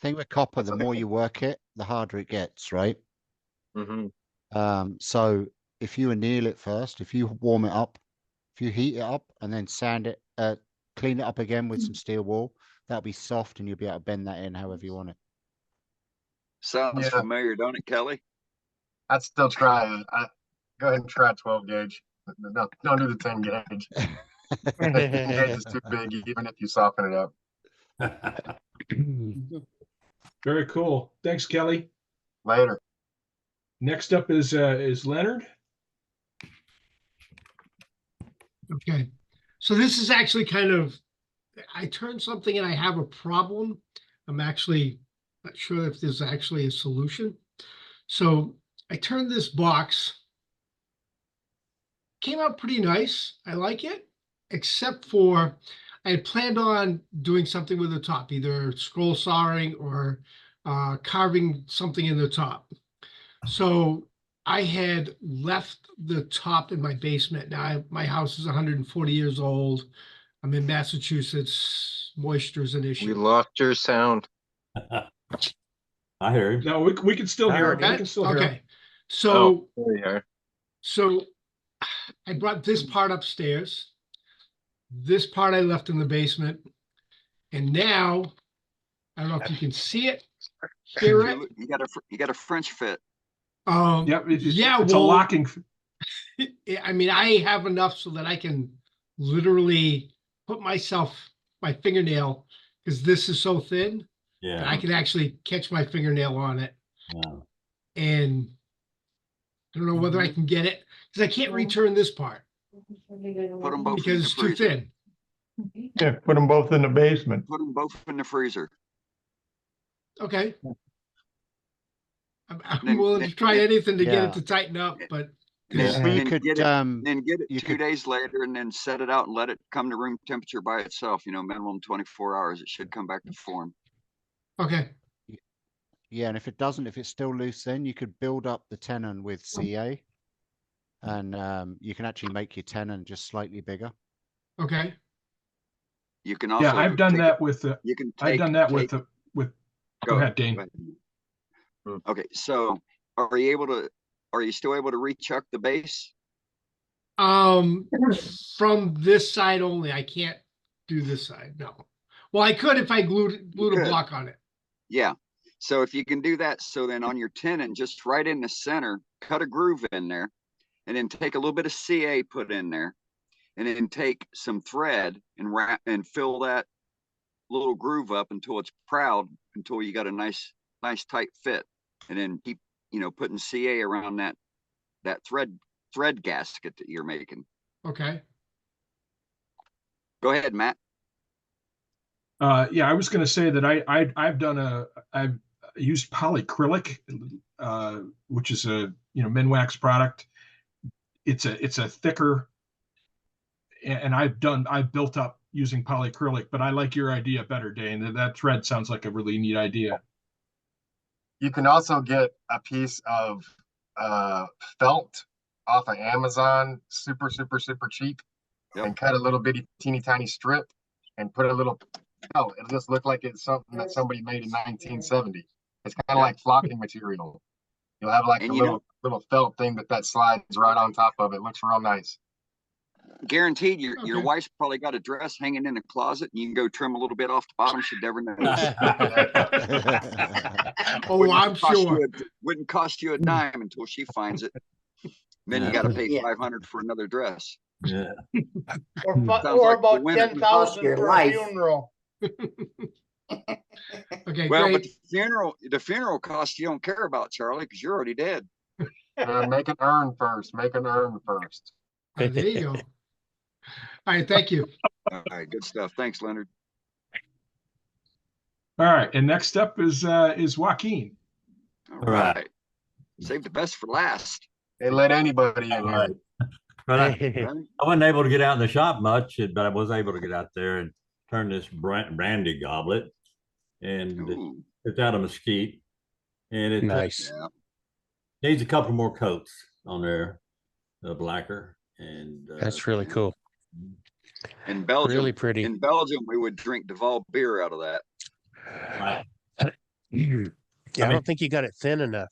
thing with copper, the more you work it, the harder it gets, right? Mm-hmm. So if you anneal it first, if you warm it up, if you heat it up and then sand it, clean it up again with some steel wool, that'll be soft and you'll be able to bend that in however you want it. Sounds familiar, don't it, Kelly? I'd still try it. Go ahead and try 12 gauge. No, don't do the 10 gauge. 10 gauge is too big, even if you soften it up. Very cool. Thanks, Kelly. Later. Next up is Leonard. Okay. So this is actually I turned something and I have a problem. I'm actually not sure if there's actually a solution. So I turned this box. Came out pretty nice. I like it, except for I had planned on doing something with the top, either scroll sawing or carving something in the top. So I had left the top in my basement. Now my house is 140 years old. I'm in Massachusetts. Moisture is an issue. We lost your sound. I heard. No, we can still hear it. We can still hear it. So, there we are. So I brought this part upstairs. This part I left in the basement. And now, I don't know if you can see it. hear it. You got a French fit. Yeah, it's a well, locking. I mean, I have enough so that I can literally put my fingernail, because this is so thin. Yeah. That I can actually catch my fingernail on it. Wow. And I don't know whether I can get it, because I can't return this part. Put them both because it's too thin. Yeah, put them both in the basement. Put them both in the freezer. Okay. I'm willing to try anything to get it to tighten up, but then get it 2 days later and then set it out and let it come to room temperature by itself. Minimum 24 hours. It should come back to form. Okay. Yeah, and if it's still loose, then you could build up the tenon with CA, and you can actually make your tenon just slightly bigger. Okay. You can also. Yeah, I've done that with the. You can. I've done that with. Go ahead, Dane. Go ahead. Okay, so are you still able to rechuck the base? From this side only. I can't do this side. No. Well, I could if I glued a block on it. Yeah. So if you can do that, so then on your tenon, just right in the center, cut a groove in there, and then take a little bit of CA put in there, and then take some thread and wrap and fill that little groove up until it's proud, until you got a nice tight fit, and then keep putting CA around that thread gasket that you're making. Okay. Go ahead, Matt. Yeah, I was going to say that I've used polyacrylic, which is a Minwax product. It's a thicker, and I've built up using polyacrylic, but I like your idea better, Dane. That thread sounds like a really neat idea. You can also get a piece of felt off of Amazon, super cheap, and cut a little bitty teeny tiny strip and put a little felt. It'll just look like it's something that somebody made in 1970. It's kind of like flocking material. You'll have like a little felt thing that slides right on top of it. Looks real nice. Guaranteed, your wife's probably got a dress hanging in the closet, and you can go trim a little bit off the bottom. She'd never notice. Oh, I'm sure. Wouldn't cost you a dime until she finds it. Then you got to pay $500 for another dress. Yeah. Or about 10,000 for a funeral. Okay, well, great. but the funeral cost you don't care about, Charlie, because you're already dead. Make an urn first. Make an urn first. There you go. All right, thank you. All right, good stuff. Thanks, Leonard. All right, and next up is Joaquin. All right. Save the best for last. They let anybody in here. But I wasn't able to get out in the shop much, but I was able to get out there and turn this brandy goblet, and it's out of mesquite, and it nice. Needs a couple more coats on there of lacquer, and that's really cool. In Belgium, really pretty. In Belgium, we would drink Duval beer out of that. Right. I don't think you got it thin enough.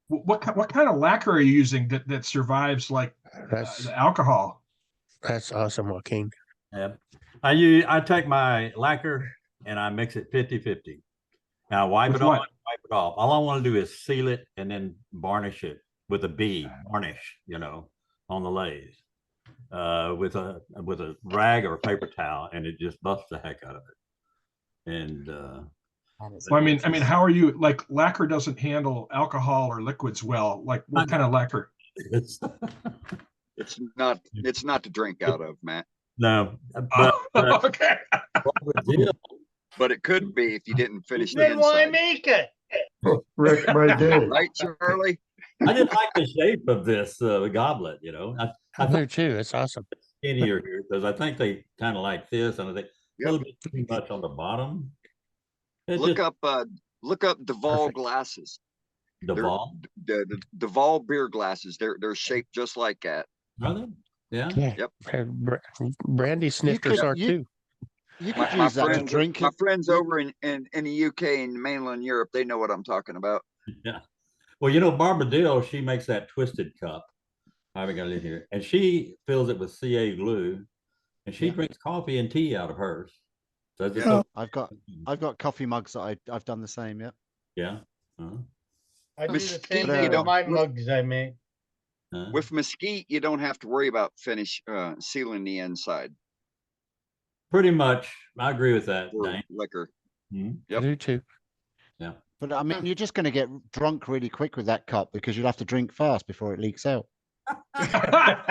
What kind of lacquer are you using that survives like the alcohol? That's awesome, Joaquin. Yeah, I take my lacquer and I mix it 50-50. Now wipe it on, wipe it off. All I want to do is seal it and then varnish it with a B varnish, on the lathe with a rag or a paper towel, and it just buffs the heck out of it. And well, I mean, how are you? Like, lacquer doesn't handle alcohol or liquids well. Like, what kind of lacquer? It's not to drink out of, Matt. No, but okay. But it could be if you didn't finish the Then why inside. make it? Right there. Right, Charlie? I didn't like the shape of this goblet. I do too. It's awesome. Skinnier here because I think they kind of like this, and I think a little bit too much on the bottom. Look up Duval glasses. Duval? The Duval beer glasses. They're shaped just like that. Are they? Yeah. Yep. Brandy snifters are too. You could use that to drink. My friends over in the UK and mainland Europe, they know what I'm talking about. Yeah. Well, Barbara Dill, she makes that twisted cup. I haven't got it in here, and she fills it with CA glue, and she drinks coffee and tea out of hers. So I've got coffee mugs that I've done the same. Yeah. Yeah. Uh-huh. I do the same Mesquite, thing you with don't, my mugs I make. with mesquite, you don't have to worry about sealing the inside. Pretty much. I agree with that, For Dane. liquor. Mhm. I do too. Yeah. But I mean, you're just going to get drunk really quick with that cup because you'll have to drink fast before it leaks out. I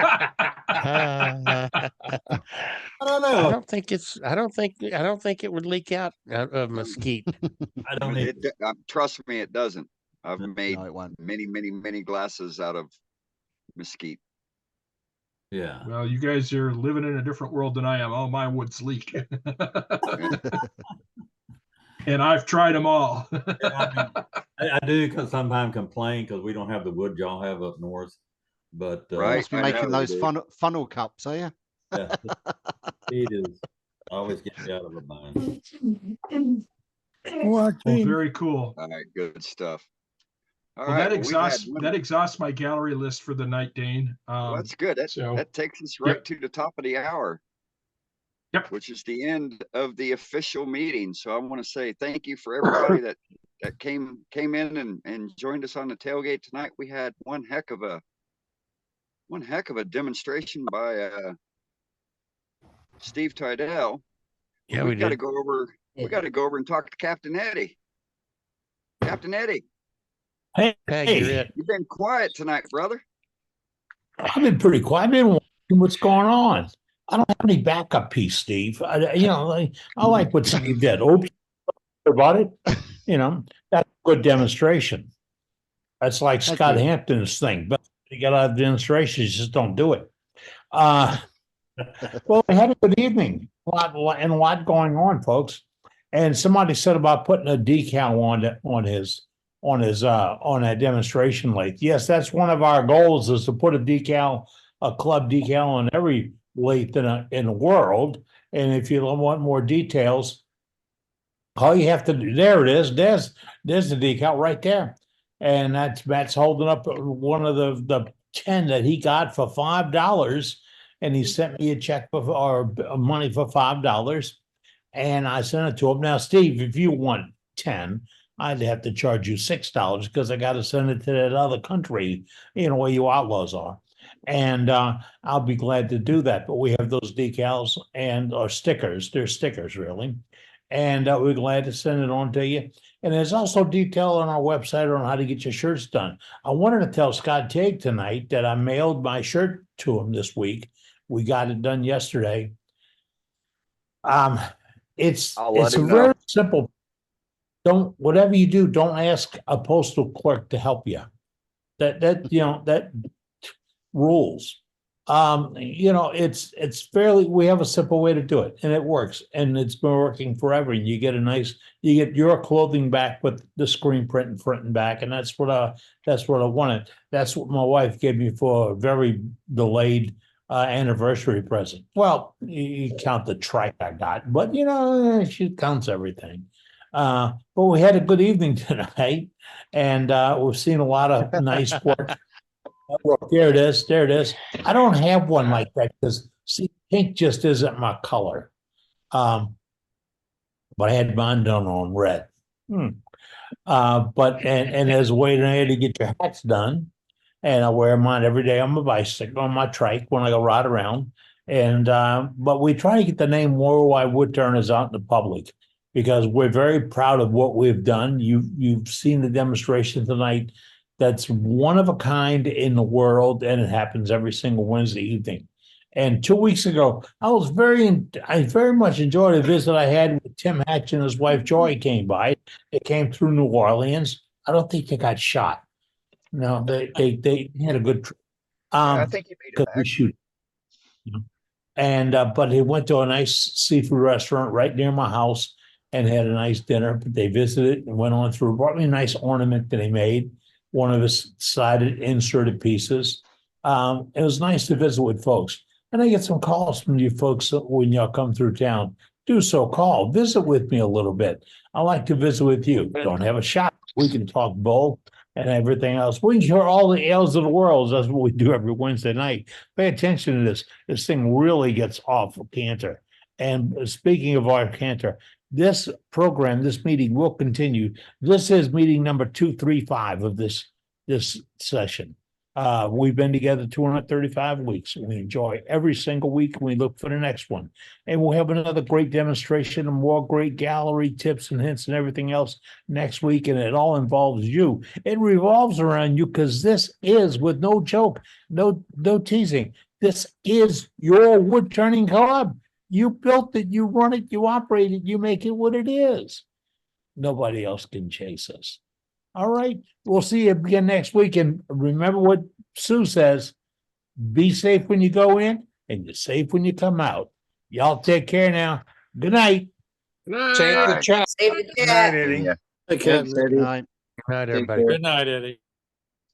don't know. I don't think it would leak out of mesquite. I don't need. Trust me, it doesn't. I've No, made it won't. many glasses out of mesquite. Yeah. Well, you guys are living in a different world than I am. All my wood's leak. And I've tried them all. Yeah, I do sometimes complain because we don't have the wood y'all have up north. But You must be making those funnel cups, are you? Yeah, it is always get me out of a bind. Well, very cool. All right, good stuff. All Well, right, that exhausts my gallery list for the night, Dane. Well, that's good. That takes us right to the top of the hour. Yep. Which is the end of the official meeting. So I want to say thank you for everybody that came in and joined us on the tailgate tonight. We had one heck of a demonstration by Steve Tydell. Yeah, we got to go over. We got to go over and talk to Captain Eddie. Captain Eddie. Hey, You've been quiet tonight, brother. I've been pretty quiet. I've been watching what's going on. I don't have any backup piece, Steve. I like what Steve did. Oops, about it. That's a good demonstration. That's like Scott Hampton's thing. But you got to have demonstrations, just don't do it. Well, we had a good evening. A lot going on, folks. And somebody said about putting a decal on that demonstration lathe. Yes, that's one of our goals, is to put a club decal on every lathe in the world. And if you want more details, all you have to do, there it is. There's the decal right there. And Matt's holding up one of the 10 that he got for $5. And he sent me a check or money for $5. And I sent it to him. Now, Steve, if you want 10, I'd have to charge you $6 because I got to send it to that other country, where you outlaws are. And I'll be glad to do that. But we have those decals or stickers. They're stickers, really. And we're glad to send it on to you. And there's also detail on our website on how to get your shirts done. I wanted to tell Scott Teague tonight that I mailed my shirt to him this week. We got it done yesterday. It's a very simple. Whatever you do, don't ask a postal clerk to help you. That rules. It's fairly, we have a simple way to do it, and it works, and it's been working forever. And you get you get your clothing back with the screen print and front and back, and that's what I wanted. That's what my wife gave me for a very delayed anniversary present. Well, you count the trike I got, but she counts everything. But we had a good evening tonight, and we've seen a lot of nice work. Look, there it is. I don't have one like that because pink just isn't my color. But I had mine done on red. But there's a way to get your hats done. And I wear mine every day on my bicycle, on my trike when I go ride around. And but we try to get the name Worldwide Woodturners out in the public because we're very proud of what we've done. You've seen the demonstration tonight. That's one of a kind in the world, and it happens every single Wednesday evening. And 2 weeks ago, I very much enjoyed a visit I had with Tim Hatch and his wife Joy came by. They came through New Orleans. I don't think they got shot. No, they had a good trip. I think you made it back. We shoot. And but they went to a nice seafood restaurant right near my house and had a nice dinner. But they visited and went on through. Brought me a nice ornament that he made. One of his sided inserted pieces. It was nice to visit with folks. And I get some calls from you folks when y'all come through town. Do so, call. Visit with me a little bit. I like to visit with you. Don't have a shot. We can talk bull and everything else. We can hear all the ails of the world. That's what we do every Wednesday night. Pay attention to this. This thing really gets off canter. And speaking of our canter, this program, this meeting will continue. This is meeting number 235 of this session. We've been together 235 weeks. We enjoy every single week. We look for the next one. And we'll have another great demonstration and more great gallery tips and hints and everything else next week. And it all involves you. It revolves around you because this is, with no joke, no teasing, this is your wood turning club. You built it, you run it, you operate it, you make it what it is. Nobody else can chase us. All right. We'll see you again next week. And remember what Sue says, be safe when you go in and you're safe when you come out. Y'all take care now. Good night. Good Save the night. chat. Save the Good chat. night, Eddie. Thanks, Eddie. Good night. Good night, Take everybody. care. Good night, Eddie.